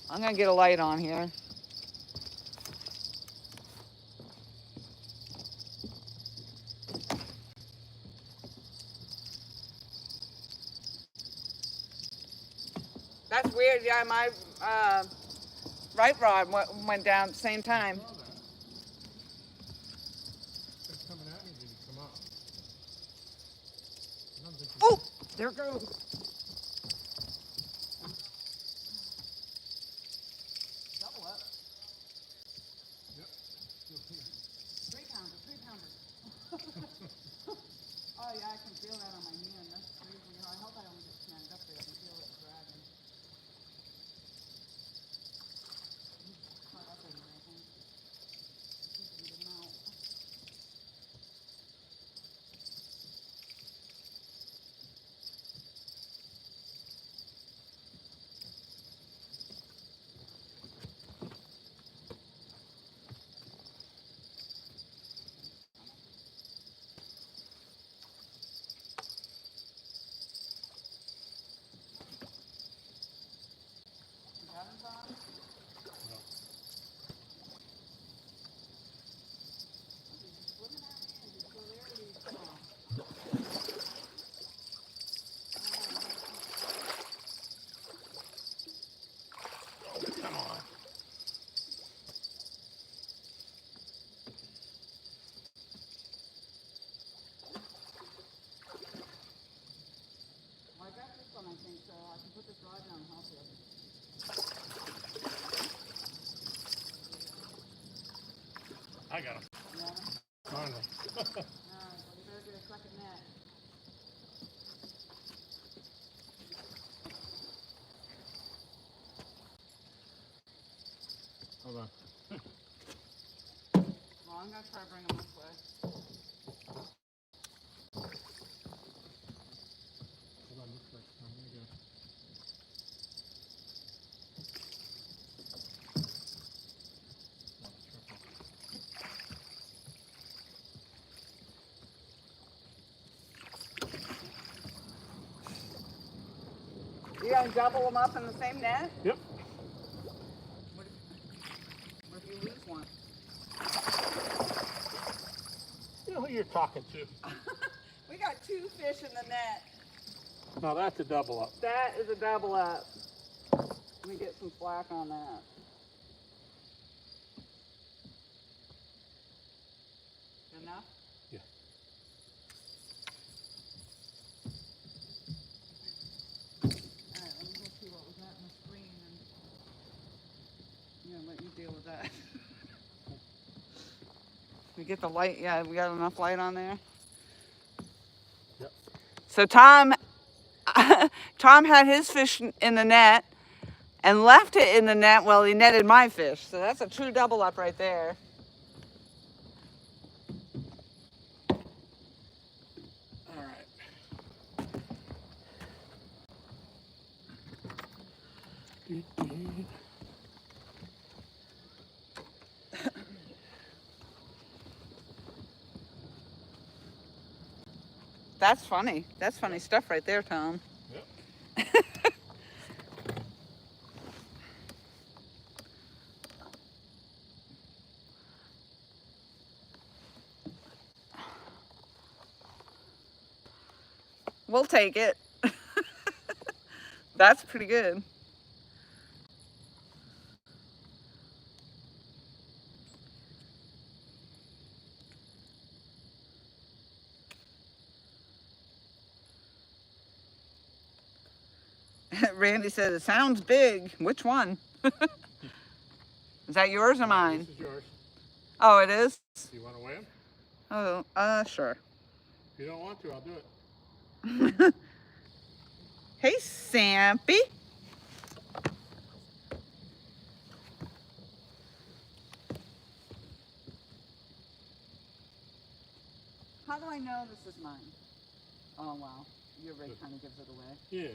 A: I'm going to get a light on here. That's weird. Yeah, my right rod went down at the same time. Oh, there it goes. Double up. Yep. 3-pounder, 3-pounder. Oh yeah, I can feel that on my hand. That's crazy. I hope I don't get snagged up there. I can feel it dragging. Caught up in there, I think. Get him out. I got this one, I think, so I can put this rod down and help you.
B: I got him.
A: You want it?
B: Finally.
A: Alright, well, you better get a second net.
B: Hold on.
A: Well, I'm going to try to bring them this way. gonna double them up in the same net?
B: Yep.
A: What if you lose one?
B: You know who you're talking to.
A: We got 2 fish in the net.
B: No, that's a double up.
A: That is a double up. Let me get some slack on that. Enough?
B: Yeah.
A: Alright, let me go see what was that in the screen and let you deal with that. We get the light, yeah, we got enough light on there.
B: Yep.
A: So Tom had his fish in the net and left it in the net while he netted my fish. So that's a true double up right there.
B: All right.
A: That's funny. That's funny stuff right there, Tom.
B: Yep.
A: We'll take it. That's pretty good. Randy said, it sounds big. Which one? Is that yours or mine?
B: This is yours.
A: Oh, it is?
B: Do you want to weigh them?
A: Oh, sure.
B: If you don't want to, I'll do it.
A: Hey, Sampy. How do I know this is mine? Oh, wow. Your rig kind of gives it away.
B: Yeah.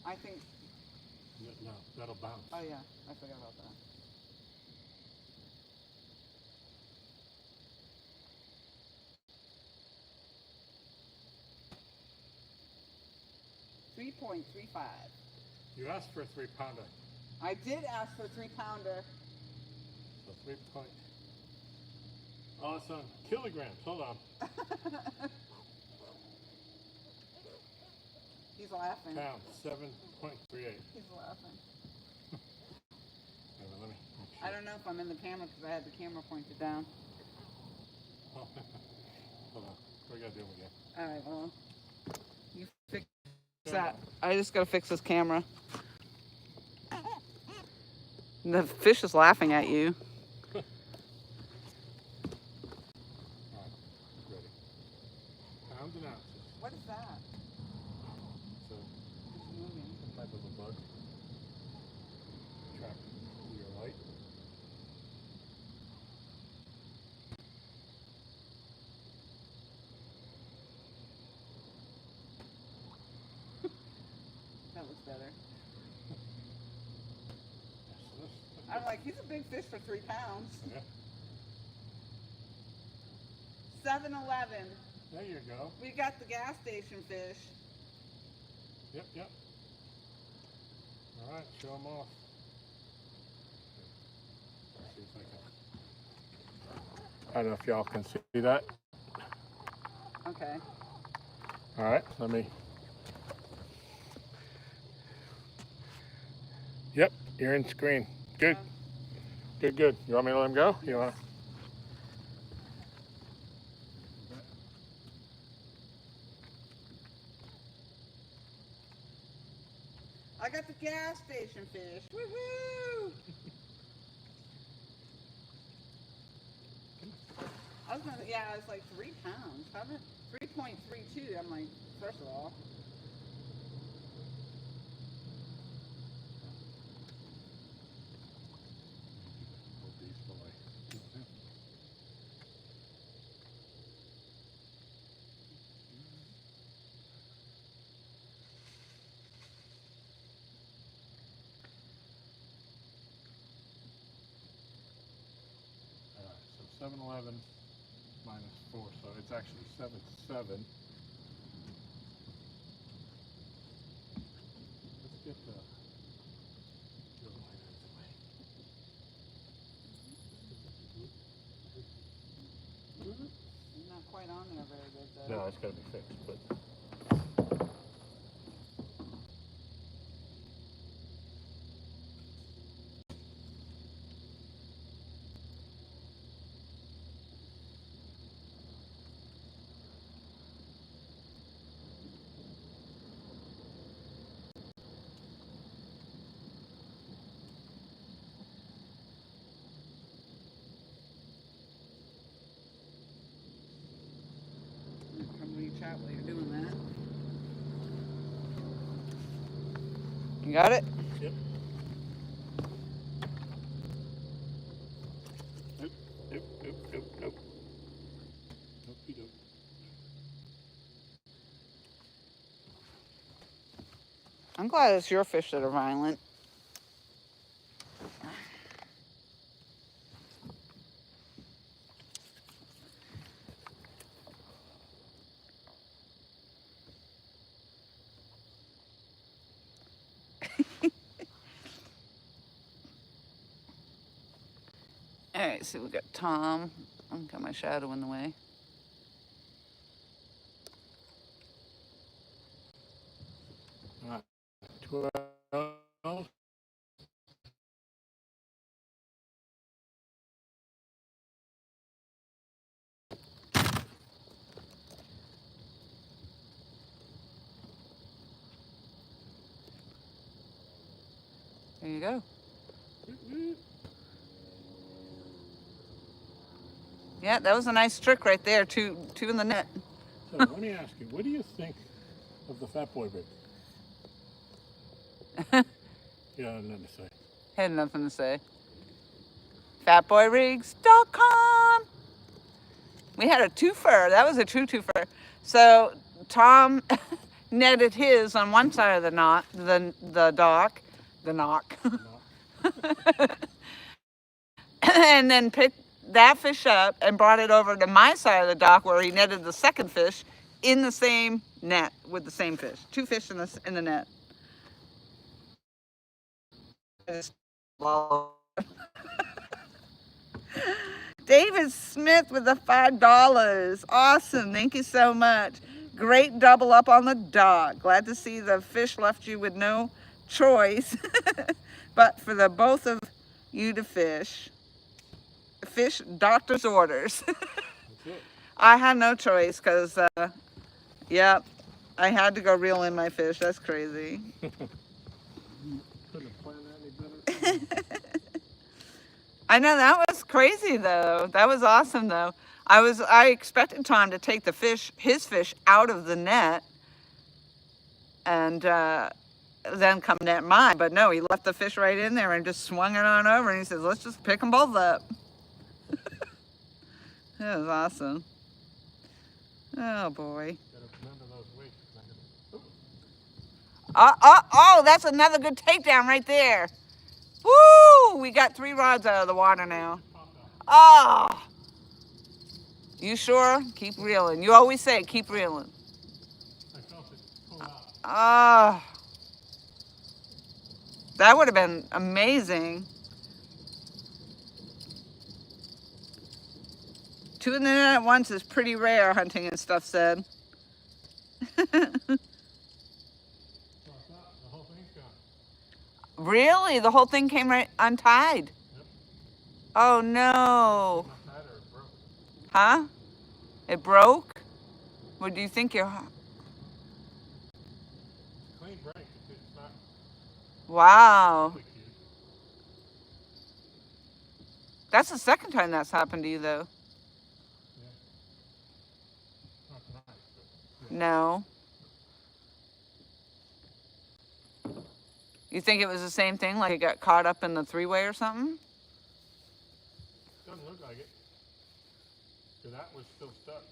A: I think,
B: No, that'll bounce.
A: oh yeah, I forgot about that. $3.35.
B: You asked for a 3-pounder.
A: I did ask for a 3-pounder.
B: So 3 point. Awesome. Kilograms. Hold on.
A: He's laughing.
B: Pounds. 7.38.
A: He's laughing.
B: Let me make sure.
A: I don't know if I'm in the camera because I had the camera pointed down.
B: Oh, hold on. We gotta do them again.
A: All right, well, you fix that. I just gotta fix this camera. The fish is laughing at you.
B: Alright, ready. Pounds and ounces.
A: What is that?
B: So,
A: It's moving.
B: some type of a bug. Track your light.
A: That looks better.
B: So this,
A: I'm like, he's a big fish for 3 pounds.
B: yeah.
A: 7-Eleven.
B: There you go.
A: We got the gas station fish.
B: Yep, yep. Alright, show them off. Let's see if I don't know if y'all can see that.
A: Okay.
B: Alright, let me. Yep, you're in screen. Good. Good, good. You want me to let him go? You want to?
A: I got the gas station fish. Woohoo! I was gonna, yeah, it's like 3 pounds. Haven't 3.32. I'm like, first of all.
B: Alright, so 7-Eleven -4, so it's actually 7-7. Let's get the line out of the way.
A: Not quite on there very good though.
B: No, it's got to be fixed, but.
A: Come reach out while you're doing that. You got it?
B: Yep. Nope, nope, nope, nope, nope. Nope, nope.
A: I'm glad it's your fish that are violent. All right, so we got Tom. I've got my shadow in the way.
B: All right. 12.
A: There you go. Yeah, that was a nice trick right there. Two in the net.
B: So let me ask you, what do you think of the Fat Boy rig? Yeah, nothing to say.
A: Had nothing to say. FatBoyRigs.com. We had a twofer. That was a true twofer. So Tom netted his on one side of the knot, the dock, the knock, and then picked that fish up and brought it over to my side of the dock where he netted the second fish in the same net with the same fish. Two fish in the net. David Smith with the $5. Awesome. Thank you so much. Great double up on the dock. Glad to see the fish left you with no choice but for the both of you to fish. Fish doctor's orders. I had no choice because, yep, I had to go reel in my fish. That's crazy.
B: Couldn't have planned that any better.
A: I know, that was crazy though. That was awesome though. I expected Tom to take his fish out of the net and then come net mine, but no, he left the fish right in there and just swung it on over and he says, let's just pick them both up. That was awesome. Oh boy. Oh, that's another good takedown right there. Woo! We got 3 rods out of the water now. Oh! You sure? Keep reeling. You always say keep reeling.
B: I felt it pull out.
A: Oh. That would have been amazing. 2 in the net at once is pretty rare, Hunting and Stuff said.
B: The whole thing's gone.
A: Really? The whole thing came right untied?
B: Yep.
A: Oh no.
B: Untied or it broke.
A: Huh? It broke? What do you think you're...
B: Clean break. It's not...
A: Wow.
B: Quick use.
A: That's the second time that's happened to you though.
B: Yeah. Not tonight, but... Yeah.
A: No. You think it was the same thing, like it got caught up in the 3-way or something?
B: Doesn't look like it. So that was still stuck.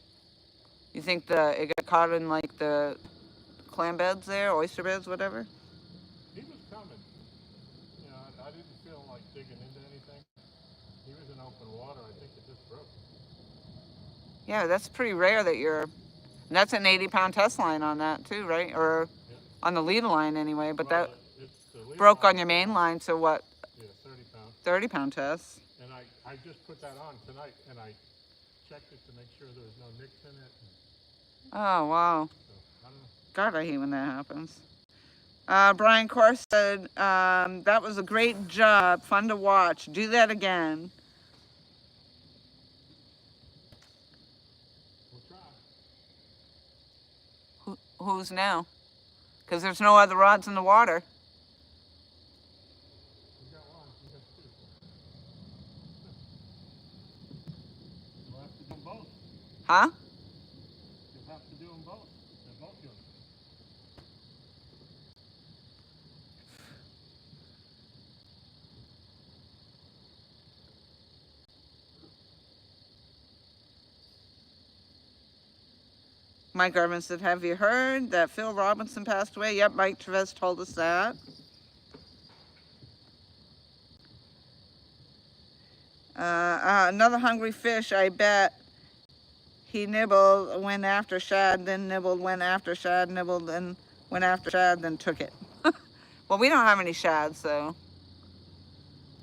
A: You think it got caught in like the clam beds there, oyster beds, whatever?
B: He was coming. You know, I didn't feel like digging into anything. He was in open water. I think it just broke.
A: Yeah, that's pretty rare that you're. And that's an 80-pound test line on that too, right? Or
B: Yeah.
A: on the lead line anyway. But
B: Well,
A: that
B: it's the lead
A: broke
B: line.
A: on your main line. So what?
B: Yeah, 30 pound.
A: 30-pound test.
B: And I just put that on tonight, and I checked it to make sure there was no nicks in it.
A: Oh wow.
B: So I don't know.
A: God, I hate when that happens. Brian Corr said, that was a great job, fun to watch. Do that again.
B: We'll try.
A: Who's now? Because there's no other rods in the water.
B: We got one. We got two. We'll have to do them both.
A: Huh?
B: You'll have to do them both. They're both units.
A: Mike Garvin said, have you heard that Phil Robinson passed away? Yep, Mike Trevez told us that. Another hungry fish, I bet. He nibbled, went after shad, then nibbled, went after shad, nibbled, then went after shad, then took it. Well, we don't have any shad, so.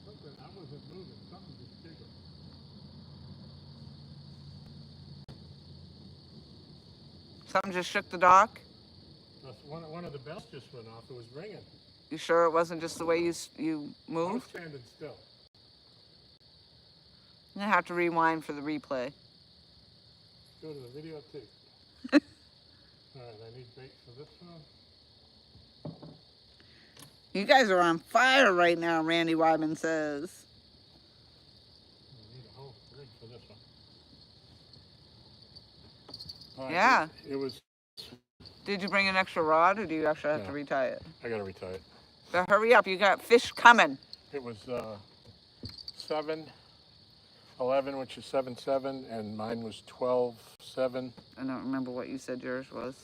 B: Something, I wasn't moving. Something just jiggled.
A: Something just shook the dock.
B: One of the bells just went off. It was ringing.
A: You sure it wasn't just the way you
B: I was
A: moved?
B: standing still.
A: I'm gonna have to rewind for the replay.
B: Go to the videotape. All right, I need bait for this one.
A: You guys are on fire right now, Randy Wyman says.
B: I need a whole rig for this one. All right,
A: Yeah.
B: It was.
A: Did you bring an extra rod, or do you actually have to
B: No.
A: retie it?
B: I gotta retie it.
A: So hurry up, you got fish coming.
B: It was 7-11, which is 7-7, and mine was 12-7.
A: I don't remember what you said yours was.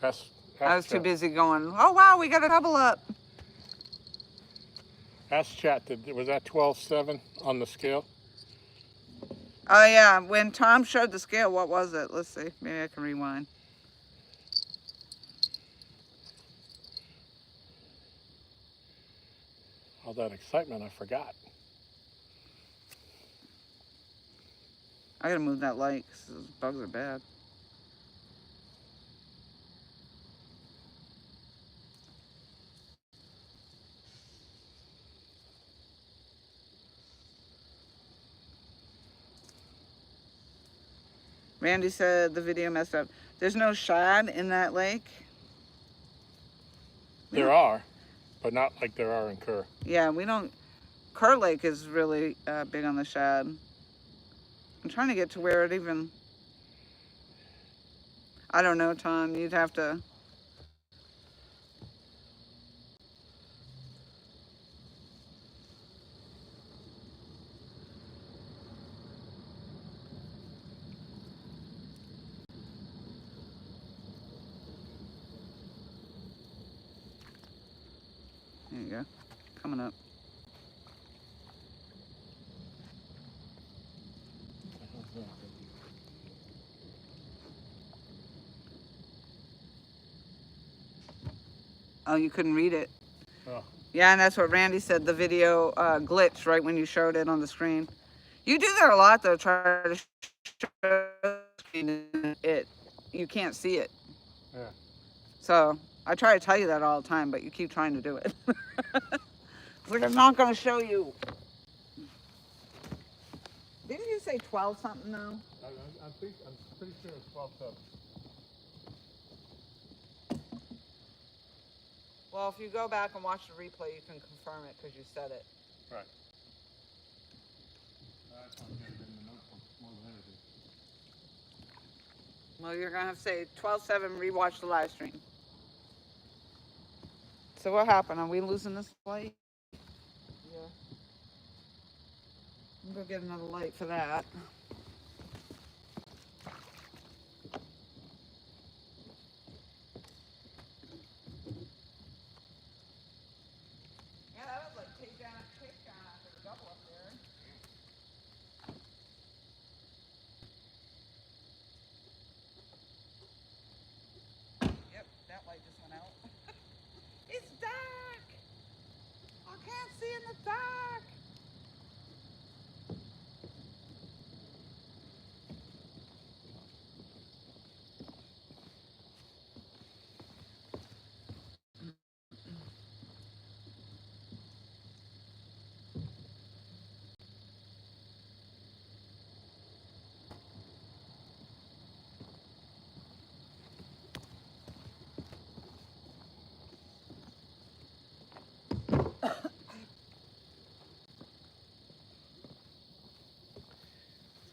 B: Ask
A: I was too
B: Chat.
A: busy going, oh wow, we got a double up.
B: Ask Chat, was that 12-7 on the scale?
A: Oh yeah, when Tom showed the scale, what was it? Let's see, maybe I can rewind.
B: All that excitement, I forgot.
A: I gotta move that light, because those bugs are bad. Randy said the video messed up. There's no shad in that lake?
B: There are, but not like there are in Kerr.
A: Yeah, we don't. Kerr Lake is really big on the shad. I'm trying to get to where it even. I don't know, Tom. You'd have to. There you go. Coming up. Oh, you couldn't read it.
B: Oh.
A: Yeah, and that's what Randy said. The video glitched right when you showed it on the screen. You do that a lot, though. Try to show it. You can't see it.
B: Yeah.
A: So I try to tell you that all the time, but you keep trying to do it. It's like, I'm not going to show you. Didn't you say 12 something though?
B: I'm pretty sure it's 12-7.
A: Well, if you go back and watch the replay, you can confirm it because you said it.
B: Right. That's not good. In the notebook more than anything.
A: Well, you're going to have to say 12/7, rewatch the live stream. So what happened? Are we losing this light? Yeah. I'm going to get another light for that. Yeah, that was like take down after the double up there. that light just went out. It's dark. I can't see in the dark.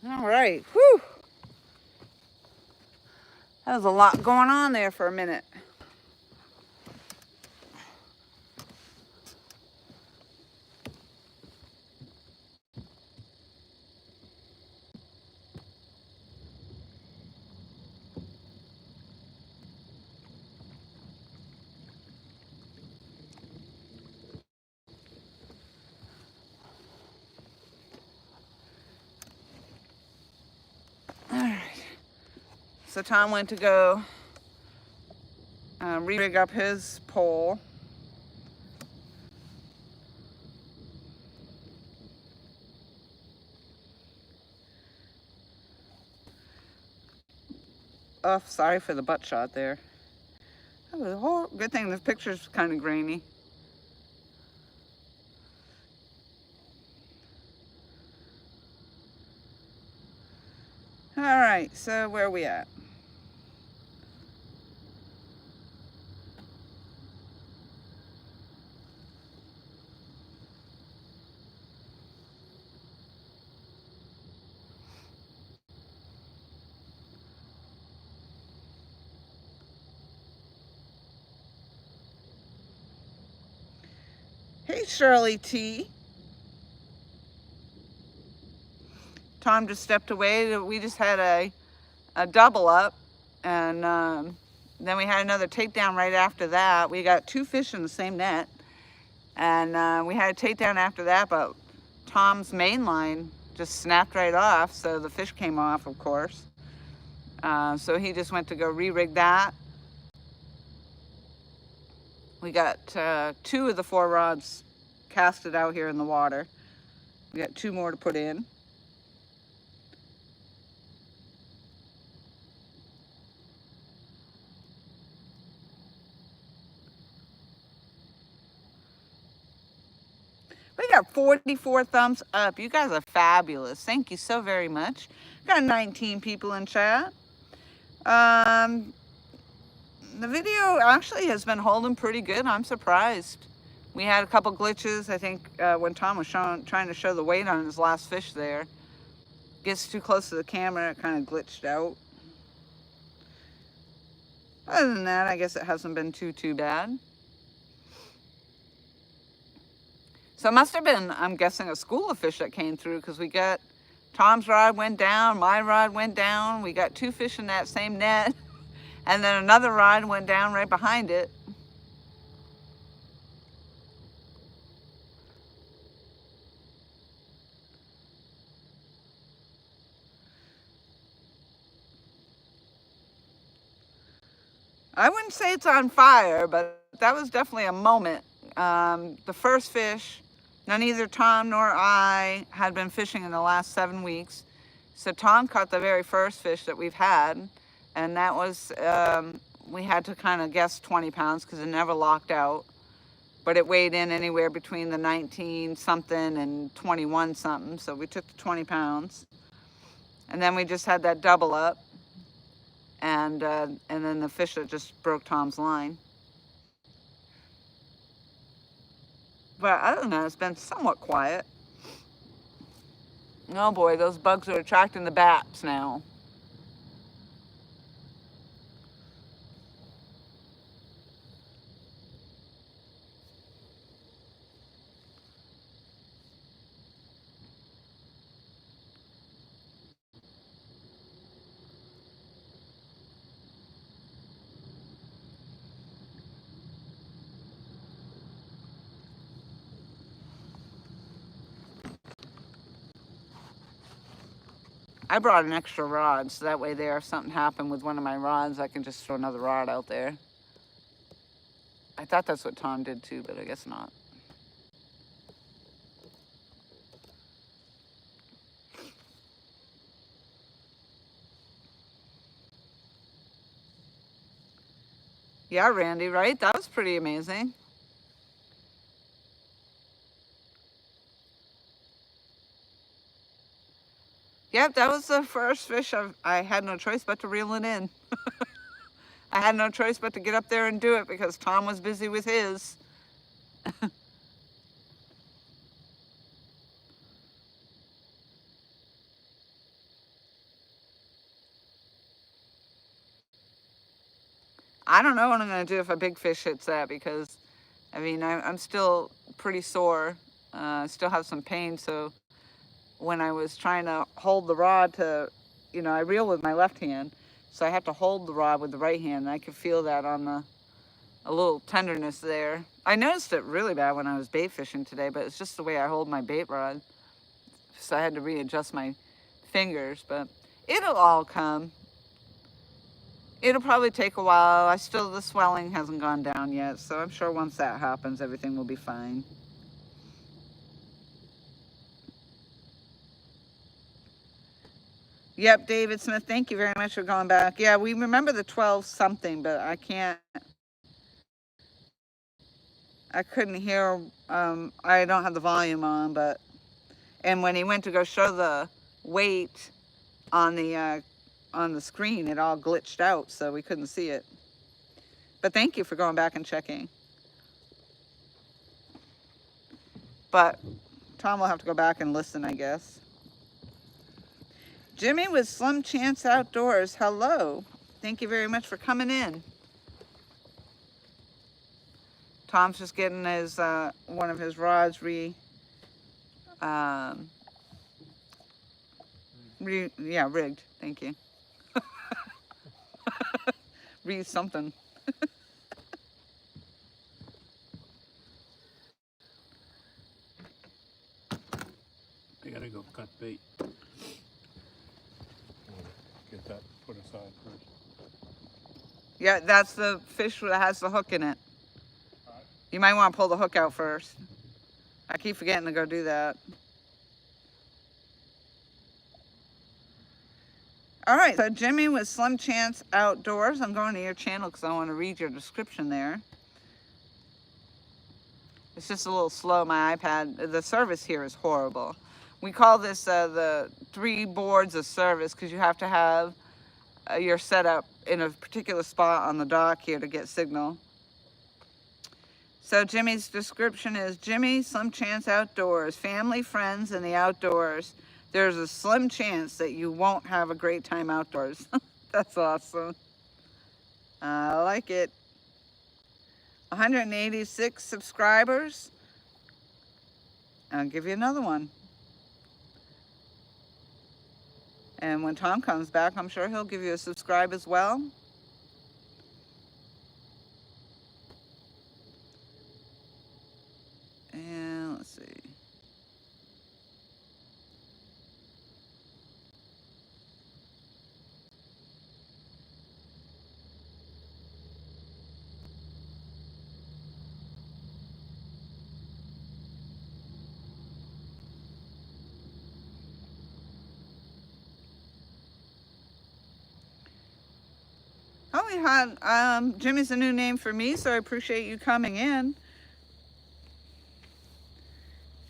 A: All right, whew. That was a lot going on there for a minute. All right, so Tom went to go re-rig up his pole. Oh, sorry for the butt shot there. That was a whole good thing. This picture's kind of grainy. All right, so where are we at? Hey, Shirley T. Tom just stepped away. We just had a double up, and then we had another takedown right after that. We got 2 fish in the same net, and we had a takedown after that, but Tom's main line just snapped right off, so the fish came off, of course. So he just went to go re-rig that. We got 2 of the 4 rods casted out here in the water. We got 2 more to put in. We got 44 thumbs up. You guys are fabulous. Thank you so very much. Got 19 people in chat. The video actually has been holding pretty good. I'm surprised. We had a couple glitches. I think when Tom was trying to show the weight on his last fish there. Gets too close to the camera, it kind of glitched out. Other than that, I guess it hasn't been too bad. So it must have been, I'm guessing, a school of fish that came through, because we got Tom's rod went down, my rod went down. We got 2 fish in that same net. And then another rod went down right behind it. I wouldn't say it's on fire, but that was definitely a moment. The first fish, neither Tom nor I had been fishing in the last 7 weeks. So Tom caught the very first fish that we've had, and that was, we had to kind of guess 20 pounds because it never locked out. But it weighed in anywhere between the 19 something and 21 something. So we took the 20 pounds. And then we just had that double up. And then the fish that just broke Tom's line. But other than that, it's been somewhat quiet. Oh boy, those bugs are attracting the bats now. I brought an extra rod, so that way there, if something happened with one of my rods, I can just throw another rod out there. I thought that's what Tom did too, but I guess not. Yeah, Randy, right? That was pretty amazing. Yep, that was the first fish I had no choice but to reel it in. I had no choice but to get up there and do it because Tom was busy with his. I don't know what I'm going to do if a big fish hits that because, I mean, I'm still pretty sore. I still have some pain, so when I was trying to hold the rod to, you know, I reel with my left hand, so I have to hold the rod with the right hand, and I could feel that on a little tenderness there. I noticed it really bad when I was bait fishing today, but it's just the way I hold my bait rod. So I had to readjust my fingers, but it'll all come. It'll probably take a while. The swelling hasn't gone down yet, so I'm sure once that happens, everything will be fine. Yep, David Smith, thank you very much for going back. Yeah, we remember the 12 something, but I couldn't hear, I don't have the volume on, and when he went to go show the weight on the screen, it all glitched out, so we couldn't see it. But thank you for going back and checking. But Tom will have to go back and listen, I guess. Jimmy with Slim Chance Outdoors, hello. Thank you very much for coming in. Tom's just getting his one of his rods rigged. Thank you. Read something.
B: I gotta go cut bait. Get that put aside first.
A: Yeah, that's the fish that has the hook in it. You might want to pull the hook out first. I keep forgetting to go do that. All right, so Jimmy with Slim Chance Outdoors. I'm going to your channel because I want to read your description there. It's just a little slow, my iPad. The service here is horrible. We call this the 3 boards of service because you have to have your setup in a particular spot on the dock here to get signal. So Jimmy's description is, Jimmy, Slim Chance Outdoors, family, friends, and the outdoors. There's a slim chance that you won't have a great time outdoors. That's awesome. I like it. 186 subscribers. I'll give you another one. And when Tom comes back, I'm sure he'll give you a subscribe as well. And let's see. Oh, we had, Jimmy's a new name for me, so I appreciate you coming in.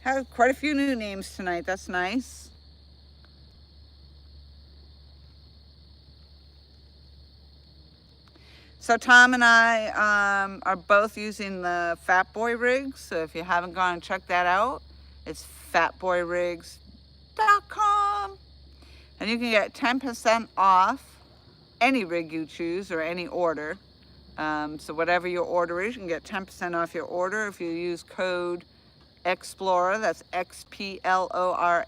A: Had quite a few new names tonight, that's nice. So Tom and I are both using the Fat Boy rigs, so if you haven't gone and checked that out, it's fatboyrigs.com. And you can get 10% off any rig you choose or any order. So whatever your order is, you can get 10% off your order if you use code Xplora, that's XPLORA,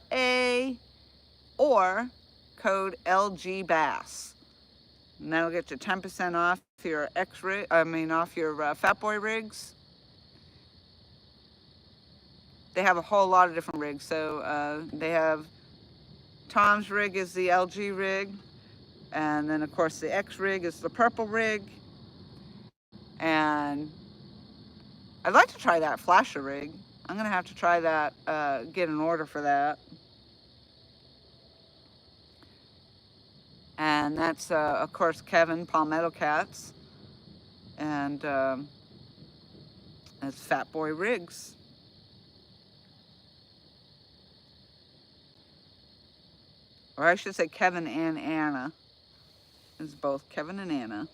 A: or code LGBASS. And that'll get you 10% off your off your Fat Boy rigs. They have a whole lot of different rigs. So they have Tom's rig is the LG rig. And then, of course, the X rig is the purple rig. And I'd like to try that flasher rig. I'm gonna have to try that, get an order for that. And that's, of course, Kevin Palmetto Cats. And that's Fat Boy Rigs. Or I should say Kevin and Anna. It's both Kevin and Anna.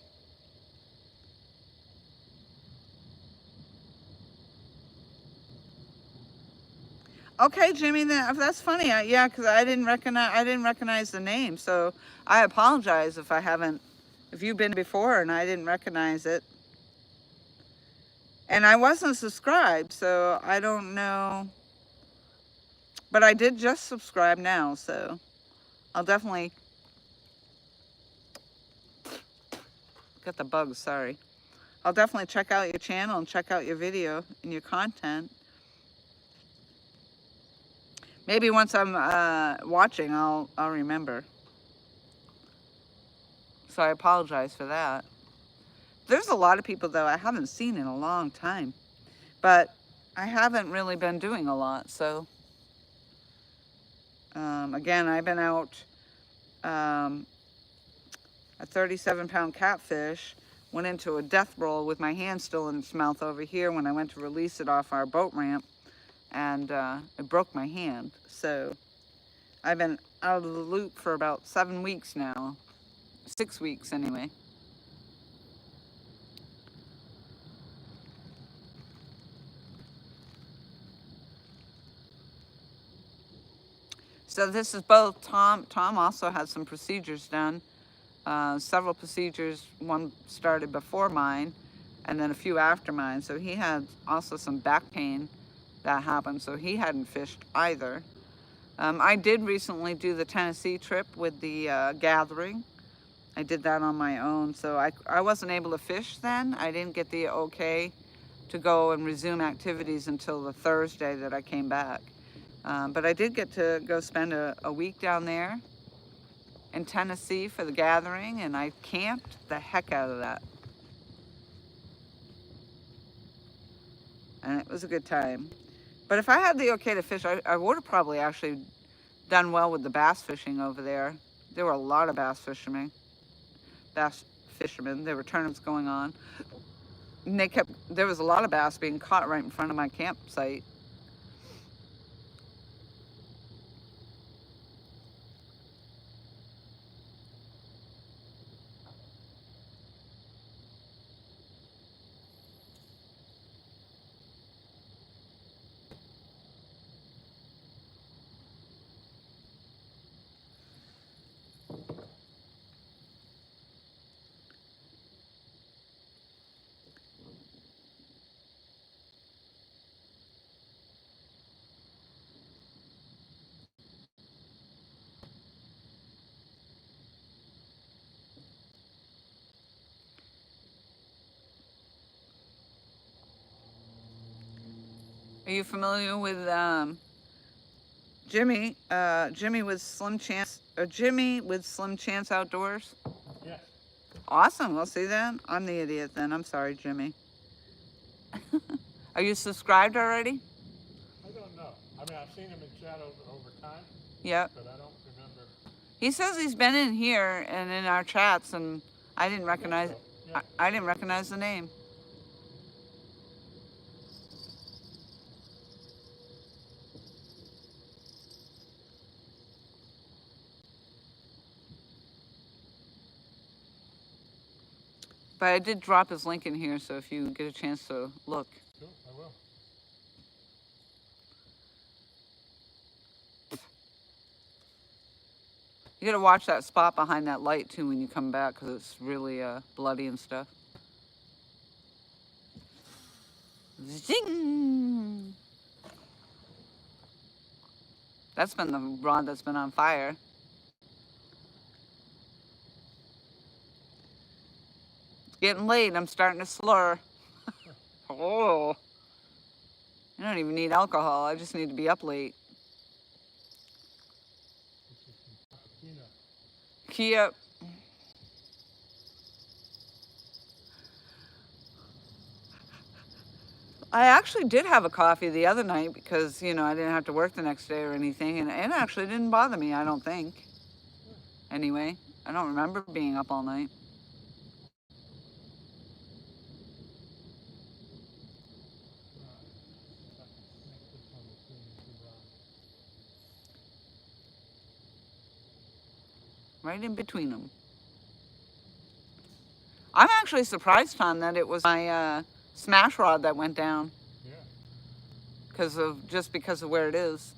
A: Okay, Jimmy, that's funny. Yeah, because I didn't recognize the name. So I apologize if you've been before and I didn't recognize it. And I wasn't subscribed, so I don't know. But I did just subscribe now, so I'll definitely... Got the bugs, sorry. I'll definitely check out your channel and check out your video and your content. Maybe once I'm watching, I'll remember. So I apologize for that. There's a lot of people, though, I haven't seen in a long time. But I haven't really been doing a lot, so... again, I've been out a 37-pound catfish, went into a death roll with my hand still in its mouth over here when I went to release it off our boat ramp, and it broke my hand. So I've been out of the loop for about 7 weeks now. 6 weeks, anyway. So this is both Tom. Tom also had some procedures done. Several procedures. One started before mine and then a few after mine. So he had also some back pain that happened. So he hadn't fished either. I did recently do the Tennessee trip with the gathering. I did that on my own. So I wasn't able to fish then. I didn't get the okay to go and resume activities until the Thursday that I came back. But I did get to go spend a week down there in Tennessee for the gathering, and I camped the heck out of that. And it was a good time. But if I had the okay to fish, I would have probably actually done well with the bass fishing over there. There were a lot of bass fishermen. There were tournaments going on. And there was a lot of bass being caught right in front of my campsite. Are you familiar with Jimmy? Jimmy with Slim Chance Outdoors?
B: Yes.
A: Awesome. We'll see then. I'm the idiot then. I'm sorry, Jimmy. Are you subscribed already?
B: I don't know. I mean, I've seen him in chat over time.
A: Yep.
B: But I don't remember.
A: He says he's been in here and in our chats, and I didn't recognize.
B: Yeah.
A: I didn't recognize the name. But I did drop his link in here, so if you get a chance to look.
B: Sure, I will.
A: You gotta watch that spot behind that light too when you come back, because it's really bloody and stuff. Zing! That's been the rod that's been on fire. It's getting late. I'm starting to slur. Oh. I don't even need alcohol. I just need to be up late. Kia. I actually did have a coffee the other night because, you know, I didn't have to work the next day or anything, and it actually didn't bother me, I don't think. Anyway, I don't remember being up all night. Right in between them. I'm actually surprised, Tom, that it was my smash rod that went down.
B: Yeah.
A: Just because of where it is.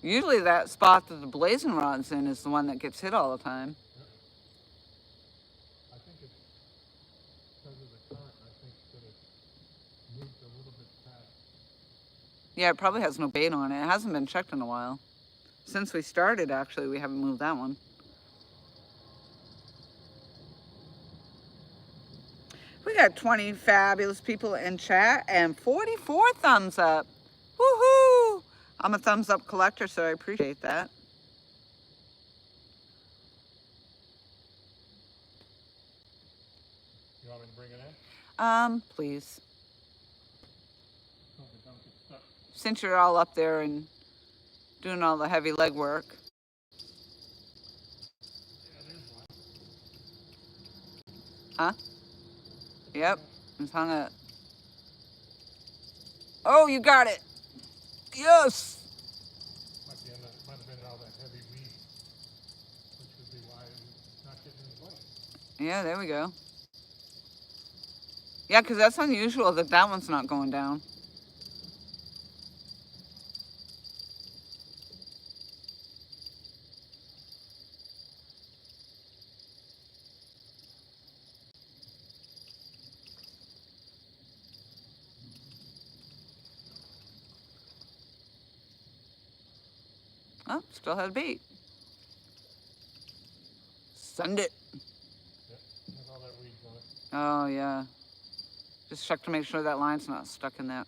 A: Usually that spot that the blazing rod's in is the one that gets hit all the time.
B: Yep. I think it's because of the current. I think that it moved a little bit past.
A: Yeah, it probably has no bait on it. It hasn't been checked in a while. Since we started, actually, we haven't moved that one. We got 20 fabulous people in chat and 44 thumbs up. Woohoo! I'm a thumbs up collector, so I appreciate that.
B: You want me to bring it in?
A: Please.
B: So they don't get stuck.
A: Since you're all up there and doing all the heavy leg work.
B: Yeah, there's one.
A: Huh? Yep, it's hung up. Oh, you got it. Yes.
B: Might have been all that heavy weed, which would be why it's not getting in the blade.
A: Yeah, there we go. Yeah, because that's unusual that that one's not going down. Oh, still had a bait. Send it.
B: Yep, there's all that weeds on it.
A: Oh, yeah. Just check to make sure that line's not stuck in that.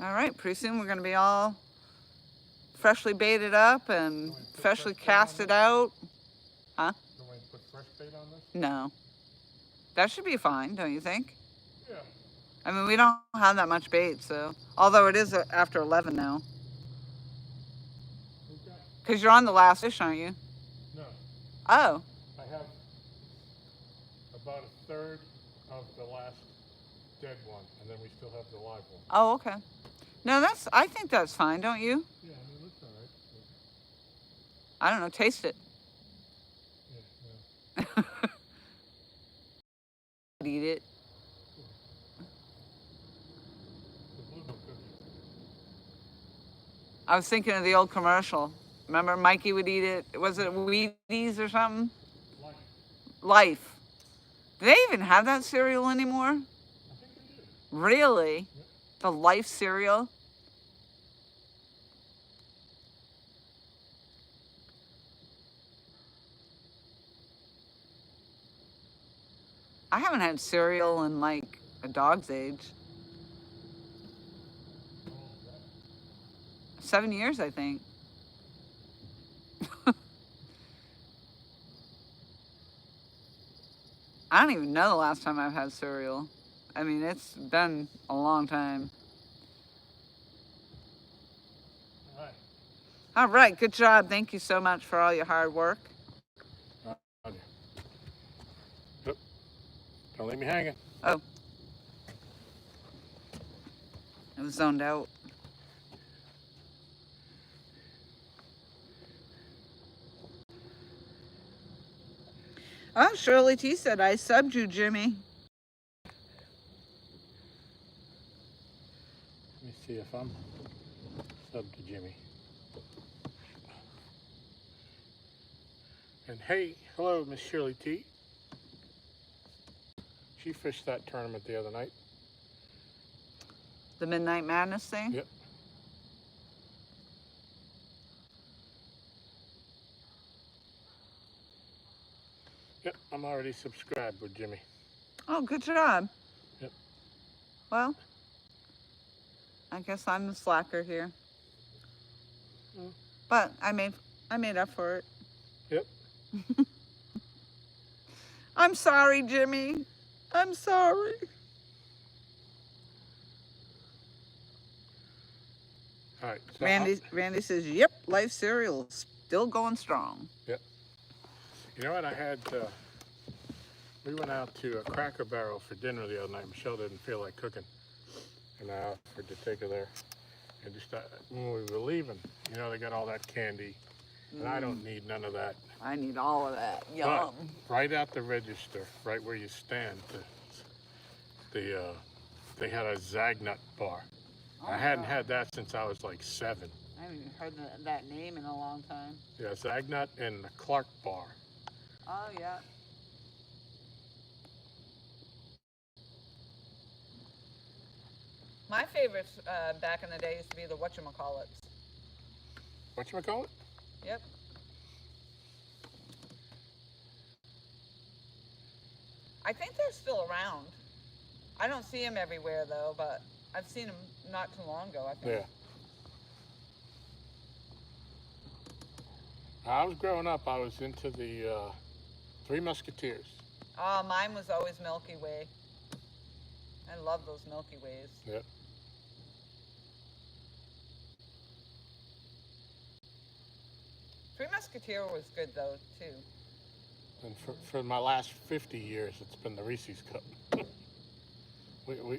A: All right, pretty soon we're going to be all freshly baited up and freshly casted out. Huh?
B: Do we put fresh bait on this?
A: No. That should be fine, don't you think?
B: Yeah.
A: I mean, we don't have that much bait, so. Although it is after 11 now.
B: Okay.
A: Because you're on the last fish, aren't you?
B: No.
A: Oh.
B: I have about a third of the last dead one, and then we still have the live one.
A: Oh, okay. No, I think that's fine, don't you?
B: Yeah, I mean, it looks all right.
A: I don't know, taste it.
B: Yeah,
A: Eat it.
B: the bluebell cookie.
A: I was thinking of the old commercial. Remember Mikey would eat it? Was it Wheaties or something? Life. Do they even have that cereal anymore?
B: I think they do.
A: Really?
B: Yep.
A: The Life cereal? I haven't had cereal in like a dog's age.
B: How old is that?
A: 7 years, I think. I don't even know the last time I've had cereal. I mean, it's been a long time.
B: All right.
A: All right, good job. Thank you so much for all your hard work.
B: Yep. Don't leave me hanging.
A: Oh. I was zoned out. Oh, Shirley T said, I subbed you, Jimmy.
B: Let me see if I'm sub to Jimmy. And hey, hello, Miss Shirley T. She fished that tournament the other night.
A: The Midnight Madness thing?
B: Yep. Yep, I'm already subscribed with Jimmy.
A: Oh, good job.
B: Yep.
A: Well, I guess I'm the slacker here.
B: Mm.
A: But I made up for it.
B: Yep.
A: I'm sorry, Jimmy. I'm sorry.
B: All right. So
A: Randy says, "Yep, life cereal still going strong."
B: Yep. You know what? We went out to a Cracker Barrel for dinner the other night. Michelle didn't feel like cooking, and I offered to take her there. And just when we were leaving, they got all that candy, and I don't need none of that.
A: I need all of that. Yum.
B: But right at the register, right where you stand, they had a Zagnut bar. I hadn't had that since I was like 7.
A: I haven't even heard that name in a long time.
B: Yeah, Zagnut and the Clark bar.
A: Oh, yeah. My favorites back in the day used to be the whatchamacallits.
B: Whatchamacallit?
A: Yep. I think they're still around. I don't see them everywhere, though, but I've seen them not too long ago, I think.
B: Yeah. I was growing up, I was into the Three Musketeers.
A: Oh, mine was always Milky Way. I love those Milky Ways.
B: Yep.
A: Three Musketeer was good, though, too.
B: And for my last 50 years, it's been the Reese's Cup.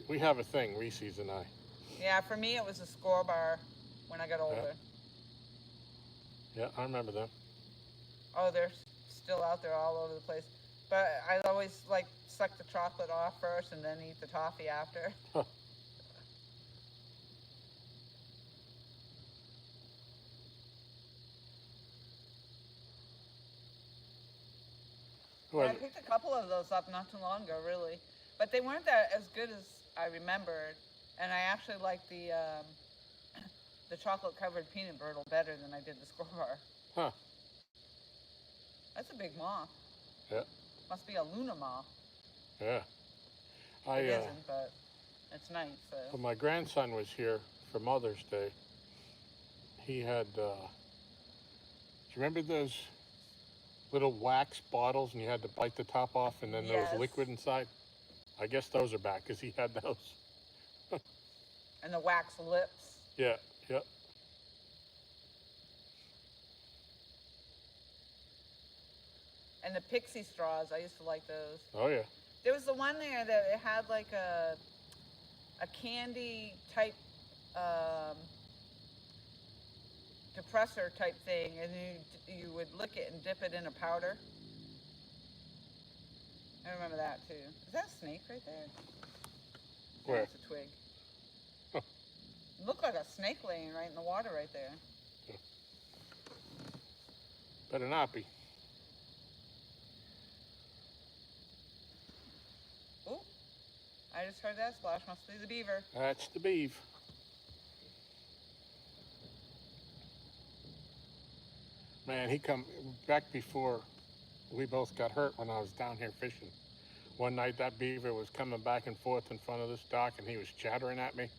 B: we have a thing, Reese's and I.
A: Yeah, for me, it was a Score Bar when I got older.
B: Yeah, I remember them.
A: Oh, they're still out there all over the place. But I always suck the chocolate off first and then eat the toffee after.
B: Huh.
A: Yeah, I picked a couple of those up not too long ago, really. But they weren't that as good as I remembered. And I actually liked the chocolate-covered peanut brittle better than I did the Score Bar.
B: Huh.
A: That's a big moth.
B: Yeah.
A: Must be a Luna moth.
B: Yeah.
A: It isn't, but it's nice. So.
B: When my grandson was here for Mother's Day, he had, do you remember those little wax bottles and you had to bite the top off and then there was liquid inside? I guess those are back because he had those.
A: And the wax lips.
B: Yeah, yep.
A: And the pixie straws, I used to like those.
B: Oh, yeah.
A: There was the one there that it had like a candy type depressor type thing, and you would lick it and dip it in a powder. I remember that too. Is that a snake right there?
B: Where?
A: That's a twig. Huh. It looked like a snake laying right in the water right there.
B: Yeah. Better not be.
A: Oh, I just heard that splash. Must be the beaver.
B: That's the beaver. Man, he come back before we both got hurt when I was down here fishing. One night that beaver was coming back and forth in front of this dock and he was chattering at me.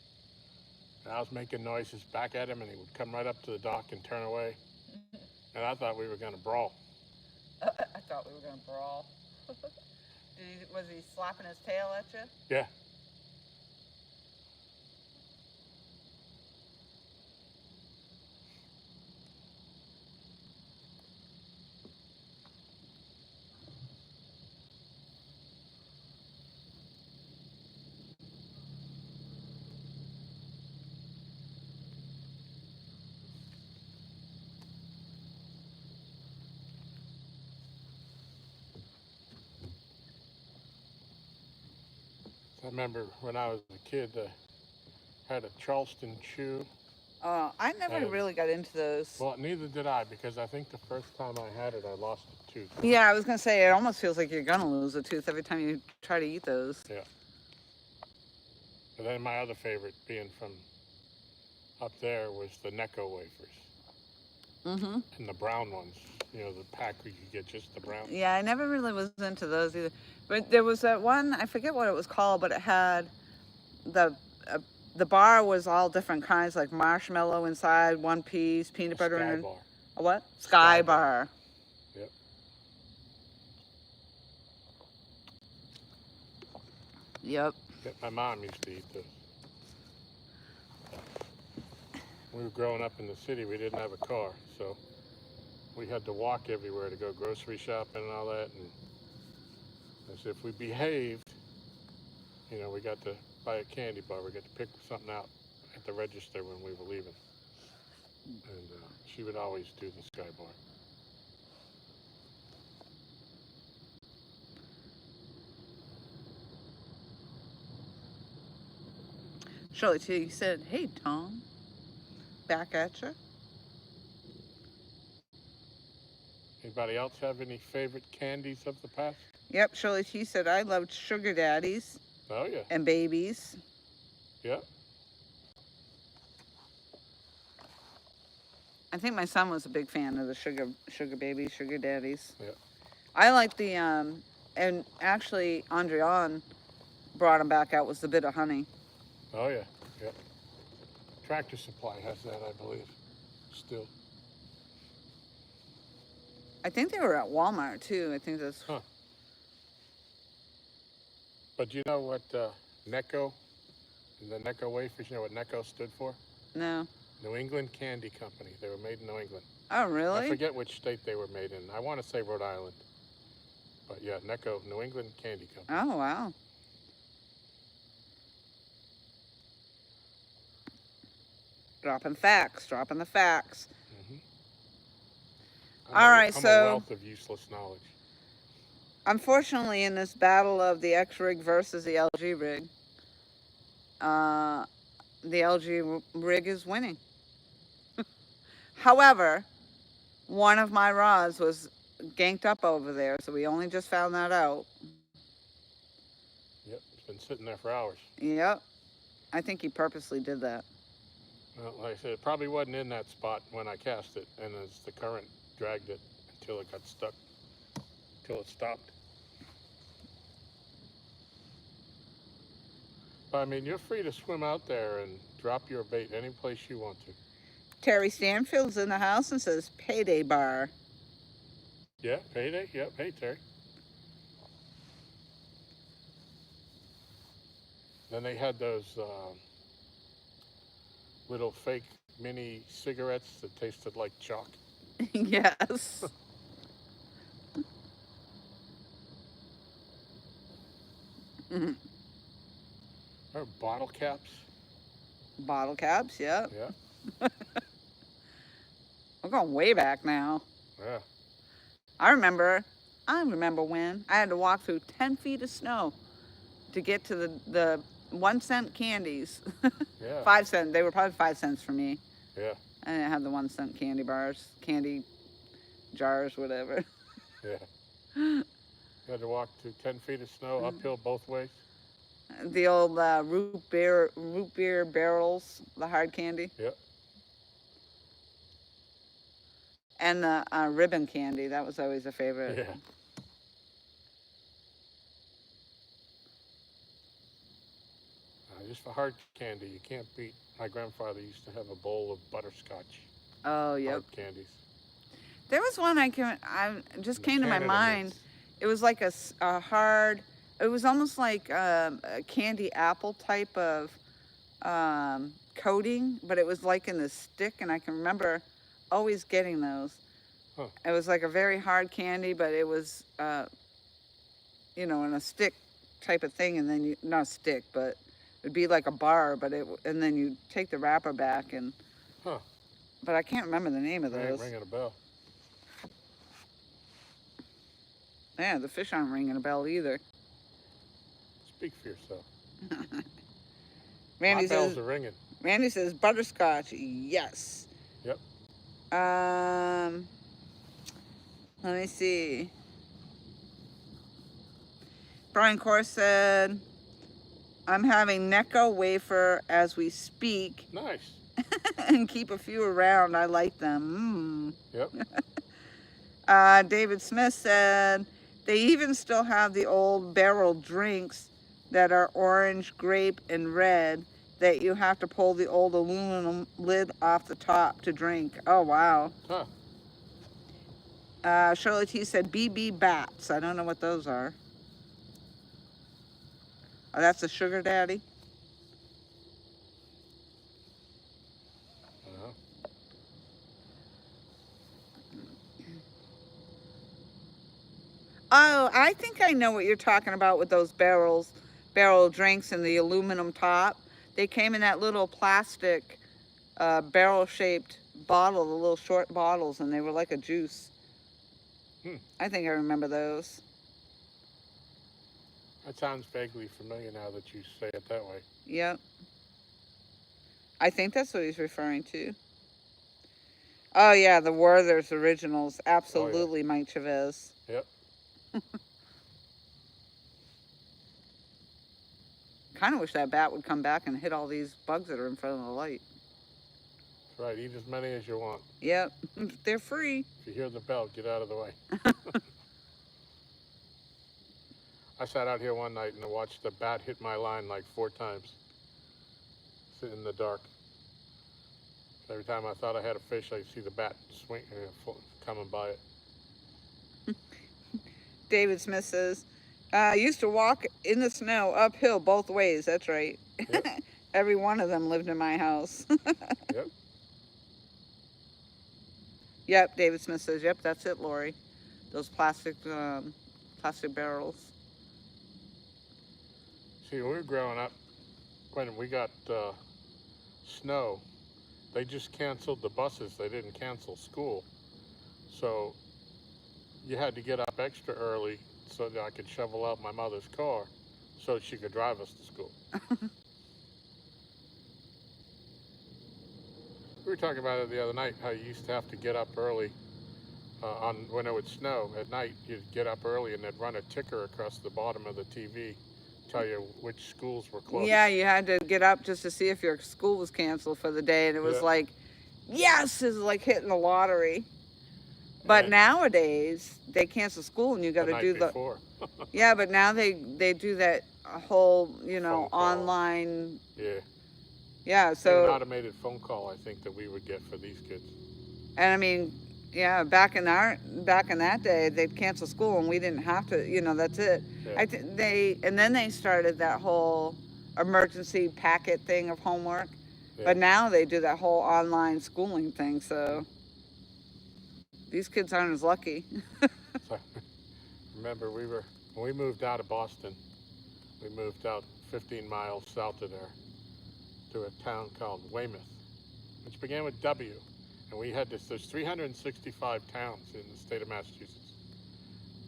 B: And I was making noises back at him and he would come right up to the dock and turn away. And I thought we were going to brawl.
A: I thought we were going to brawl. Was he slapping his tail at you?
B: Yeah. I remember when I was a kid, had a Charleston chew.
A: I never really got into those.
B: Well, neither did I, because I think the first time I had it, I lost a tooth.
A: Yeah, I was going to say, it almost feels like you're going to lose a tooth every time you try to eat those.
B: Yeah. And then my other favorite, being from up there, was the Necco wafers.
A: Mm-hmm.
B: And the brown ones. the pack where you could get just the brown.
A: Yeah, I never really was into those either. But there was that one, I forget what it was called, but it had the uh, the bar was all different kinds, like marshmallow inside, one piece, peanut butter
B: Sky
A: and
B: bar.
A: a what?
B: Sky
A: Sky
B: bar.
A: bar.
B: Yep.
A: Yep.
B: Yep. My mom used to eat those. We were growing up in the city. We didn't have a car, so we had to walk everywhere to go grocery shopping and all that. And as if we behaved, we got to buy a candy bar. We got to pick something out at the register when we were leaving. And she would always do the Sky bar.
A: Shirley T said, "Hey Tom, back at you."
B: Anybody else have any favorite candies of the past?
A: Yep, Shirley T said, "I loved sugar daddies
B: Oh yeah.
A: and babies."
B: Yep.
A: I think my son was a big fan of the sugar babies, sugar daddies.
B: Yep.
A: I like the and actually Andrian brought them back out, was the bit of honey.
B: Oh yeah. Yep. Tractor Supply has that, I believe, still.
A: I think they were at Walmart too. I think that's.
B: Huh. But you know what Necco, the Necco wafers, you know what Necco stood for?
A: No.
B: New England Candy Company. They were made in New England.
A: Oh, really?
B: I forget which state they were made in. I want to say Rhode Island. But yeah, Necco, New England Candy Company.
A: Oh, wow. Dropping the facts.
B: Mm-hmm.
A: All right,
B: I'm
A: so
B: a wealth of useless knowledge.
A: Unfortunately, in this battle of the X rig versus the LG rig, the LG rig is winning. However, one of my rods was ganked up over there, so we only just found that out.
B: Yep, it's been sitting there for hours.
A: Yep. I think he purposely did that.
B: Well, like I said, it probably wasn't in that spot when I cast it, and as the current dragged it until it got stuck, until it stopped. But I mean, you're free to swim out there and drop your bait any place you want to.
A: Terry Stanfield's in the house and says, "Payday bar."
B: Yeah, payday. Yep, hey Terry. Then they had those little fake mini cigarettes that tasted like chalk.
A: Yes.
B: Or bottle caps.
A: Bottle caps, yep.
B: Yeah.
A: We're going way back now.
B: Yeah.
A: I remember when I had to walk through 10 feet of snow to get to the 1 cent candies.
B: Yeah.
A: 5 cents. They were probably 5 cents for me.
B: Yeah.
A: I didn't have the 1 cent candy bars, candy jars, whatever.
B: Yeah. You had to walk through 10 feet of snow uphill both ways.
A: The old root beer barrels, the hard candy.
B: Yep.
A: And the ribbon candy. That was always a favorite.
B: Yeah. Just for hard candy, you can't beat. My grandfather used to have a bowl of butterscotch.
A: Oh, yep.
B: Hard candies.
A: There was one I just came to my
B: Canada
A: mind.
B: Mints.
A: It was like a hard. It was almost like a candy apple type of coating, but it was like in the stick, and I can remember always getting those.
B: Huh.
A: It was like a very hard candy, but it was, in a stick type of thing, and then not a stick, but it'd be like a bar, and then you take the wrapper back and.
B: Huh.
A: But I can't remember the name of
B: I ain't
A: those.
B: ringing a bell.
A: Yeah, the fish aren't ringing a bell either.
B: Speak for yourself.
A: Randy
B: My bells
A: says.
B: are ringing.
A: Randy says butterscotch. Yes.
B: Yep.
A: Let me see. Brian Core said, "I'm having Necco wafer as we speak."
B: Nice.
A: And keep a few around. I like them.
B: Yep.
A: David Smith said they even still have the old barrel drinks that are orange, grape, and red that you have to pull the old aluminum lid off the top to drink. Oh, wow.
B: Huh.
A: Shirley T said BB Bats. I don't know what those are. Oh, that's a sugar daddy.
B: Uh-huh.
A: Oh, I think I know what you're talking about with those barrel drinks and the aluminum top. They came in that little plastic barrel-shaped bottle, the little short bottles, and they were like a juice. I think I remember those.
B: That sounds vaguely familiar now that you say it that way.
A: Yep. I think that's what he's referring to. Oh, yeah, the Werther's Originals. Absolutely,
B: Oh, yeah.
A: Mike Chavez.
B: Yep.
A: Kind of wish that bat would come back and hit all these bugs that are in front of the light.
B: That's right. Eat as many as you want.
A: Yep. They're free.
B: If you hear the bell, get out of the way. I sat out here one night and I watched the bat hit my line like 4 times. Sitting in the dark. Every time I thought I had a fish, I'd see the bat swing, coming by it.
A: David Smith says, I used to walk in the snow uphill both ways. That's right.
B: Yep.
A: Every one of them lived in my house.
B: Yep.
A: Yep, David Smith says, yep, that's it, Lori. Those plastic barrels.
B: See, when we were growing up, when we got snow, they just canceled the buses. They didn't cancel school. So you had to get up extra early so that I could shovel out my mother's car so she could drive us to school. We were talking about it the other night, how you used to have to get up early when it would snow at night. You'd get up early and they'd run a ticker across the bottom of the TV, tell you which schools were closed.
A: Yeah, you had to get up just to see if your school was canceled for the day, and it was like, yes, it's like hitting the lottery. But nowadays they cancel school and you got to do
B: before.
A: Yeah, but now they do that whole online.
B: Yeah.
A: Yeah, so
B: an automated phone call, I think, that we would get for these kids.
A: And I mean, yeah, back in that day, they'd cancel school and we didn't have to. That's it.
B: Yeah.
A: And then they started that whole emergency packet thing of homework.
B: Yeah.
A: But now they do that whole online schooling thing. So these kids aren't as lucky.
B: So, remember, when we moved out of Boston, we moved out 15 miles south of there to a town called Weymouth, which began with W. And we had there's 365 towns in the state of Massachusetts.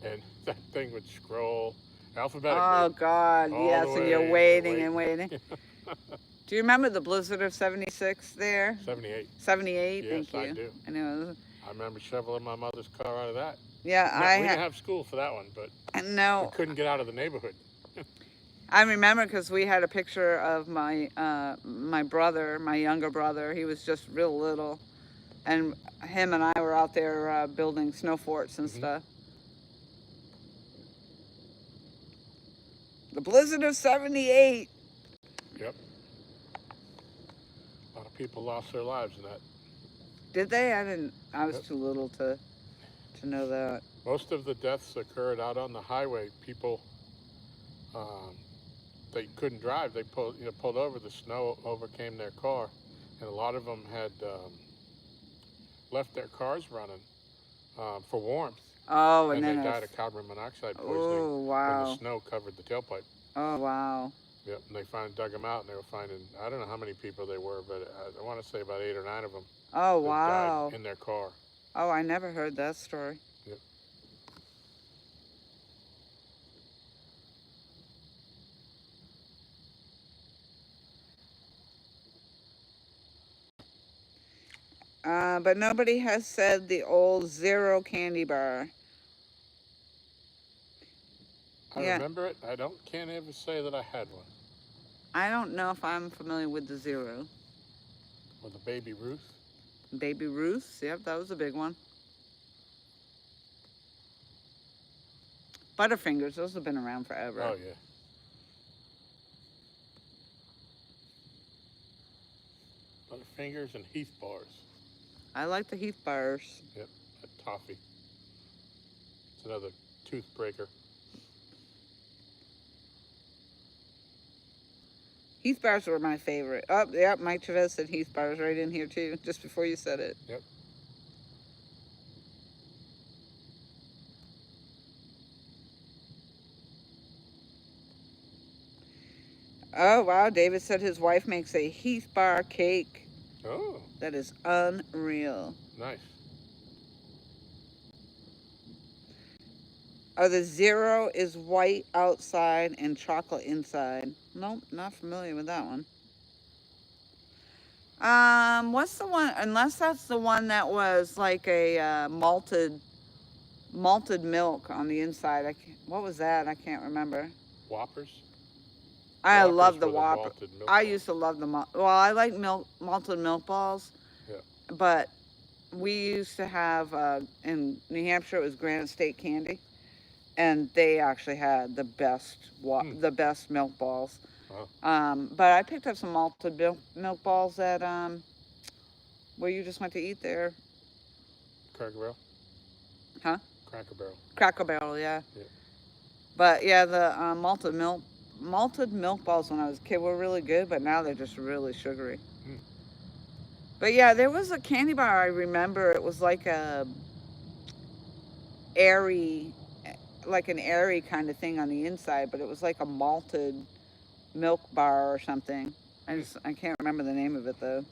B: And that thing would scroll alphabetically.
A: Oh, God, yes, and you're waiting and waiting. Do you remember the blizzard of 76 there?
B: 78.
A: 78,
B: yes,
A: thank you.
B: I do.
A: I know.
B: I remember shoveling my mother's car out of that.
A: Yeah,
B: no, we didn't have school for that one, but
A: no.
B: we couldn't get out of the neighborhood.
A: I remember because we had a picture of my brother, my younger brother. He was just real little. And him and I were out there building snow forts and stuff. The blizzard of 78.
B: Yep. A lot of people lost their lives in that.
A: Did they? I was too little to know that.
B: Most of the deaths occurred out on the highway. People, they couldn't drive. They pulled over. The snow overcame their car. And a lot of them had left their cars running for warmth.
A: Oh,
B: and then they died of carbon monoxide poisoning when the snow covered the tailpipe.
A: Oh, wow.
B: Yep, and they dug them out, and they were finding, I don't know how many people they were, but I want to say about 8 or 9 of them.
A: Oh, wow.
B: Died in their car.
A: Oh, I never heard that story.
B: Yep.
A: But nobody has said the old Zero candy bar.
B: I remember it. I can't ever say that I had one.
A: I don't know if I'm familiar with the Zero.
B: Or the Baby Ruth.
A: Baby Ruth, yep, that was a big one. Butterfingers, those have been around forever.
B: Oh, yeah. Butterfingers and Heath bars.
A: I like the Heath bars.
B: Yep, a toffee. It's another tooth breaker.
A: Heath bars were my favorite. Oh, yeah, Mike Chavez said Heath bars right in here too, just before you said it.
B: Yep.
A: Oh, wow. David said his wife makes a Heath bar cake.
B: Oh.
A: That is unreal.
B: Nice.
A: Oh, the Zero is white outside and chocolate inside. Nope, not familiar with that one. What's the one? Unless that's the one that was like a malted milk on the inside. What was that? I can't remember.
B: Whoppers?
A: I
B: Whoppers
A: love the
B: with a
A: Whopper.
B: malted milk
A: I
B: ball.
A: used to love the well, I like malted milk balls.
B: Yeah.
A: But we used to have in New Hampshire, it was Granite State Candy, and they actually had the best milk balls.
B: Wow.
A: But I picked up some malted milk balls at where you just went to eat there.
B: Cracker Barrel?
A: Huh?
B: Cracker Barrel.
A: Cracker Barrel, yeah.
B: Yeah.
A: But yeah, the malted milk balls when I was a kid were really good, but now they're just really sugary.
B: Mm.
A: But yeah, there was a candy bar I remember. It was like an airy kind of thing on the inside, but it was like a malted milk bar or something. I can't remember the name of it though.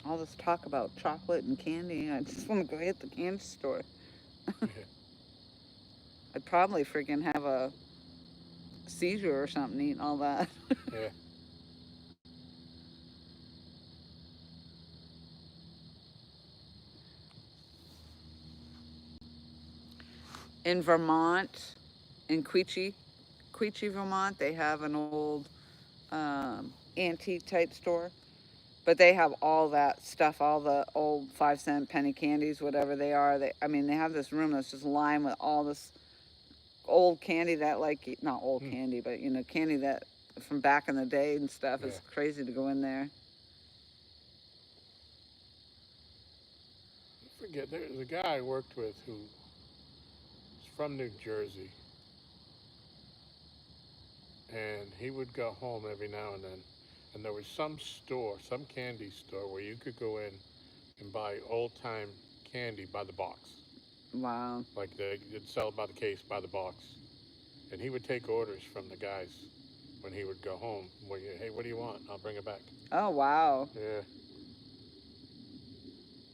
A: All this talk about chocolate and candy, I just want to go hit the candy store.
B: Yeah.
A: I'd probably freaking have a seizure or something eating all that.
B: Yeah.
A: In Vermont, in Quechee, Vermont, they have an old antique type store. But they have all that stuff, all the old 5-cent penny candies, whatever they are. They have this room that's just lined with all this old candy that, like, not old candy, but, candy that from back in the day and stuff.
B: Yeah.
A: It's crazy to go in there.
B: I forget, there was a guy I worked with who was from New Jersey. And he would go home every now and then. And there was some candy store where you could go in and buy old-time candy by the box.
A: Wow.
B: Like they'd sell it by the case, by the box. And he would take orders from the guys when he would go home. Hey, what do you want? I'll bring it back.
A: Oh, wow.
B: Yeah.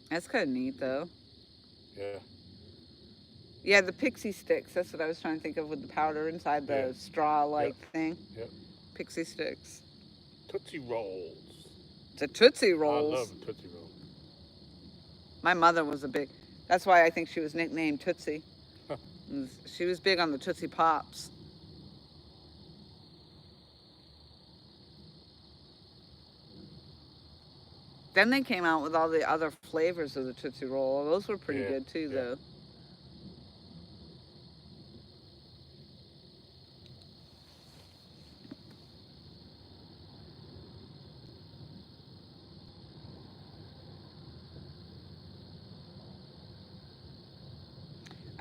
A: That's kind of neat, though.
B: Yeah.
A: Yeah, the pixie sticks. That's what I was trying to think of with the powder inside the straw-like thing.
B: Yep.
A: Pixie sticks.
B: Tootsie Rolls.
A: The Tootsie Rolls.
B: I love Tootsie Roll.
A: My mother was that's why I think she was nicknamed Tootsie. She was big on the Tootsie Pops. Then they came out with all the other flavors of the Tootsie Roll. Those were pretty good too, though.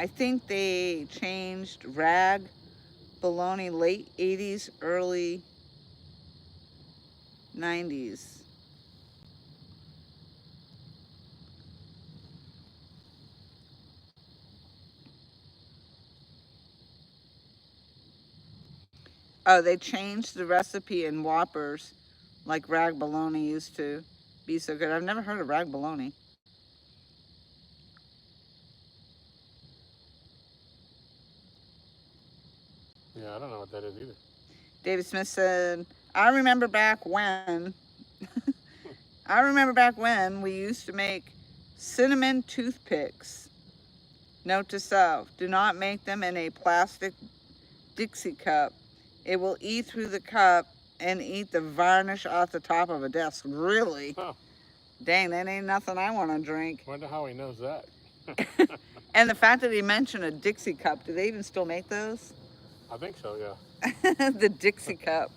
A: I think they changed rag bologna late 80s, early 90s. Oh, they changed the recipe in Whoppers like rag bologna used to be so good. I've never heard of rag bologna.
B: Yeah, I don't know what that is either.
A: David Smith said, I remember back when we used to make cinnamon toothpicks. Note to self, do not make them in a plastic Dixie cup. It will eat through the cup and eat the varnish off the top of a desk. Really?
B: Huh.
A: Dang, that ain't nothing I want to drink.
B: Wonder how he knows that.
A: And the fact that he mentioned a Dixie cup, do they even still make those?
B: I think so, yeah.
A: The Dixie cup.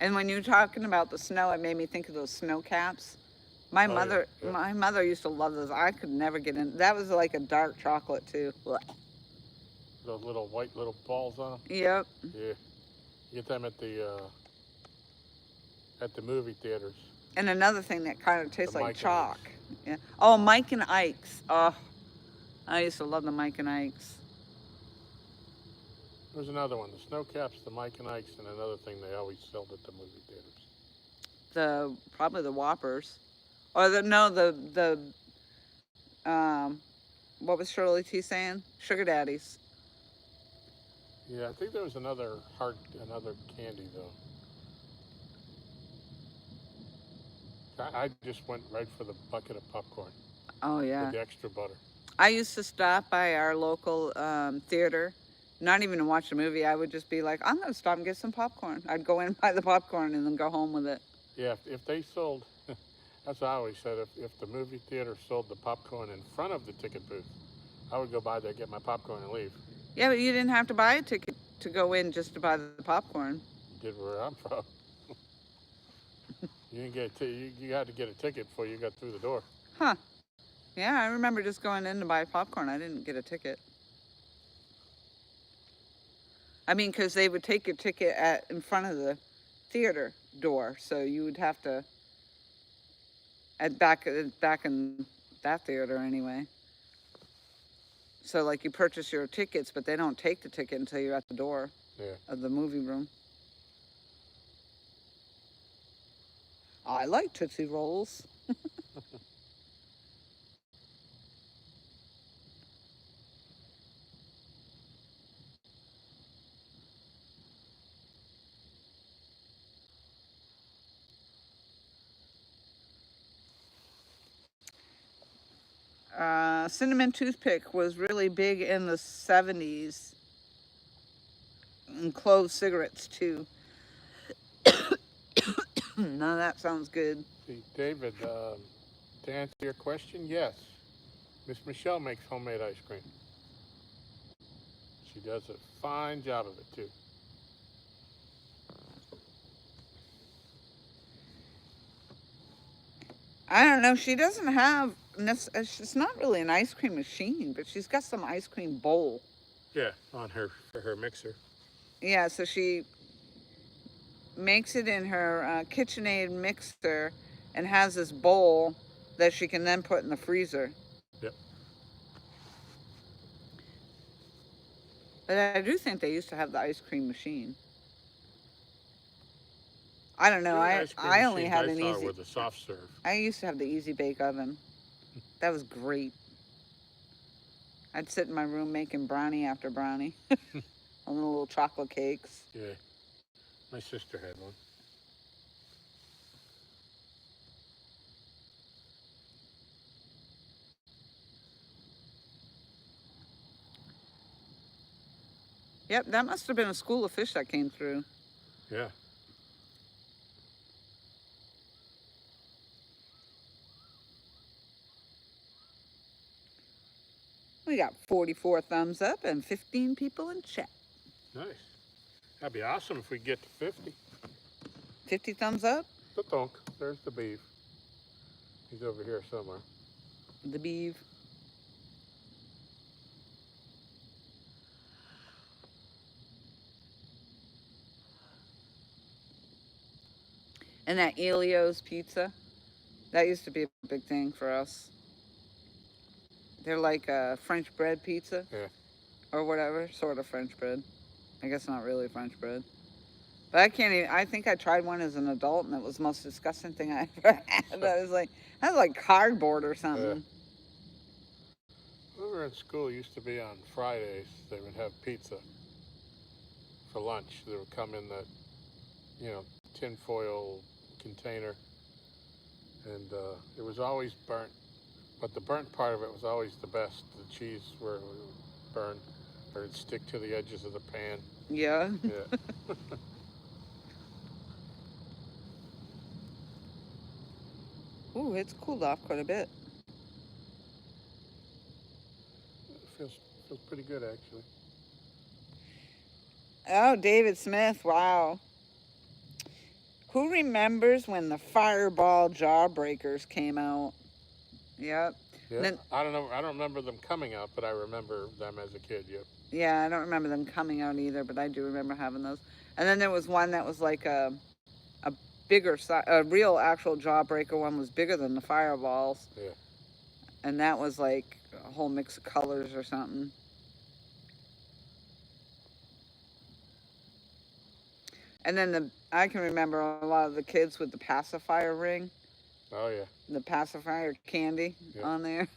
A: And when you were talking about the snow, it made me think of those snow caps. My
B: Oh,
A: mother,
B: yeah.
A: my mother used to love those. I could never get in. That was like a dark chocolate too. Blech.
B: Those little white little balls on them.
A: Yep.
B: Yeah. You get them at the movie theaters.
A: And another thing that kind of tastes
B: The
A: like
B: Mike and
A: chalk.
B: Ike's.
A: Yeah. Oh, Mike and Ike's. Oh, I used to love the Mike and Ike's.
B: There's another one. The snow caps, the Mike and Ike's, and another thing they always sold at the movie theaters.
A: Probably the Whoppers, or what was Shirley T saying? Sugar Daddies.
B: Yeah, I think there was another candy though. I just went right for the bucket of popcorn
A: Oh yeah.
B: with the extra butter.
A: I used to stop by our local theater, not even to watch the movie. I would just be like, I'm gonna stop and get some popcorn. I'd go in, buy the popcorn, and then go home with it.
B: Yeah, if they sold, that's what I always said. If the movie theater sold the popcorn in front of the ticket booth, I would go by there, get my popcorn, and leave.
A: Yeah, but you didn't have to buy a ticket to go in just to buy the popcorn.
B: Did where I'm from. You didn't get you had to get a ticket before you got through the door.
A: Huh. Yeah, I remember just going in to buy popcorn. I didn't get a ticket. I mean, because they would take your ticket in front of the theater door, so you would have to back in that theater anyway. So like you purchase your tickets, but they don't take the ticket until you're at the door
B: Yeah.
A: of the movie room. I like Tootsie Rolls. Cinnamon toothpick was really big in the 70s, and clove cigarettes too. No, that sounds good.
B: See, David, to answer your question, yes. Miss Michelle makes homemade ice cream. She does a fine job of it too.
A: I don't know. She doesn't have. It's not really an ice cream machine, but she's got some ice cream bowl.
B: Yeah, for her mixer.
A: Yeah, so she makes it in her KitchenAid mixer and has this bowl that she can then put in the freezer.
B: Yep.
A: But I do think they used to have the ice cream machine. I don't know. I only had an easy.
B: With a soft serve.
A: I used to have the Easy Bake Oven. That was great. I'd sit in my room making brownie after brownie. On the little chocolate cakes.
B: Yeah. My sister had one.
A: Yep, that must have been a school of fish that came through.
B: Yeah.
A: We got 44 thumbs up and 15 people in chat.
B: Nice. That'd be awesome if we get to 50.
A: 50 thumbs up?
B: The donk. There's the beef. He's over here somewhere.
A: The beef. And that Elio's pizza, that used to be a big thing for us. They're like a French bread pizza.
B: Yeah.
A: Or whatever, sort of French bread. I guess not really French bread. But I can't even, I think I tried one as an adult and it was the most disgusting thing I ever had. I was like, that was like cardboard or something.
B: When we were in school, it used to be on Fridays, they would have pizza. for lunch. They would come in that, tin foil container, and it was always burnt. But the burnt part of it was always the best. The cheese where it would burn, or it'd stick to the edges of the pan.
A: Yeah.
B: Yeah.
A: Ooh, it's cooled off quite a bit.
B: It feels pretty good, actually.
A: Oh, David Smith, wow. Who remembers when the Fireball Jawbreakers came out? Yep.
B: Yeah.
A: Then,
B: I don't know. I don't remember them coming out, but I remember them as a kid. Yep.
A: yeah, I don't remember them coming out either, but I do remember having those. And then there was one that was like a bigger size, a real actual Jawbreaker one was bigger than the Fireballs.
B: Yeah.
A: And that was like a whole mix of colors or something. And then I can remember a lot of the kids with the pacifier ring,
B: Oh yeah.
A: the pacifier candy
B: Yep.
A: on there.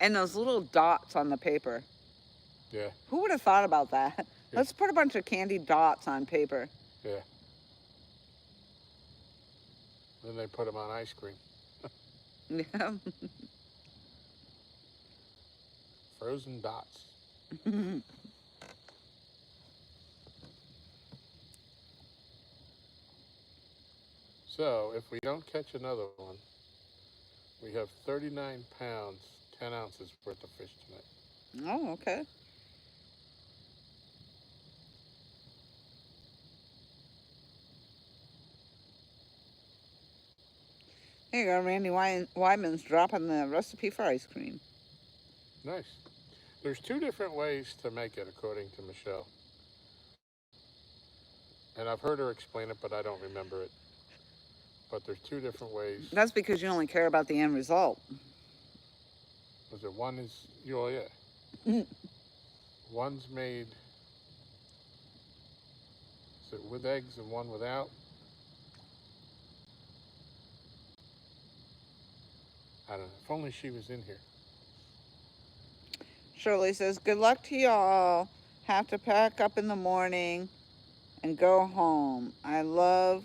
A: And those little dots on the paper.
B: Yeah.
A: Who would have thought about that?
B: Yeah.
A: Let's put a bunch of candy dots on paper.
B: Yeah. Then they put them on ice cream.
A: Yeah.
B: Frozen dots. So if we don't catch another one, we have 39 pounds, 10 ounces worth of fish tonight.
A: Oh, okay. There you go. Randy Wyman's dropping the recipe for ice cream.
B: Nice. There's two different ways to make it, according to Michelle. And I've heard her explain it, but I don't remember it. But there's two different ways.
A: That's because you only care about the end result.
B: Was it one is, oh yeah. One's made, is it with eggs and one without? I don't know. If only she was in here.
A: Shirley says, good luck to y'all. Have to pack up in the morning and go home. I love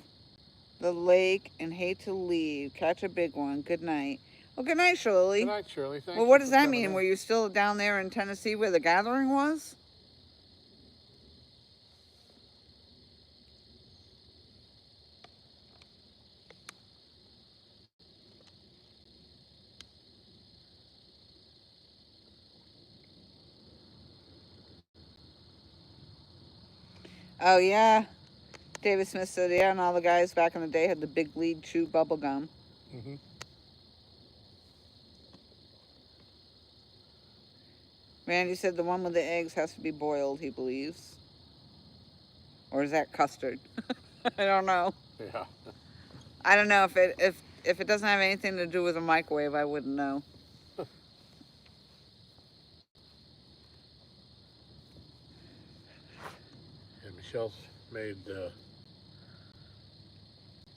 A: the lake and hate to leave. Catch a big one. Good night. Well, good night, Shirley.
B: Good night, Shirley. Thank
A: Well,
B: you
A: what
B: for
A: does that
B: coming
A: mean?
B: in.
A: Were you still down there in Tennessee where the gathering was? Oh, yeah. David Smith said, yeah, and all the guys back in the day had the big league chew bubble gum.
B: Mm-hmm.
A: Randy said the one with the eggs has to be boiled, he believes. Or is that custard? I don't know.
B: Yeah.
A: I don't know if it doesn't have anything to do with a microwave, I wouldn't know.
B: And Michelle's made,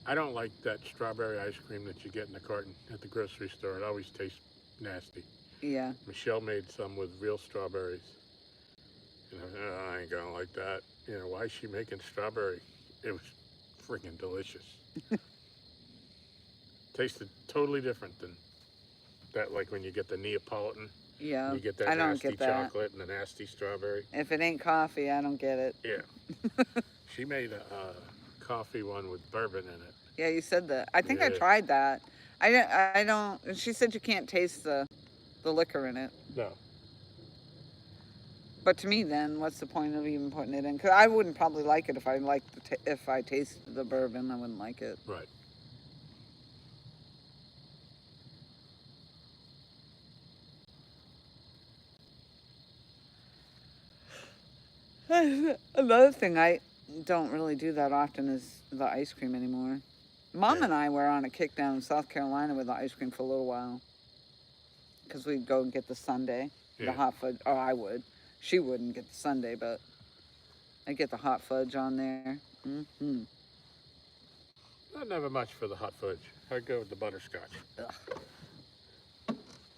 B: I don't like that strawberry ice cream that you get in the carton at the grocery store. It always tastes nasty.
A: Yeah.
B: Michelle made some with real strawberries. And I ain't gonna like that. Why is she making strawberry? It was freaking delicious. Tasted totally different than that, like when you get the Neapolitan.
A: Yeah.
B: You get that
A: I don't
B: nasty
A: get that.
B: chocolate and the nasty strawberry.
A: If it ain't coffee, I don't get it.
B: Yeah. She made a coffee one with bourbon in it.
A: Yeah, you said that. I think I
B: Yeah.
A: tried that. I don't. She said you can't taste the liquor in it.
B: No.
A: But to me, then, what's the point of even putting it in? Because I wouldn't probably like it if I if I tasted the bourbon. I wouldn't like it.
B: Right.
A: Another thing I don't really do that often is the ice cream anymore. Mom
B: Yeah.
A: and I were on a kick down in South Carolina with the ice cream for a little while. Because we'd go and get the sundae, the
B: Yeah.
A: hot fudge. Oh, I would. She wouldn't get the sundae, but I'd get the hot fudge on there. Mm-hmm.
B: Not never much for the hot fudge. I'd go with the butterscotch.
A: Ugh.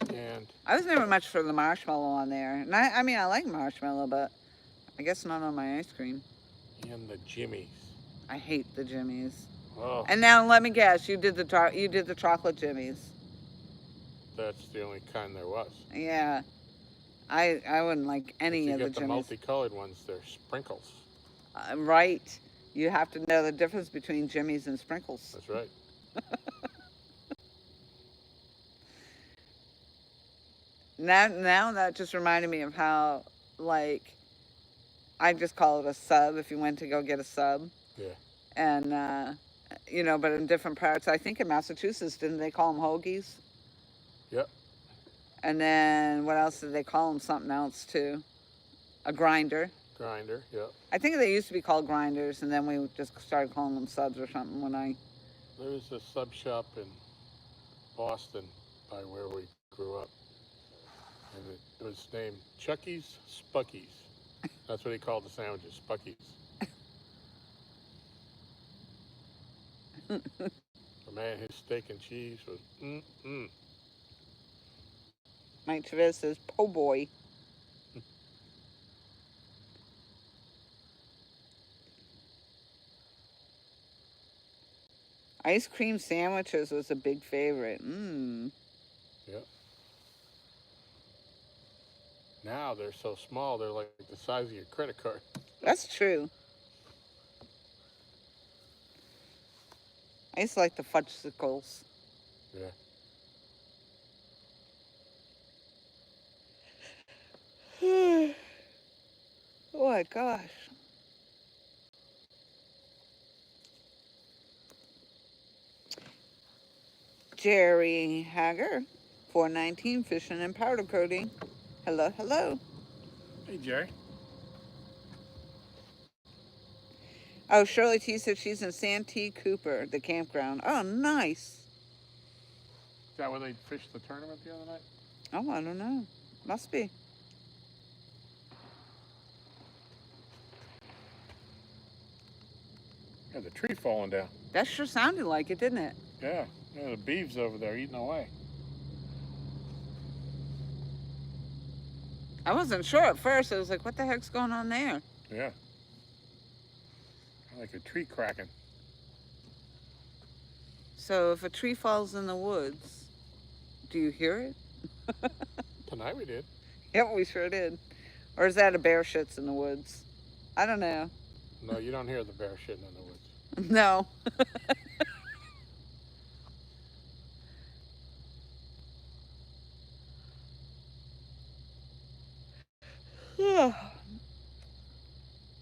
B: And
A: I was never much for the marshmallow on there. And I mean, I like marshmallow, but I guess not on my ice cream.
B: and the Jimmies.
A: I hate the Jimmies.
B: Oh,
A: And now let me guess, you did the chocolate Jimmies.
B: that's the only kind there was.
A: Yeah. I wouldn't like any
B: If you
A: of the
B: get the
A: Jimmies.
B: multicolored ones, they're sprinkles.
A: Right. You have to know the difference between Jimmies and sprinkles.
B: That's right.
A: Now that just reminded me of how, like, I just call it a sub if you went to go get a sub.
B: Yeah.
A: And, you know, but in different parts, I think in Massachusetts, didn't they call them hoagies?
B: Yep.
A: And then what else did they call them? Something else too. A grinder.
B: Grinder. Yep.
A: I think they used to be called grinders, and then we just started calling them subs or something when I...
B: There was a sub shop in Boston by where we grew up. And it was named Chucky's Spuckies. That's what he called the sandwiches, Spuckies. But man, his steak and cheese was
A: Mike Chavez says, po' boy. Ice cream sandwiches was a big favorite.
B: Yep. Now they're so small, they're like the size of your credit card.
A: That's true. I used to like the fudgesicles.
B: Yeah.
A: Oh my gosh. Jerry Hager, 419 fishing and powder coating. Hello, hello.
B: Hey, Jerry.
A: Oh, Shirley T said she's in Santee Cooper, the campground. Oh, nice.
B: Is that where they fished the tournament the other night?
A: Oh, I don't know. Must be.
B: Yeah, the tree falling down.
A: That sure sounded like it, didn't it?
B: Yeah, the beeves over there eating away.
A: I wasn't sure at first. I was like, what the heck's going on there?
B: Yeah. Like a tree cracking.
A: So if a tree falls in the woods, do you hear it?
B: Tonight we did.
A: Yep, we sure did. Or is that a bear shits in the woods? I don't know.
B: No, you don't hear the bear shitting in the woods.
A: No.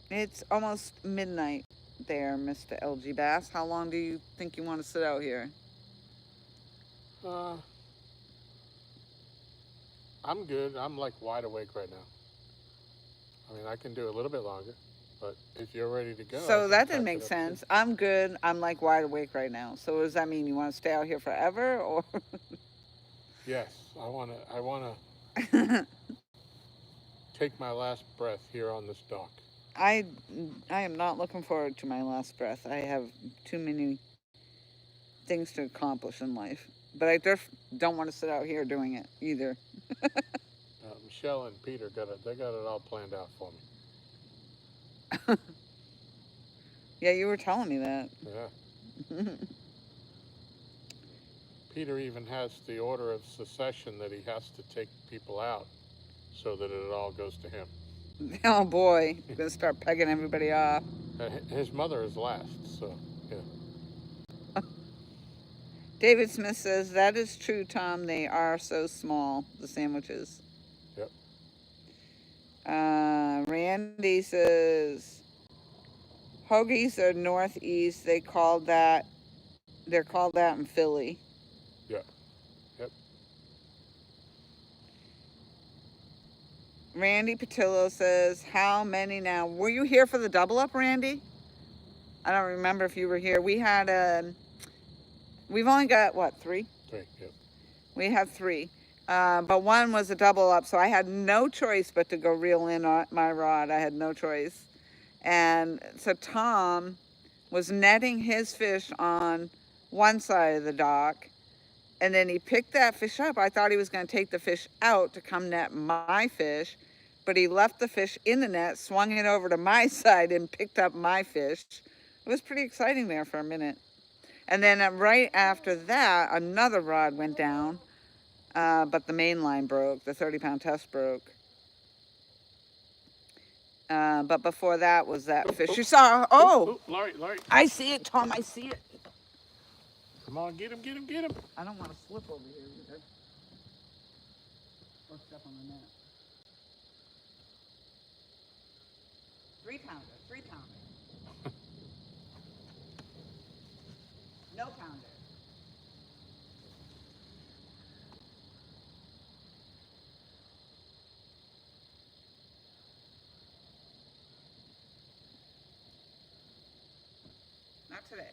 A: It's almost midnight there, Mr. LGBASS. How long do you think you want to sit out here?
B: I'm good. I'm like wide awake right now. I mean, I can do a little bit longer, but if you're ready to go.
A: So that didn't make sense. I'm good. I'm like wide awake right now. So what does that mean? You want to stay out here forever, or?
B: Yes, I wanna take my last breath here on this dock.
A: I am not looking forward to my last breath. I have too many things to accomplish in life. But I just don't want to sit out here doing it either.
B: Michelle and Peter got it all planned out for me.
A: Yeah, you were telling me that.
B: Yeah. Peter even has the order of succession that he has to take people out so that it all goes to him.
A: Oh boy, you're gonna start pegging everybody off.
B: His mother is last, so yeah.
A: David Smith says, that is true, Tom. They are so small, the sandwiches.
B: Yep.
A: Randy says, hoagies are northeast. They're called that in Philly.
B: Yeah. Yep.
A: Randy Patillo says, how many now? Were you here for the double up, Randy? I don't remember if you were here. We had we've only got, what, 3?
B: 3, yep.
A: We have 3. But one was a double up, so I had no choice but to go reel in my rod. I had no choice. And so Tom was netting his fish on one side of the dock, And then he picked that fish up. I thought he was going to take the fish out to come net my fish, but he left the fish in the net, swung it over to my side, and picked up my fish. It was pretty exciting there for a minute. And then right after that, another rod went down, but the main line broke. The 30-pound test broke. But before that was that fish you saw. Oh,
B: Laurie.
A: I see it, Tom. I see it.
B: Come on, get him.
A: I don't want to slip over here either. Or step on the net. 3-pounder. No pounder. Not today.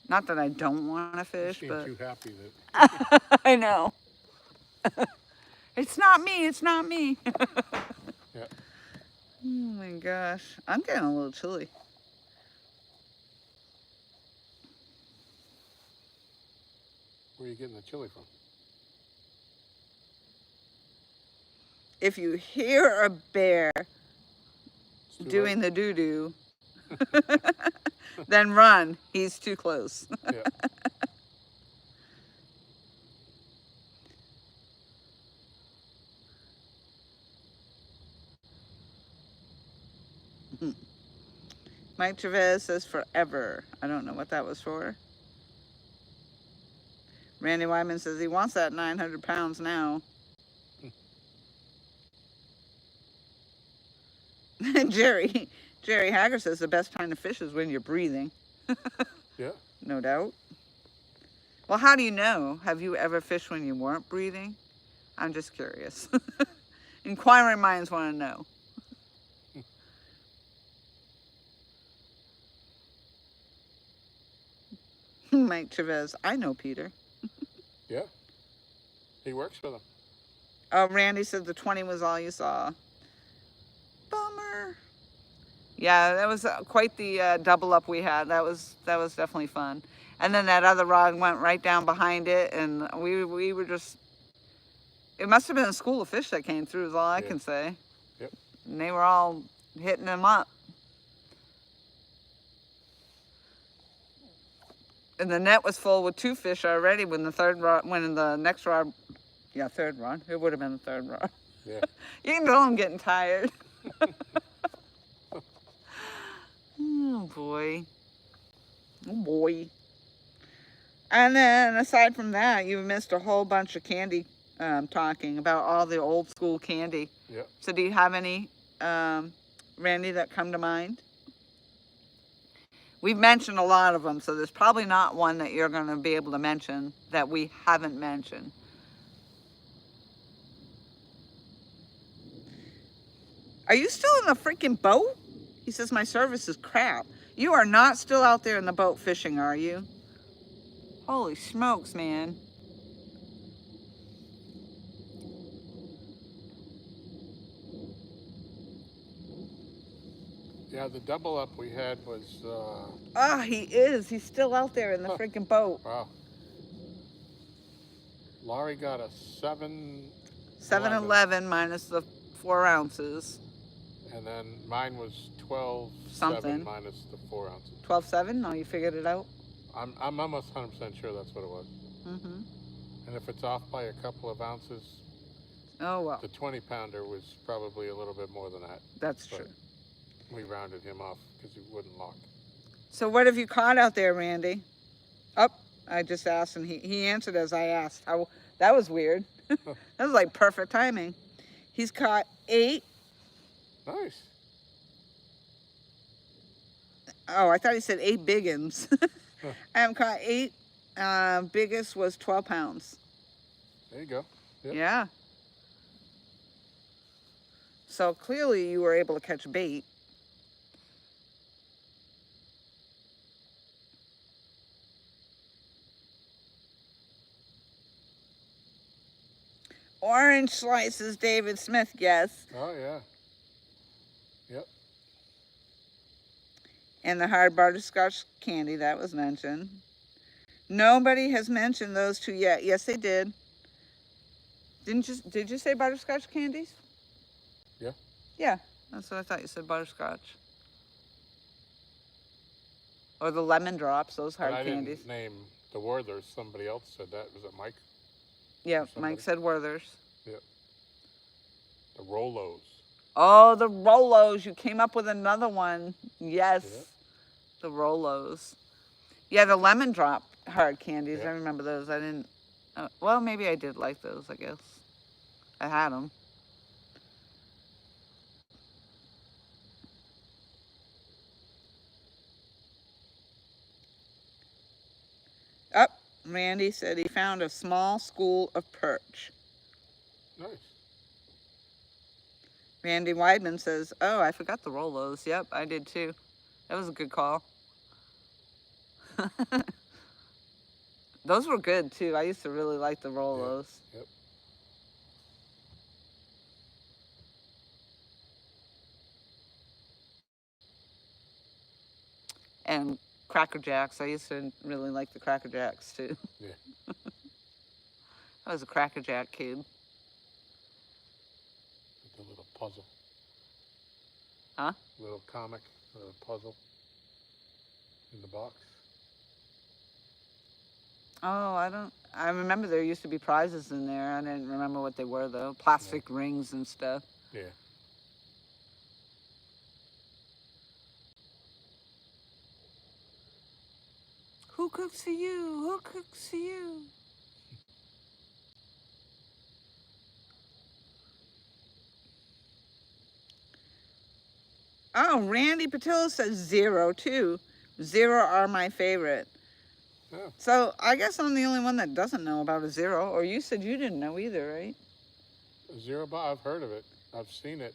A: Not that I don't want to fish,
B: You
A: but
B: seem too happy that.
A: I know. It's not me.
B: Yeah.
A: Oh my gosh. I'm getting a little chilly.
B: Where are you getting the chili from?
A: If you hear a bear
B: It's too
A: doing
B: late.
A: the doo-doo, then run. He's too close.
B: Yeah.
A: Mike Chavez says forever. I don't know what that was for. Randy Wyman says he wants that 900 pounds now. Jerry Hager says the best time to fish is when you're breathing.
B: Yeah.
A: No doubt. Well, how do you know? Have you ever fished when you weren't breathing? I'm just curious. Inquiring minds want to know. Mike Chavez, I know Peter.
B: Yeah. He works for them.
A: Oh, Randy said the 20 was all you saw. Bummer. Yeah, that was quite the double up we had. That was definitely fun. And then that other rod went right down behind it, and we were just. It must have been a school of fish that came through. Is all I can say.
B: Yep.
A: And they were all hitting them up. And the net was full with 2 fish already when the next rod, yeah, third rod. It would have been the third rod.
B: Yeah.
A: You can tell I'm getting tired. Oh boy. Oh boy. And then aside from that, you've missed a whole bunch of candy talking about all the old school candy.
B: Yep.
A: So do you have any, Randy, that come to mind? We've mentioned a lot of them, so there's probably not one that you're going to be able to mention that we haven't mentioned. Are you still in the freaking boat? He says my service is crap. You are not still out there in the boat fishing, are you? Holy smokes, man.
B: Yeah, the double up we had was.
A: He is. He's still out there in the freaking boat.
B: Wow. Laurie got a
A: 7-11 minus the 4 ounces.
B: And then mine was 12
A: Something.
B: minus the 4 ounces.
A: 12.7? No, you figured it out?
B: I'm almost 100% sure that's what it was.
A: Mm-hmm.
B: And if it's off by a couple of ounces,
A: Oh, well.
B: the 20-pounder was probably a little bit more than that.
A: That's
B: But
A: true.
B: we rounded him off because he wouldn't lock.
A: So what have you caught out there, Randy? Oh, I just asked, and he answered as I asked. That was weird. That was like perfect timing. He's caught 8.
B: Nice.
A: Oh, I thought he said 8 biggins. I have caught 8. Biggest was 12 pounds.
B: There you go. Yep.
A: Yeah. So clearly you were able to catch bait. Orange slices, David Smith, yes.
B: Oh, yeah. Yep.
A: And the hard butterscotch candy, that was mentioned. Nobody has mentioned those two yet. Yes, they did. Did you say butterscotch candies?
B: Yeah.
A: Yeah, that's what I thought you said, butterscotch. Or the lemon drops, those
B: But
A: hard
B: I
A: candies.
B: didn't name the Werther's. Somebody else said that. Was it Mike?
A: Yeah,
B: Or somebody?
A: Mike said Werther's.
B: Yep. The Rolos.
A: Oh, the Rolos. You came up with another one. Yes.
B: Yep.
A: The Rolos. Yeah, the lemon drop hard candies.
B: Yep.
A: I remember those. I didn't. Well, maybe I did like those, I guess. I had them. Up. Randy said he found a small school of perch.
B: Nice.
A: Randy Weidman says, oh, I forgot the Rolos. Yep, I did too. That was a good call. Those were good too. I used to really like the Rolos.
B: Yep.
A: And Cracker Jacks. I used to really like the Cracker Jacks too.
B: Yeah.
A: I was a Cracker Jack kid.
B: Like a little puzzle.
A: Huh?
B: Little comic, puzzle in the box.
A: Oh, I remember there used to be prizes in there. I didn't remember what they were though. Plastic rings and stuff.
B: Yeah.
A: Who cooks for you? Who cooks for you? Oh, Randy Patillo says 0 too. 0 are my favorite.
B: Yeah.
A: So I guess I'm the only one that doesn't know about a 0. Or you said you didn't know either, right?
B: Zero bar. I've heard of it. I've seen it,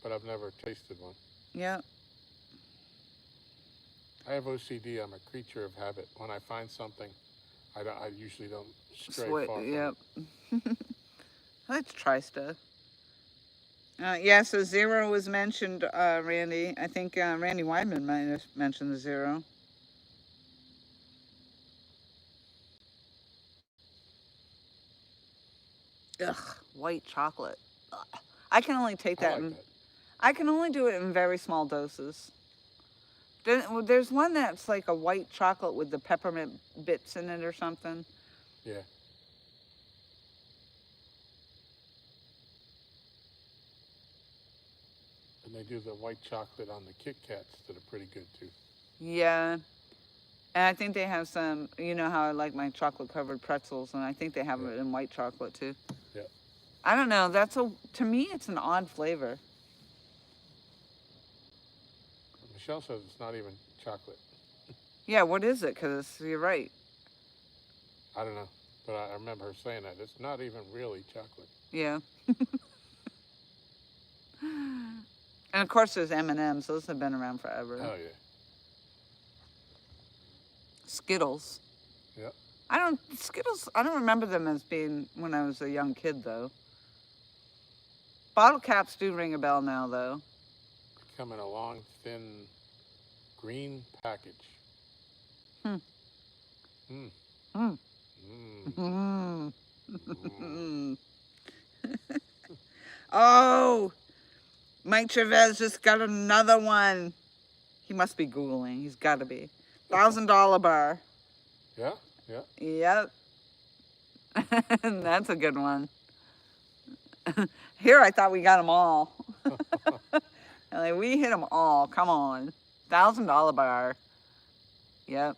B: but I've never tasted one.
A: Yeah.
B: I have OCD. I'm a creature of habit. When I find something, I usually don't stray far from
A: Yep.
B: it.
A: Let's try stuff. Yeah, so 0 was mentioned, Randy. I think Randy Weidman might have mentioned the 0. Ugh, white chocolate. Ugh. I can only take that.
B: I like that.
A: I can only do it in very small doses. There's one that's like a white chocolate with the peppermint bits in it or something.
B: Yeah. And they do the white chocolate on the Kit Kats that are pretty good too.
A: Yeah. And I think they have some, you know how I like my chocolate covered pretzels, and I think they have it in white chocolate too.
B: Yeah.
A: I don't know. To me, it's an odd flavor.
B: Michelle says it's not even chocolate.
A: Yeah, what is it? Because you're right.
B: I don't know, but I remember her saying that. It's not even really chocolate.
A: Yeah. And of course, there's M&Ms. Those have been around forever.
B: Oh, yeah.
A: Skittles.
B: Yep.
A: Skittles, I don't remember them as being when I was a young kid, though. Bottle caps do ring a bell now, though.
B: They come in a long, thin, green package.
A: Hmm.
B: Mm.
A: Mm.
B: Mm.
A: Mm. Oh, Mike Chavez just got another one. He must be Googling. He's got to be. $1,000 bar.
B: Yeah, yeah.
A: Yep. That's a good one. Here, I thought we got them all. Like, we hit them all. Come on. $1,000 bar. Yep.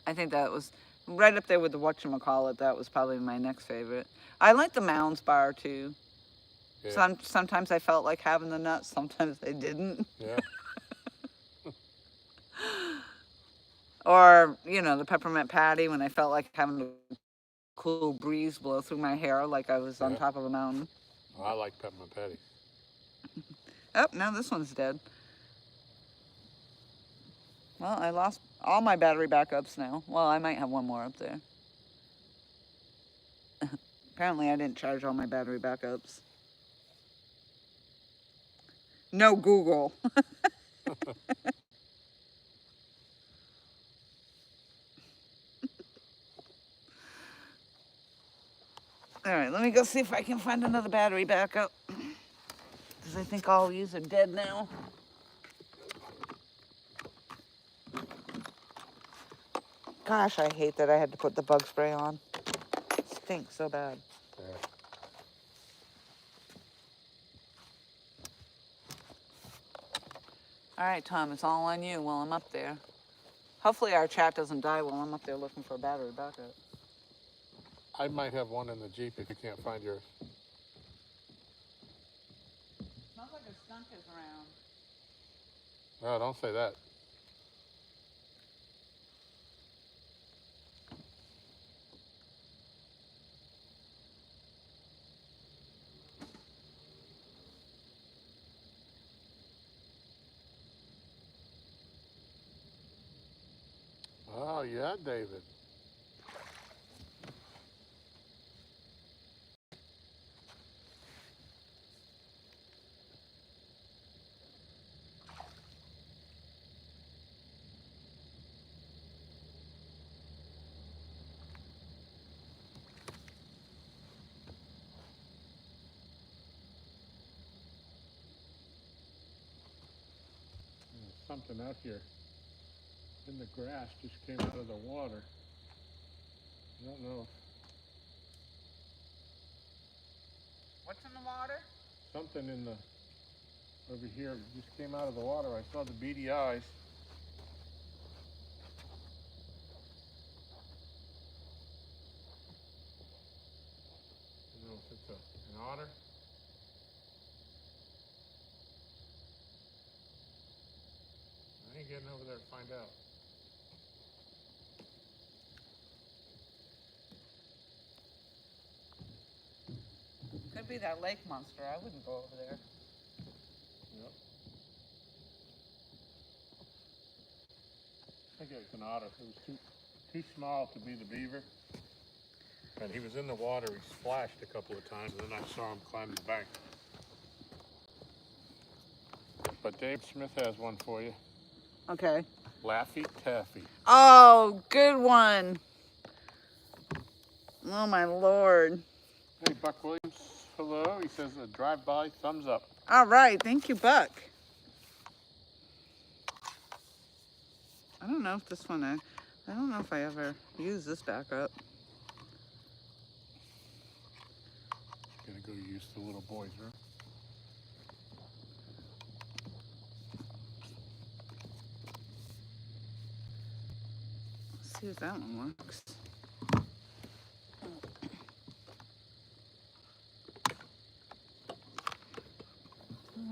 A: I think that was right up there with the whatchamacallit. That was probably my next favorite. I like the Mounds bar, too.
B: Yeah.
A: Sometimes I felt like having the nuts. Sometimes I didn't.
B: Yeah.
A: Or, you know, the peppermint patty when I felt like having a cool breeze blow through my hair like I was on top of a mountain.
B: Oh, I like peppermint patty.
A: Oh, now this one's dead. Well, I lost all my battery backups now. Well, I might have one more up there. Apparently I didn't charge all my battery backups. No Google. All right, let me go see if I can find another battery backup. Because I think all these are dead now. Gosh, I hate that I had to put the bug spray on. It stinks so bad.
B: Yeah.
A: All right, Tom, it's all on you while I'm up there. Hopefully our chat doesn't die while I'm up there looking for a battery backup.
B: I might have one in the Jeep if you can't find yours.
A: Smells like a skunk is around.
B: No, don't say that. Oh, yeah, David. There's something out here in the grass just came out of the water. I don't know.
A: What's in the water?
B: Something in the over here just came out of the water. I saw the beady eyes. I don't know if it's an otter. I ain't getting over there to find out.
A: Could be that lake monster. I wouldn't go over there.
B: Yep. I think it was an otter. It was too small to be the beaver. And he was in the water. He splashed a couple of times, and then I saw him climb the bank. But Dave Smith has one for you.
A: Okay.
B: Laffy Taffy.
A: Oh, good one. Oh, my Lord.
B: Hey, Buck Williams, hello. He says a drive-by thumbs up.
A: All right. Thank you, Buck. I don't know if this one, I don't know if I ever use this backup.
B: Gonna go use the little boy's room.
A: Let's see if that one works.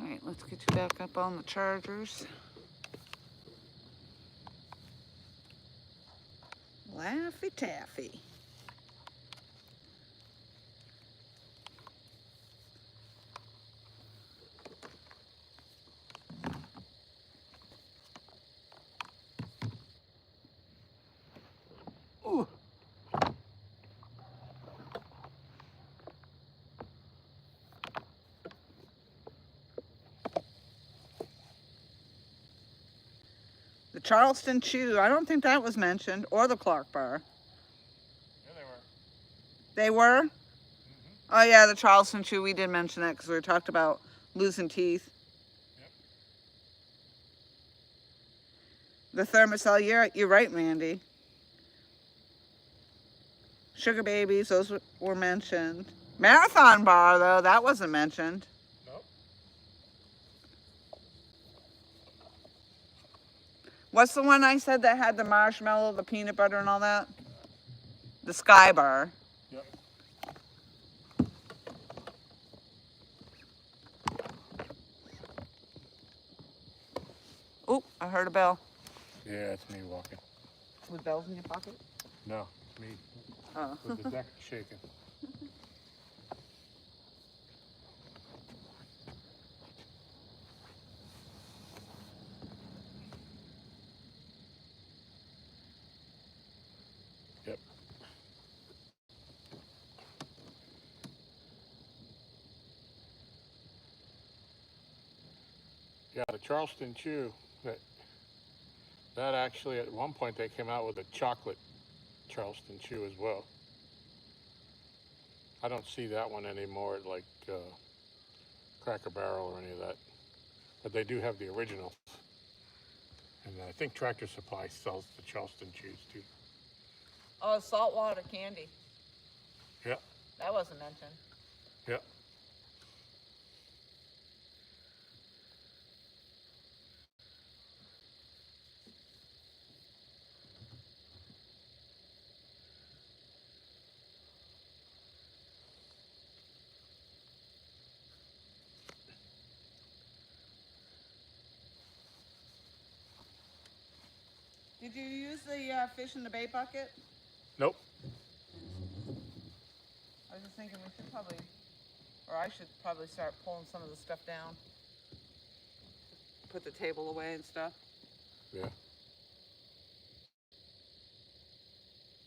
A: All right, let's get you back up on the chargers. Laffy Taffy.
B: Ooh.
A: The Charleston Chew, I don't think that was mentioned, or the Clark Bar.
B: Yeah, they were.
A: They were?
B: Mm-hmm.
A: Oh yeah, the Charleston Chew, we did mention that because we talked about losing teeth.
B: Yep.
A: The Thermacell, you're right, Mandy. Sugar Babies, those were mentioned. Marathon Bar, though, that wasn't mentioned.
B: Nope.
A: What's the one I said that had the marshmallow, the peanut butter, and all that? The Sky Bar.
B: Yep.
A: Oop, I heard a bell.
B: Yeah, it's me walking.
A: With bells in your pocket?
B: No, it's me
A: Oh.
B: with the deck shaking. Yep. Yeah, the Charleston Chew, that actually at one point they came out with a chocolate Charleston Chew as well. I don't see that one anymore at like Cracker Barrel or any of that. But they do have the originals. And I think Tractor Supply sells the Charleston Chews too.
A: Oh, saltwater candy.
B: Yeah.
A: That wasn't mentioned.
B: Yeah.
A: Did you use the fish in the bait bucket?
B: Nope.
A: I was just thinking we should probably, or I should probably start pulling some of the stuff down. Put the table away and stuff.
B: Yeah.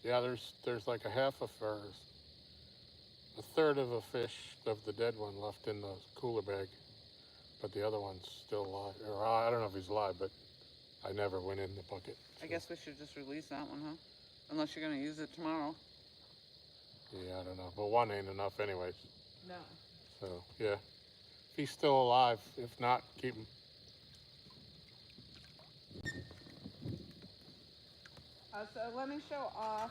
B: Yeah, there's like a half of a third of a fish of the dead one left in the cooler bag, but the other one's still alive. Or I don't know if he's alive, but I never went in the bucket. So.
A: I guess we should just release that one, huh? Unless you're gonna use it tomorrow.
B: Yeah, I don't know, but one ain't enough anyways.
A: No.
B: So yeah, if he's still alive. If not, keep him.
A: So let me show off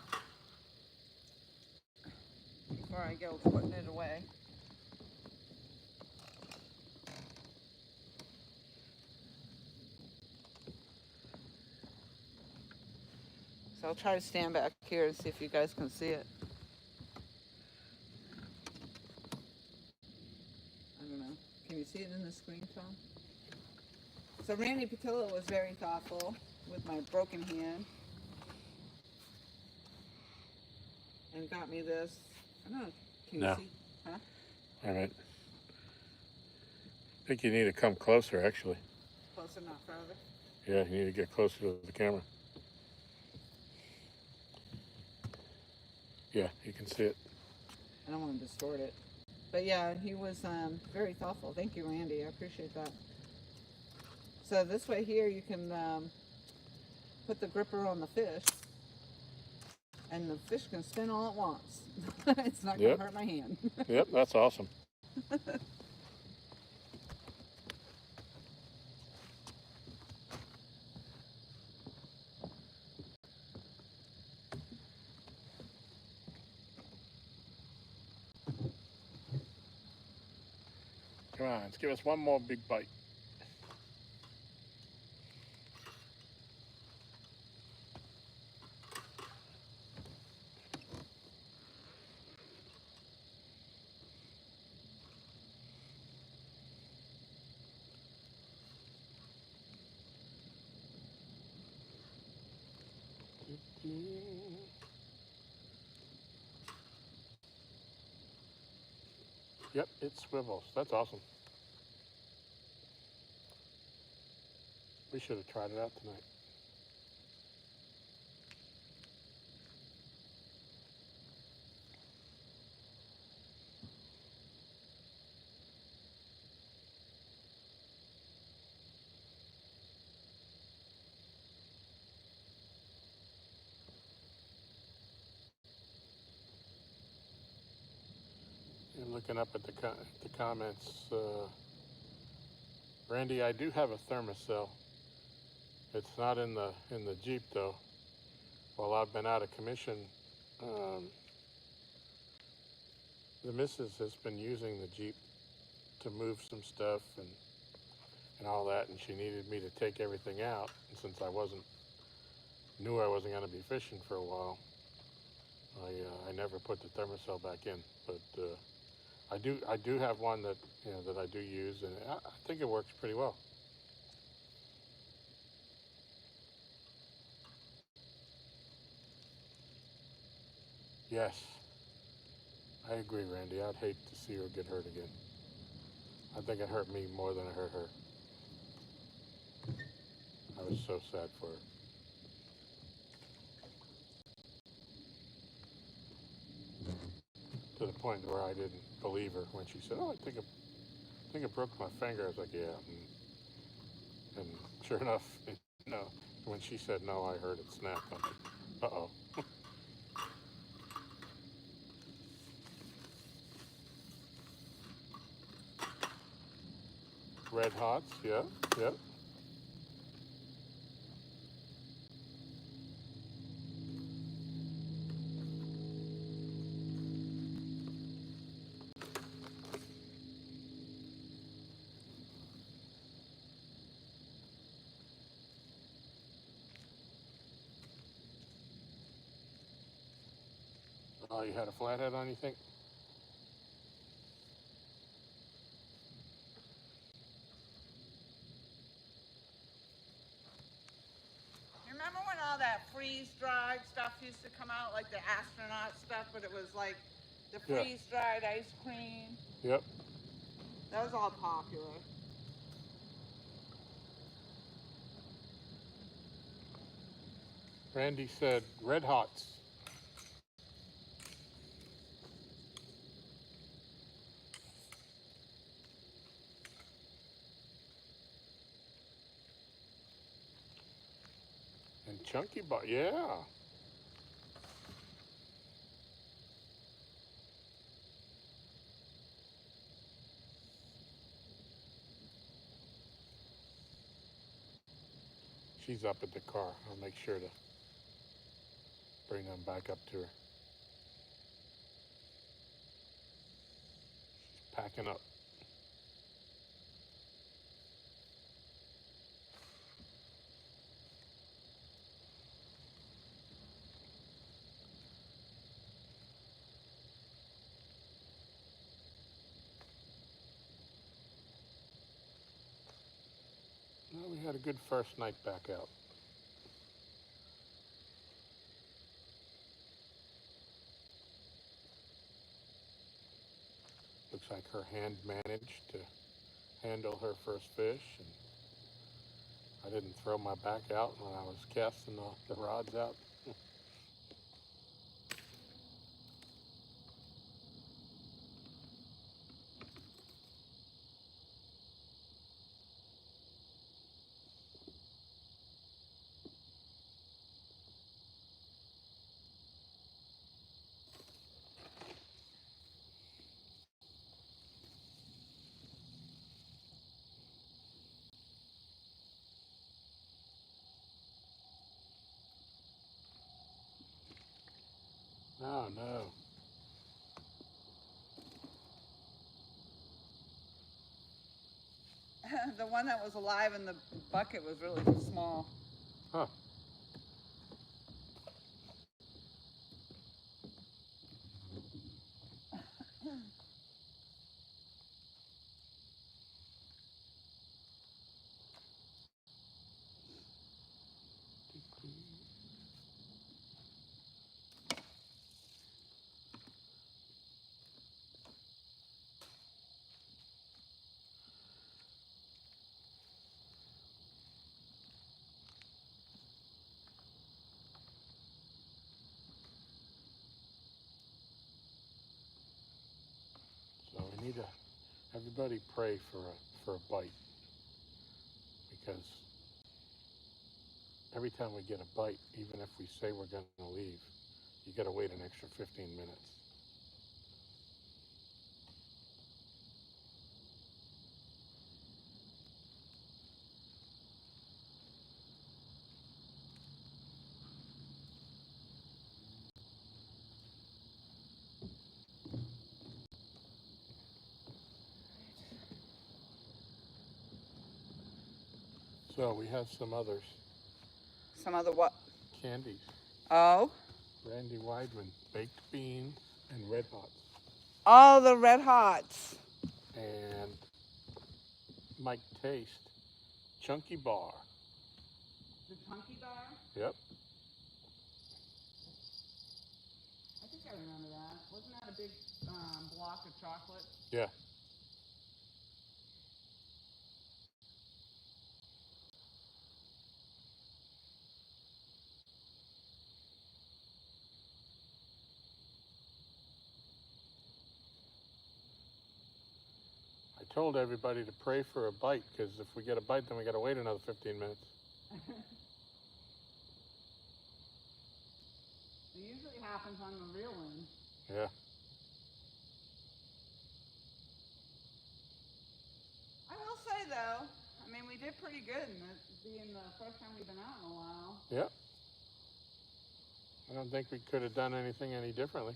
A: before I go putting it away. So I'll try to stand back here and see if you guys can see it. I don't know. Can you see it in the screen, Tom? So Randy Patillo was very thoughtful with my broken hand. And got me this. I don't know. Can you see? Huh?
B: All right. I think you need to come closer, actually.
A: Closer, not further.
B: Yeah, you need to get closer to the camera. Yeah, you can see it.
A: I don't want to distort it. But yeah, he was very thoughtful. Thank you, Randy. I appreciate that. So this way here, you can put the gripper on the fish. And the fish can spin all at once. It's not going to hurt my hand.
B: Yep, that's awesome. Come on, let's give us one more big bite. Yep, it swivels. That's awesome. We should have tried it out tonight. And looking up at the comments, Randy, I do have a thermocell. It's not in the Jeep though. While I've been out of commission, the missus has been using the Jeep to move some stuff and all that, and she needed me to take everything out. And since knew I wasn't going to be fishing for a while, I never put the thermocell back in. But I do have one that that I do use, and I think it works pretty well. Yes, I agree, Randy. I'd hate to see her get hurt again. I think it hurt me more than it hurt her. I was so sad for her. To the point where I didn't believe her when she said, "Oh, I think it broke my finger." I was like, "Yeah, And sure enough, no. When she said no, I heard it snap. I'm like, uh-oh. Red Hots, yeah, yep. Oh, you had a flathead on, you think?
A: Remember when all that freeze-dried stuff used to come out, like the astronaut stuff, but it was like the
B: Yeah.
A: freeze-dried ice cream?
B: Yep.
A: That was all popular.
B: Randy said Red Hots. And Chunky Bar, yeah. She's up at the car. I'll make sure to bring them back up to her. She's packing up. Well, we had a good first night back out. Looks like her hand managed to handle her first fish, and I didn't throw my back out when I was casting the rods out. Oh no.
A: The one that was alive in the bucket was really small.
B: Huh. So we need to everybody pray for a bite, because every time we get a bite, even if we say we're going to leave, you got to wait an extra 15 minutes. So we have some others.
A: Some other what?
B: Candies.
A: Oh?
B: Randy Weidman, baked beans and Red Hots.
A: Oh, the Red Hots.
B: And Mike Taste, Chunky Bar.
A: The Chunky Bar?
B: Yep.
A: I think I remember that. Wasn't that a big block of chocolate?
B: Yeah. I told everybody to pray for a bite, because if we get a bite, then we got to wait another 15 minutes.
A: It usually happens on the real one.
B: Yeah.
A: I will say though, I mean, we did pretty good in this being the first time we've been out in a while.
B: Yeah. I don't think we could have done anything any differently.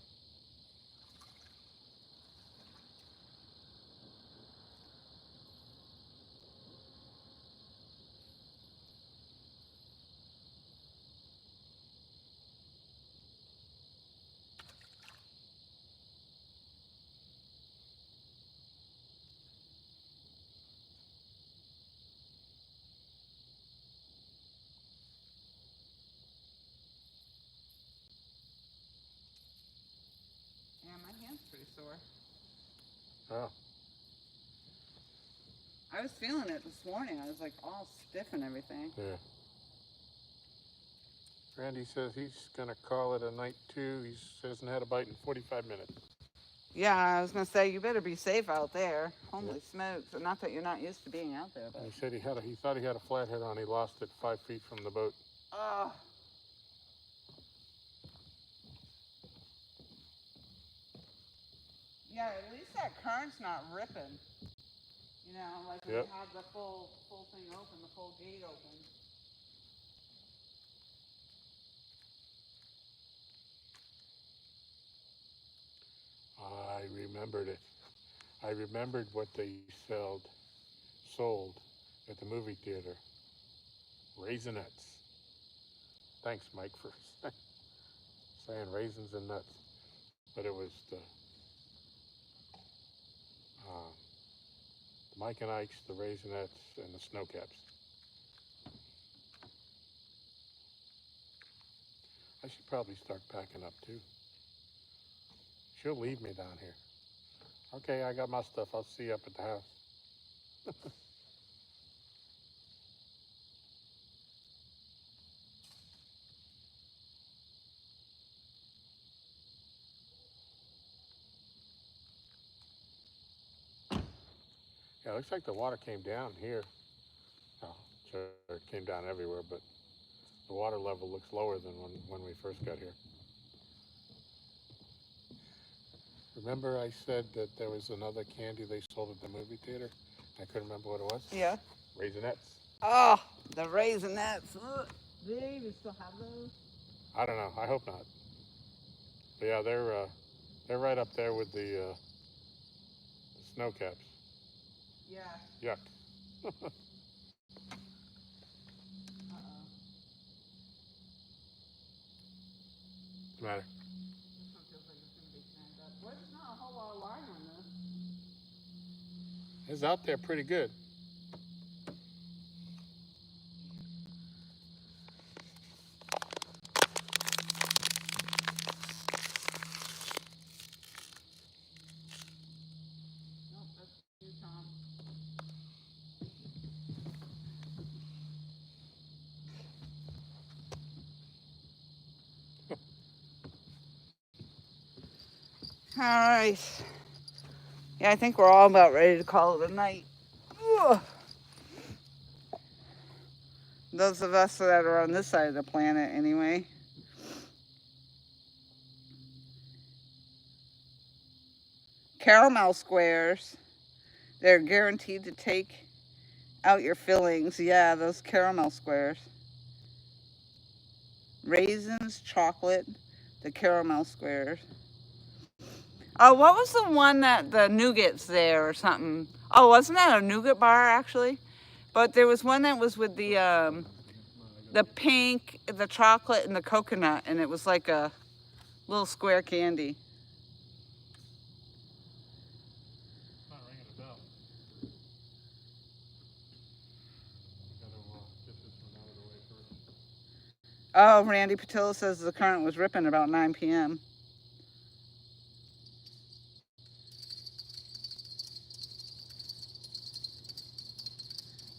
A: Yeah, my hand's pretty sore.
B: Oh.
A: I was feeling it this morning. I was like all stiff and everything.
B: Yeah. Randy says he's going to call it a night too. He hasn't had a bite in 45 minutes.
A: Yeah, I was gonna say you better be safe out there. Holy smokes! And not that you're not used to being out there, but
B: He said he thought he had a flathead on. He lost it 5 feet from the boat.
A: oh. Yeah, at least that current's not ripping. You know, like when you have the full thing open, the full gate open.
B: I remembered it. I remembered what they sold at the movie theater. Raisinets. Thanks, Mike, for saying raisins and nuts. But it was the Mike and Ike's, the Raisinets, and the Snow Caps. I should probably start packing up too. She'll leave me down here. Okay, I got my stuff. I'll see you up at the house. Yeah, it looks like the water came down here. Oh, sure, it came down everywhere, but the water level looks lower than when we first got here. Remember I said that there was another candy they sold at the movie theater? I couldn't remember what it was.
A: Yeah.
B: Raisinets.
A: Oh, the Raisinets. Ugh. Do they even still have those?
B: I don't know. I hope not. But yeah, they're right up there with the Snow Caps.
A: Yeah.
B: Yuck.
A: Uh-oh.
B: What's the matter?
A: This one feels like it's going to be snagged up. Well, there's not a whole lot of line on this.
B: It's out there pretty good.
A: Nope, that's you, Tom. All right. Yeah, I think we're all about ready to call it a night. Ugh. Those of us that are on this side of the planet, anyway. Caramel squares. They're guaranteed to take out your fillings. Yeah, those caramel squares. Raisins, chocolate, the caramel squares. Oh, what was the one that the nougat's there or something? Oh, wasn't that a nougat bar actually? But there was one that was with the pink, the chocolate, and the coconut, and it was like a little square candy.
B: Not ringing a bell. I gotta get this one out of the way first.
A: Oh, Randy Patillo says the current was ripping about 9 p.m.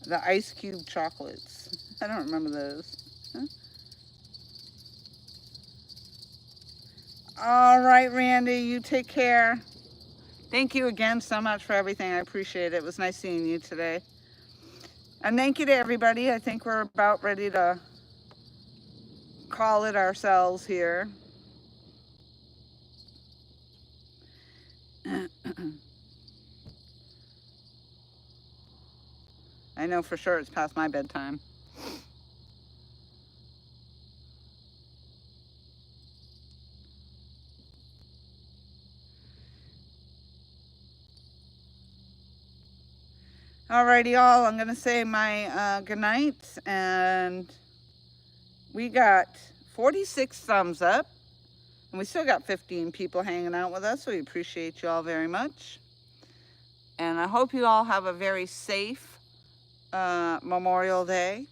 A: The ice cube chocolates. I don't remember those. Huh? All right, Randy, you take care. Thank you again so much for everything. I appreciate it. It was nice seeing you today. And thank you to everybody. I think we're about ready to call it ourselves here. I know for sure it's past my bedtime. Alrighty, y'all. I'm gonna say my good night, and we got 46 thumbs up, and we still got 15 people hanging out with us. So we appreciate you all very much, and I hope you all have a very safe Memorial Day.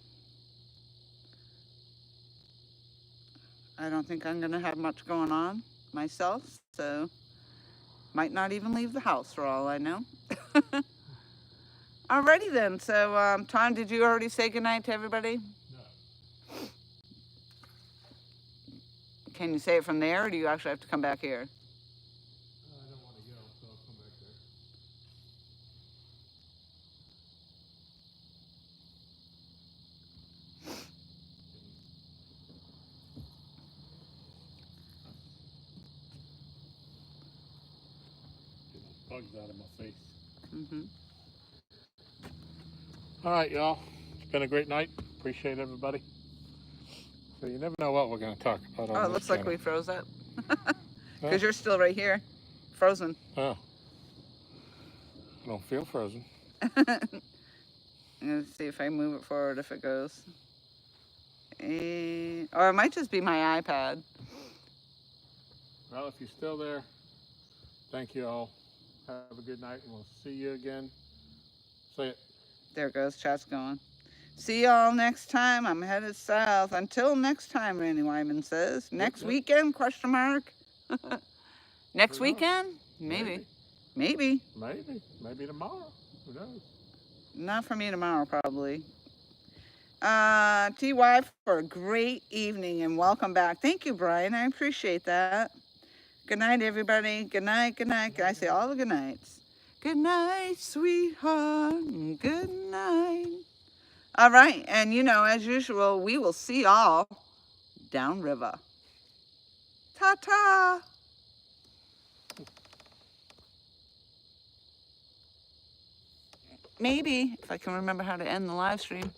A: I don't think I'm gonna have much going on myself, so might not even leave the house for all I know. Alrighty then. So, Tom, did you already say goodnight to everybody?
B: No.
A: Can you say it from there, or do you actually have to come back here?
B: I don't want to go, so I'll come back there. Get those bugs out of my face.
A: Mm-hmm.
B: All right, y'all. It's been a great night. Appreciate everybody. So you never know what we're going to talk about on
A: Oh, it
B: this
A: looks
B: channel.
A: like we froze up.
B: Huh?
A: Because you're still right here, frozen.
B: Oh. I don't feel frozen.
A: I'm going to see if I move it forward, if it goes. Or it might just be my iPad.
B: Well, if you're still there, thank you all. Have a good night, and we'll see you again. Say it.
A: There it goes, chat's going. See y'all next time. I'm headed south. Until next time, Randy Wyman says. Next weekend, question mark? Next weekend? Maybe. Maybe.
B: Maybe tomorrow. Who knows?
A: Not for me tomorrow, probably. TY, for a great evening and welcome back. Thank you, Brian. I appreciate that. Good night, everybody. Good night, good night. I say all the good nights. Good night, sweetheart. Good night. All right. And, you know, as usual, we will see y'all downriver. Ta-ta. Maybe, if I can remember how to end the live stream.